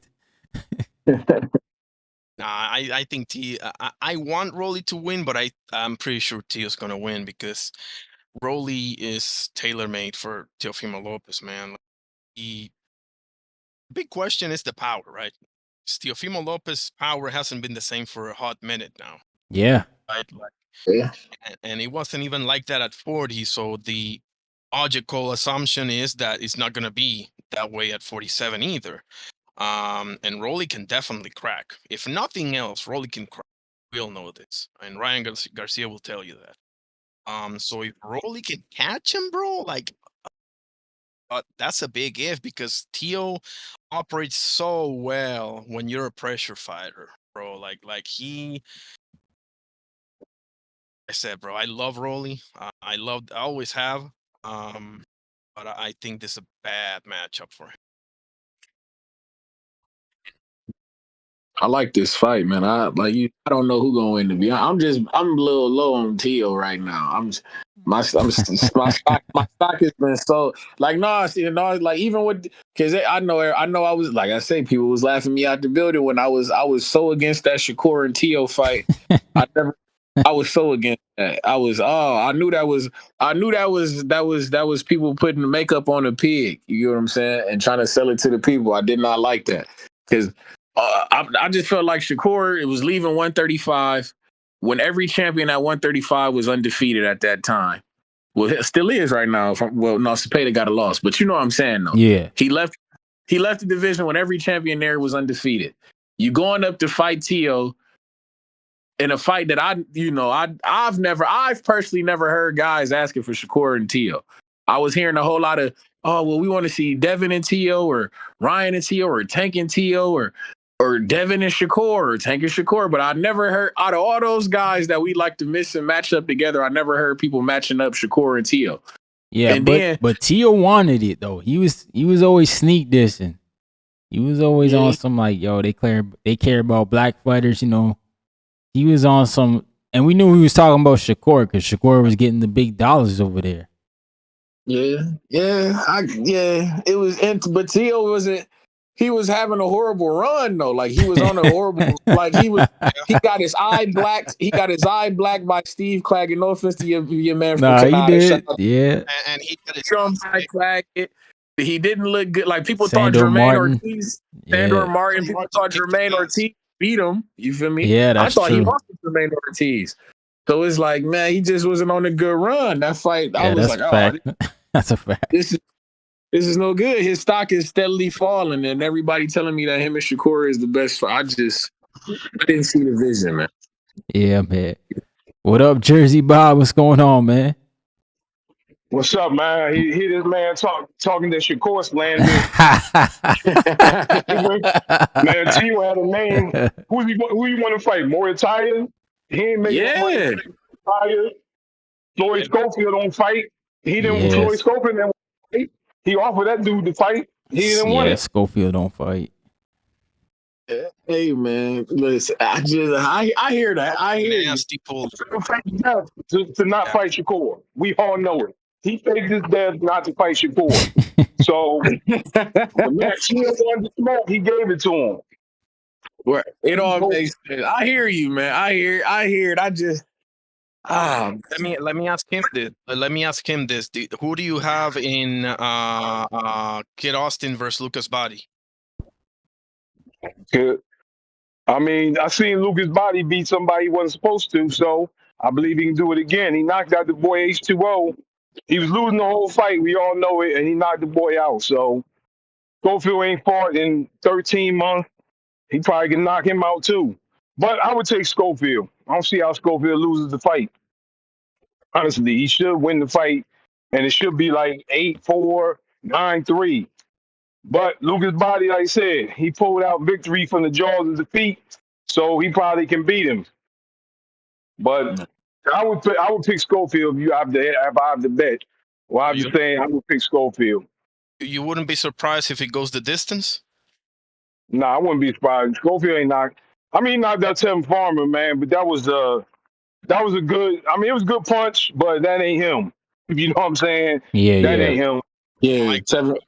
Nah, I think I want Rolly to win, but I'm pretty sure Tio's gonna win, because Rolly is tailor-made for Teofimo Lopez, man. The big question is the power, right? Teofimo Lopez's power hasn't been the same for a hot minute now. Yeah. Right? Yeah. And it wasn't even like that at 40, so the logical assumption is that it's not gonna be that way at 47 either. And Rolly can definitely crack. If nothing else, Rolly can crack. We all know this, and Ryan Garcia will tell you that. So if Rolly can catch him, bro, like, but that's a big if, because Tio operates so well when you're a pressure fighter, bro. Like I said, bro, I love Rolly. I always have. But I think this is a bad matchup for him. I like this fight, man. I don't know who gonna win, to be honest. I'm a little low on Tio right now. My stock has been so, like, like, even with, because I know I was, like I say, people was laughing me out the building when I was so against that Shakur and Tio fight. I was so against that. I knew that was people putting the makeup on a pig. You know what I'm saying? And trying to sell it to the people. I did not like that, because I just felt like Shakur, it was leaving 135 when every champion at 135 was undefeated at that time. Well, it still is right now. No, Cepeda got a loss, but you know what I'm saying, though. Yeah. He left the division when every champion there was undefeated. You going up to fight Tio in a fight that I've personally never heard guys asking for Shakur and Tio. I was hearing a whole lot of, oh, well, we want to see Devin and Tio, or Ryan and Tio, or Tank and Tio, or Devin and Shakur, or Tank and Shakur. But I never heard, out of all those guys that we like to mix and match up together, I never heard people matching up Shakur and Tio. Yeah, and but Tio wanted it, though. He was always sneak dissing. He was always on some, like, yo, they care about black fighters, you know. He was on some, and we knew he was talking about Shakur, because Shakur was getting the big dollars over there. Yeah, it was, but Tio wasn't. He was having a horrible run, though. Like, he was on a horrible, like, he got his eye blacked. He got his eye blacked by Steve Claggett. No offense to your man from Canada. He did. Yeah. And he got his eye Claggett. He didn't look good. Like, people Sandor thought Jermaine Martin. Ortiz, Sandor Martin, people thought Jermaine Ortiz. beat him. You feel me? Yeah, I that's thought he true. lost to Jermaine Ortiz. So it's like, man, he just wasn't on a good run. That fight, I Yeah, was that's like, a oh, fact. That's a fact. this is no good. His stock is steadily falling, and everybody telling me that him and Shakur is the best. I didn't see the vision, man. Yeah, man. What up, Jersey Bob? What's going on, man? What's up, man? He this man talking to Shakur slanders. Man, Tio had a name. Who you want to fight? Moritai? He ain't making no money. Yeah. Tired. Floyd Schofield don't fight. He didn't. Floyd Yes. Schofield didn't fight. He offered that dude to fight. He didn't want Yeah, it. Schofield don't fight. Hey, man, listen, I hear that. I hear you. Nasty pull. To not fight Shakur. We all know it. He faked his death not to fight Shakur. So when Matt Tio wanted to smoke, he gave it to him. Where it all makes sense. I hear you, man. I hear it. I just Let me ask him this. Who do you have in Kid Austin versus Lucas Body? Good. I mean, I seen Lucas Body beat somebody he wasn't supposed to, so I believe he can do it again. He knocked out the boy H2O. He was losing the whole fight. We all know it, and he knocked the boy out. So Schofield ain't fought in 13 months. He probably can knock him out too. But I would take Schofield. I don't see how Schofield loses the fight. Honestly, he should win the fight, and it should be like 8-4, 9-3. But Lucas Body, like I said, he pulled out victory from the jaws of defeat, so he probably can beat him. But I would pick Schofield if I have to bet. Well, I'm just saying I would pick Schofield. You wouldn't be surprised if it goes the distance? Nah, I wouldn't be surprised. Schofield ain't knocked. I mean, he knocked out Tevin Farmer, man, but that was a good. I mean, it was a good punch, but that ain't him. You know what I'm saying? Yeah, That yeah. ain't him. yeah,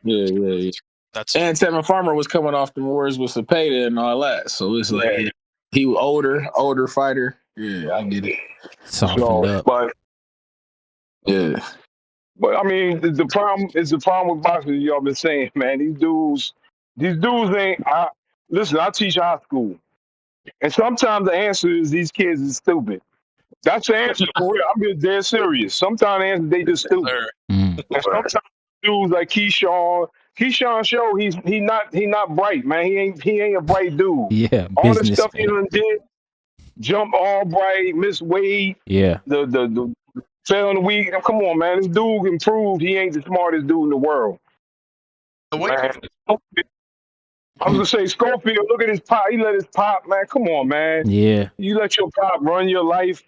yeah. And Tevin Farmer was coming off the wars with Cepeda and all that, so it's like he was older fighter. Yeah, I get it. Softened up. But I mean, the problem with boxing. Y'all been saying, man, these dudes ain't. Listen, I teach high school, and sometimes the answer is these kids is stupid. That's the answer for real. I'm being dead serious. Sometimes the answer they just stupid. And sometimes dudes like Keyshawn Show, he not bright, man. He ain't a bright dude. Yeah, all the stuff he businessman. done did, jump all bright, miss weight, Yeah. the fell in the week. Come on, man. This dude improved. He ain't the smartest dude in the world. Man. I was gonna say Schofield, look at his pop. He let his pop, man. Come on, man. Yeah. You let your pop run your life.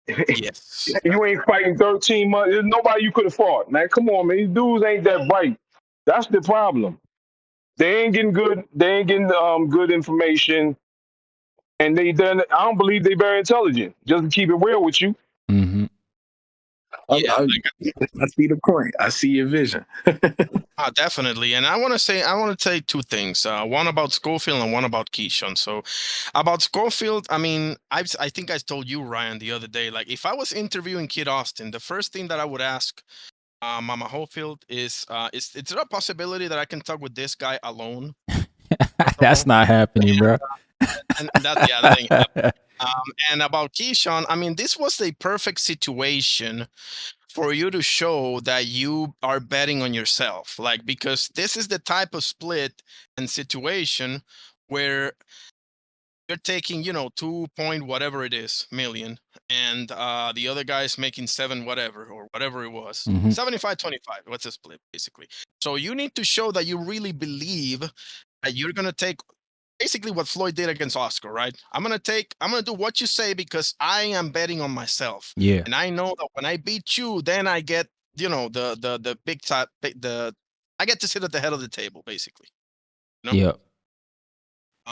Yes. You ain't fighting 13 months. There's nobody you could have fought, man. Come on, man. These dudes ain't that bright. That's the problem. They ain't getting good. They ain't getting good information, and I don't believe they very intelligent. Just to keep it real with you. Mm-hmm. I see the point. I see your vision. Definitely. And I want to say two things. One about Schofield and one about Keyshawn. So about Schofield, I mean, I think I told you, Ryan, the other day, like if I was interviewing Kid Austin, the first thing that I would ask Mama Holyfield is there a possibility that I can talk with this guy alone? That's not happening, bro. And that ain't happening. And about Keyshawn, I mean, this was a perfect situation for you to show that you are betting on yourself, like, because this is the type of split and situation where you're taking, 2 point whatever it is million, and the other guy is making 7 whatever or whatever it was, 75-25. What's the split basically? So you need to show that you really believe that you're gonna take basically what Floyd did against Oscar, right? I'm gonna do what you say because I am betting on myself. Yeah. And I know that when I beat you, then I get, the big top, I get to sit at the head of the table, basically. Yep.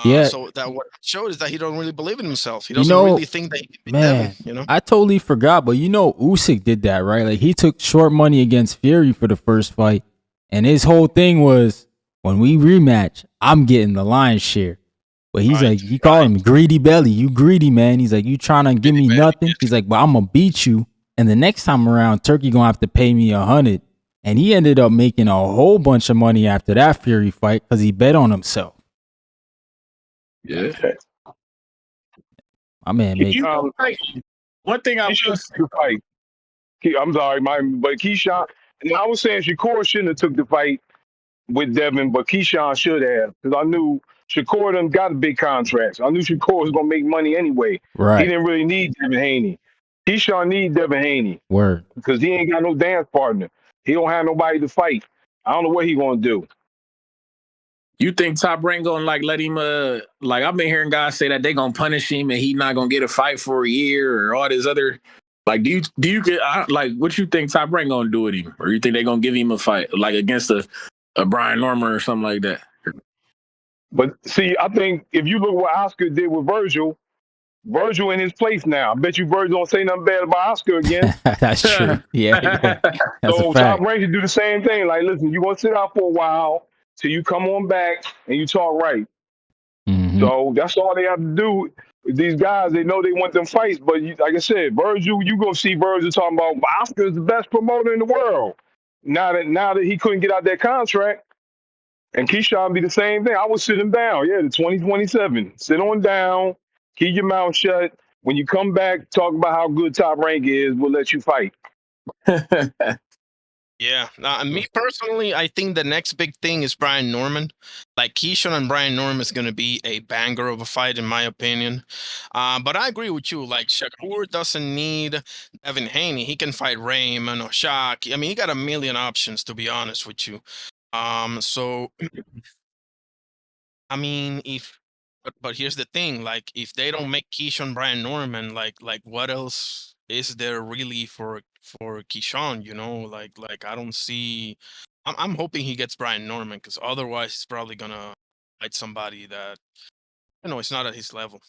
Yeah. So that what it showed is that he don't really believe in himself. He doesn't really think that he can beat Devin, I totally forgot, but Usyk did that, right? Like he took short money against Fury for the first fight, and his whole thing was, when we rematch, I'm getting the lion's share. But he's like, he called him greedy belly. You greedy, man. He's like, you trying to give me nothing? He's like, but I'm going to beat you. And the next time around, Turkey going to have to pay me 100. And he ended up making a whole bunch of money after that Fury fight because he bet on himself. Yeah. My man make You know, like, one thing I will Keyshawn say, took the fight. I'm sorry, but Keyshawn. And I was saying Shakur shouldn't have took the fight with Devin, but Keyshawn should have, because I knew Shakur done got a big contract. I knew Shakur was gonna make money anyway. He right didn't really need Devin Haney. Keyshawn need Devin Haney word. because he ain't got no dance partner. He don't have nobody to fight. I don't know what he gonna do. you think Top Rank gonna like let him? Like I've been hearing guys say that they gonna punish him and he not gonna get a fight for a year or all this other. Like, do you get like what you think Top Rank gonna do with him, or you think they gonna give him a fight like against a Brian Norman or something like that? But see, I think if you look what Oscar did with Virgil in his place now. I bet you Virgil don't say nothing bad about Oscar again. That's true. Yeah, that's So a Top fact. Rank should do the same thing. Like, listen, you gonna sit out for a while till you come on back and you talk right. Mhm. So that's all they have to do. These guys, they know they want them fights, but like I said, Virgil, you go see Virgil talking about Oscar is the best promoter in the world. Now that he couldn't get out that contract, and Keyshawn be the same thing. I would sit him down. Yeah, the 2027. Sit on down, keep your mouth shut. When you come back, talk about how good Top Rank is. We'll let you fight. Yeah. Me personally, I think the next big thing is Brian Norman. Like Keyshawn and Brian Norman is going to be a banger of a fight, in my opinion. But I agree with you. Like Shakur doesn't need Evan Haney. He can fight Raymond or Shaq. I mean, he got a million options, to be honest with you. So I mean, but here's the thing, like if they don't make Keyshawn Brian Norman, like what else is there really for Keyshawn, you know? Like I don't see. I'm hoping he gets Brian Norman because otherwise he's probably gonna fight somebody that it's not at his level.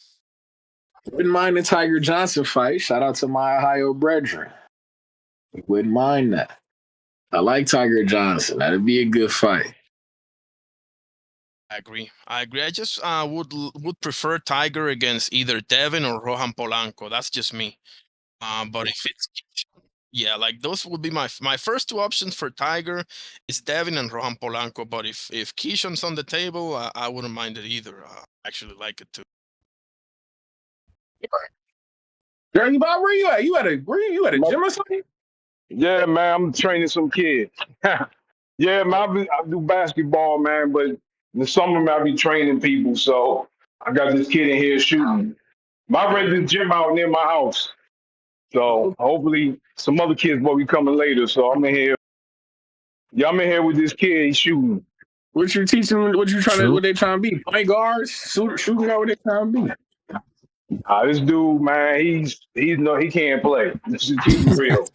Wouldn't mind the Tiger Johnson fight. Shout out to my Ohio brethren. Wouldn't mind that. I like Tiger Johnson. That'd be a good fight. I agree. I just would prefer Tiger against either Devin or Rohan Polanco. That's just me. But if it's yeah, like those would be my first two options for Tiger is Devin and Rohan Polanco. But if Keyshawn's on the table, I wouldn't mind it either. I actually like it too. Jerry Bob, where you at? You at a gym or something? Yeah, man, I'm training some kids. Yeah, man, I do basketball, man, but in the summer, man, I be training people. So I got this kid in here shooting. I rented this gym out near my house. So hopefully some other kids will be coming later. So I'm in here. Yeah, I'm in here with this kid. He's shooting. What you teaching? What you trying to? Shoot. What they trying to be? Point guards, shooting out. What they trying to be? This dude, man, he can't play. This is keeping real.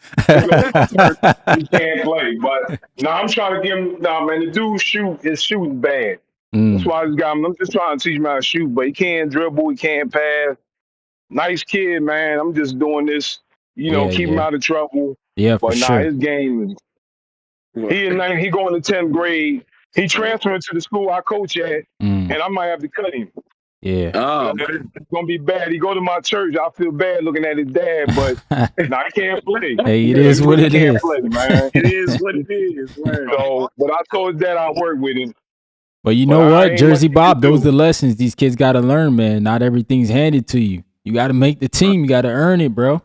He can't play. But no, I'm trying to give him. No, man, the dude his shooting bad. That's Mm, why I'm just trying to teach him how to shoot. But he can't dribble. He can't pass. Nice kid, man. I'm just doing this, yeah, keep him yeah, out of trouble. yeah, for But nah, sure. his game is. He going to 10th grade. He transferring to the school I coach at, Mm, and I might have to cut him. yeah. Oh, It's gonna be bad. He go to my church. I feel bad looking at his dad, but nah, he can't play. Hey, it is what it He can't is. play, man. it is what it is. Man. So, but I told his dad I'll work with him. But you But know I what, ain't Jersey much Bob, to those are do. the lessons these kids got to learn, man. Not everything's handed to you. You got to make the team. You got to earn it, bro.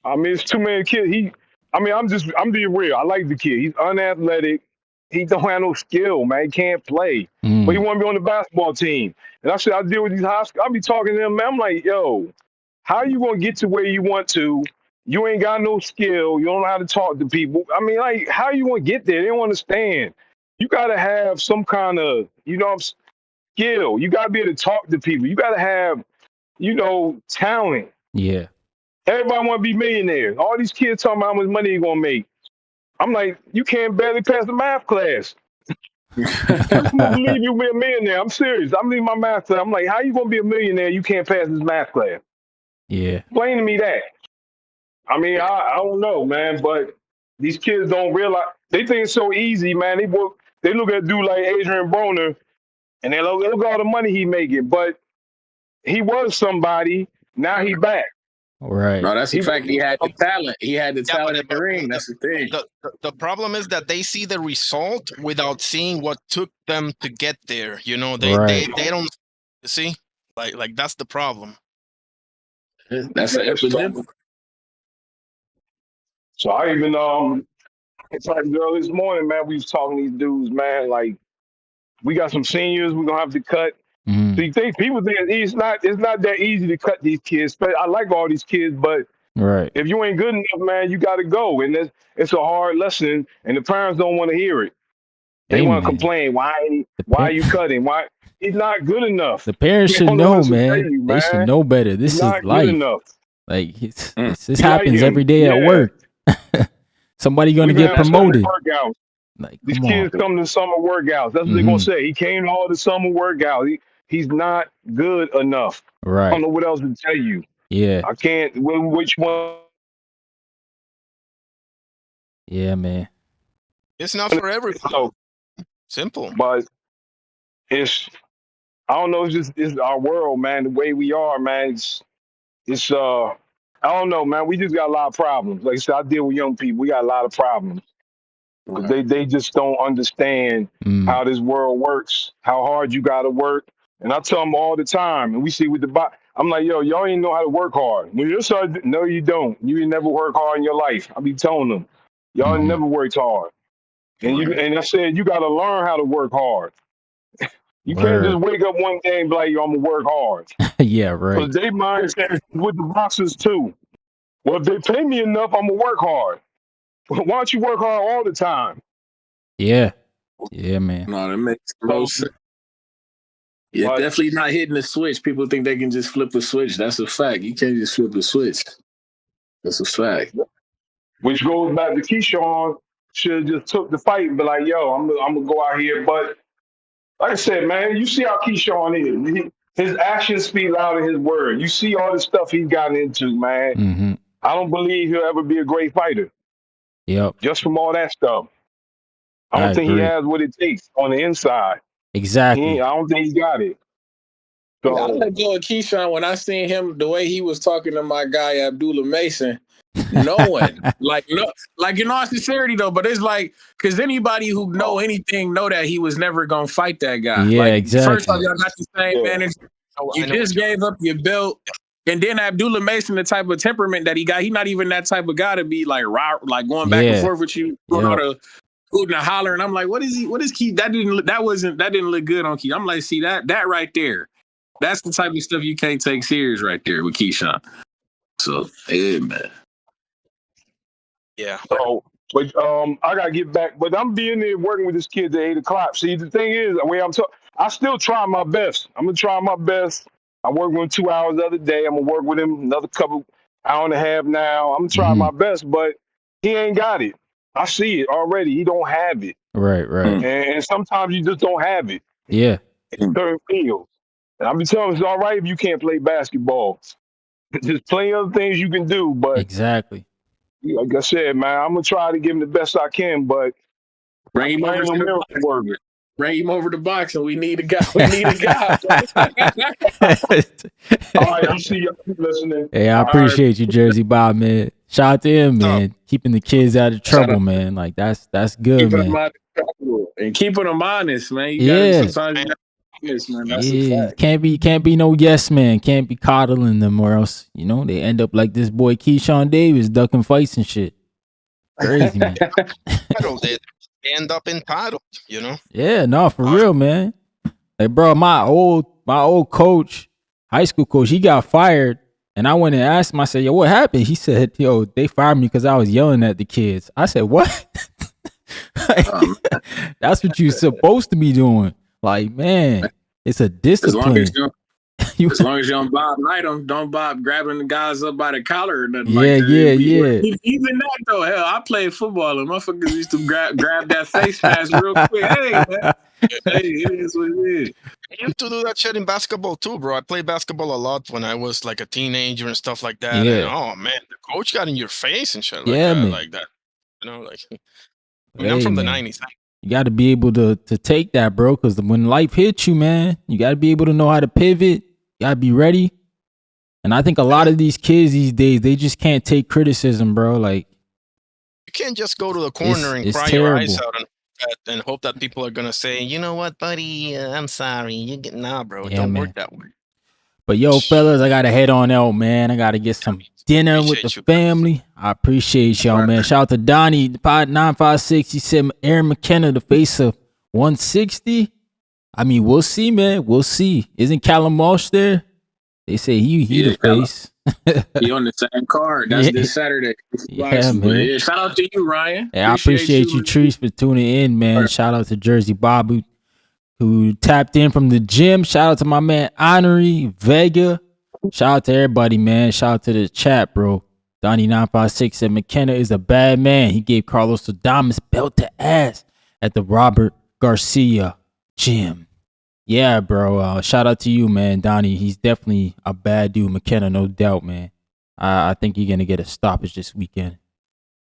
I mean, it's too many kids. I'm being real. I like the kid. He's unathletic. He don't have no skill, man. He can't play. But he Mm, want to be on the basketball team. And I said, I deal with these high school. I be talking to them, man. I'm like, yo, how you gonna get to where you want to? You ain't got no skill. You don't know how to talk to people. I mean, like, how you gonna get there? They don't understand. You gotta have some kind of, skill. You gotta be able to talk to people. You gotta have, talent. yeah. Everybody want to be millionaires. All these kids talking about how much money you gonna make. I'm like, you can't barely pass the math class. I'm gonna believe you be a millionaire. I'm serious. I'm leaving my math class. I'm like, how you gonna be a millionaire? You can't pass this math class. Yeah. Explain to me that. I mean, I don't know, man, but these kids don't realize they think it's so easy, man. They look at a dude like Adrian Broner and they look at all the money he making, but he was somebody. Now he back. Right. No, that's He the fact. He had the talent. He had the Yeah, talent in the ring. That's the thing. the problem is that they see the result without seeing what took them to get there. You know, they Right. they don't see. Like that's the problem. That's an epidemic. So I even it's like early this morning, man. We was talking to these dudes, man. Like we got some seniors we're gonna have to cut. Mhm. So you think people think it's not that easy to cut these kids. But I like all these kids, but Right. if you ain't good enough, man, you got to go, and it's a hard lesson, and the parents don't want to hear it. They want to Amen. complain. Why The are you cutting? Why he's not good enough? The parents They should don't know know, what to tell man. you, They should man. know better. This He's is not good life. enough. Like this Be like happens him. every day at Yeah. work. Somebody gonna We get have summer promoted. workouts. Like, These come on. kids come to summer workouts. That's what they're gonna Mhm. say. He came to all the summer workouts. He's not good enough. I don't Right. know what else to tell you. Yeah. I can't. Which one? Yeah, man. It's not for everybody. So, Simple. but it's I don't know. It's our world, man. The way we are, man. It's I don't know, man. We just got a lot of problems. Like I said, I deal with young people. We got a lot of problems. They just don't understand Mm. how this world works, how hard you got to work. And I tell them all the time, and we see with I'm like, yo, y'all ain't know how to work hard. When you're starting, no, you don't. You ain't never work hard in your life. I be telling them, y'all ain't Mhm. never worked hard. And I said, you got to learn how to work hard. You can't just Word. wake up one day and be like, yo, I'm gonna work hard. Yeah, right. Because they mindset is with the boxers too. Well, if they pay me enough, I'm gonna work hard. Why don't you work hard all the time? Yeah. Yeah, man. No, that makes no sense. You're But definitely not hitting the switch. People think they can just flip a switch. That's a fact. You can't just flip a switch. That's a fact. which goes back to Keyshawn, should have just took the fight and be like, yo, I'm gonna go out here. But like I said, man, you see how Keyshawn is. His actions speak louder than his word. You see all the stuff he's gotten into, man. Mm-hmm. I don't believe he'll ever be a great fighter. Yep. Just from all that stuff. I don't I think he agree. has what it takes on the inside. Exactly. I don't think he got it. I So let go of Keyshawn when I seen him the way he was talking to my guy Abdullah Mason, knowing like in all sincerity though, but it's like because anybody who know anything know that he was never gonna fight that guy. Yeah, like, exactly. First off, y'all got the same manager. You just gave up your belt. And then Abdullah Mason, the type of temperament that he got, he's not even that type of guy to be like going back and forth with you, doing all the hooting and hollering. I'm like, what is Key? That didn't look good on Key. I'm like, see that right there. That's the type of stuff you can't take serious right there with Keyshawn. So, yeah, man. Yeah. So, but I gotta get back. But I'm being there working with this kid at 8:00. See, the thing is, the way I still try my best. I'm gonna try my best. I worked with him 2 hours the other day. I'm gonna work with him another hour and a half now. I'm gonna try my best, but he ain't got it. I see it already. He don't have it. Right, right. And sometimes you just don't have it Yeah. in certain fields. And I'm telling you, it's all right if you can't play basketball. There's plenty of other things you can do, but Exactly. like I said, man, I'm gonna try to give him the best I can, but Bring him over no to miracle worker. Bring him over to boxing. We need a guy. We need a guy. All right, I see y'all listening. Hey, I appreciate you, Jersey Bob, man. Shout out to him, man. Keeping the kids out of trouble, man. Like that's good, Keeping them man. out of trouble and keeping them honest, man. You Yeah. gotta, sometimes you gotta be honest, man. That's a Yeah, fact. can't be no yes man. Can't be coddling them, or else they end up like this boy Keyshawn Davis ducking fights and shit. Crazy, man. They end up entitled, Yeah, no, for real, man. Like, bro, my old coach, high school coach, he got fired, and I went and asked him. I said, "Yo, what happened?" He said, "Yo, they fired me because I was yelling at the kids." I said, "What?" That's what you're supposed to be doing. Like, man, it's a discipline. As long as you don't Bob Knight them, don't Bob grabbing the guys up by the collar or nothing Yeah, like that. yeah. Even that though, hell, I played football and motherfuckers used to grab that face mask real quick. Hey, man. Hey, it is what it is. I used to do that shit in basketball too, bro. I played basketball a lot when I was like a teenager and stuff like that. Yeah. And oh man, the coach got in your face and shit Yeah, man. like that. I'm from the 90s. You got to be able to take that, bro, because when life hits you, man, you got to be able to know how to pivot. You got to be ready. And I think a lot of these kids these days, they just can't take criticism, bro. Like, you can't just go to the corner and it's cry terrible. your eyes out and hope that people are gonna say, you know what, buddy, I'm sorry. Nah, bro, it don't work that way. But yo, fellas, I gotta head on out, man. I gotta get some dinner with the Appreciate you, family. I appreciate y'all, man. Shout out to Donnie, Pod 956. He said Aaron McKenna, the face of 160. I mean, we'll see, man. We'll see. Isn't Callum Walsh there? They say he Yeah, the face. He on the same card. That's Yeah. this Saturday. Yeah, man. Yeah, shout out to you, Ryan. Hey, I appreciate you, Trees, for tuning in, man. Right. Shout out to Jersey Bob who tapped in from the gym. Shout out to my man Honorary Vega. Shout out to everybody, man. Shout out to the chat, bro. Donnie956 said McKenna is a bad man. He gave Carlos Adames belt to ass at the Robert Garcia gym. Yeah, bro. Shout out to you, man, Donnie. He's definitely a bad dude, McKenna, no doubt, man. I think you're gonna get a stoppage this weekend.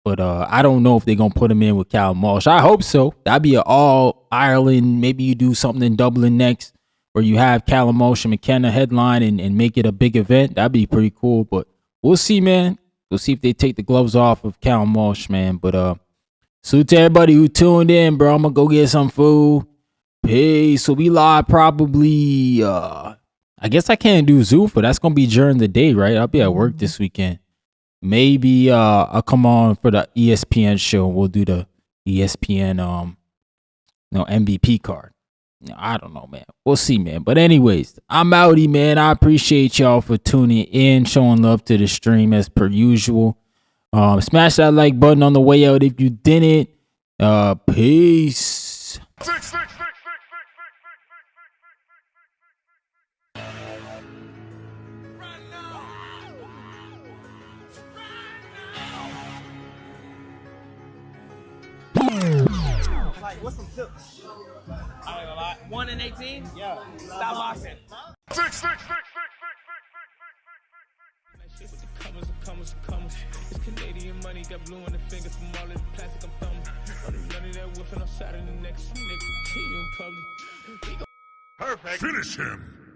But I don't know if they're going to put him in with Callum Walsh. I hope so. That'd be an all-Ireland. Maybe you do something in Dublin next where you have Callum Walsh and McKenna headline and make it a big event. That'd be pretty cool. But we'll see, man. We'll see if they take the gloves off of Callum Walsh, man. But salute to everybody who tuned in, bro. I'm going to go get some food. Peace. So we live probably, I guess I can't do Zoo, but that's going to be during the day, right? I'll be at work this weekend. Maybe I'll come on for the ESPN show. We'll do the ESPN MVP card. I don't know, man. We'll see, man. But anyways, I'm outie, man. I appreciate y'all for tuning in, showing love to the stream as per usual. Smash that like button on the way out if you didn't. Peace. Like, what's some tips? I ain't gonna lie. 1 and 18? Yeah. Stop boxing. It's Canadian money, got blue on the finger from all of the plastic I'm thumbing. None of that whiffing on Saturday next. Nigga, see you in public. Perfect. Finish him.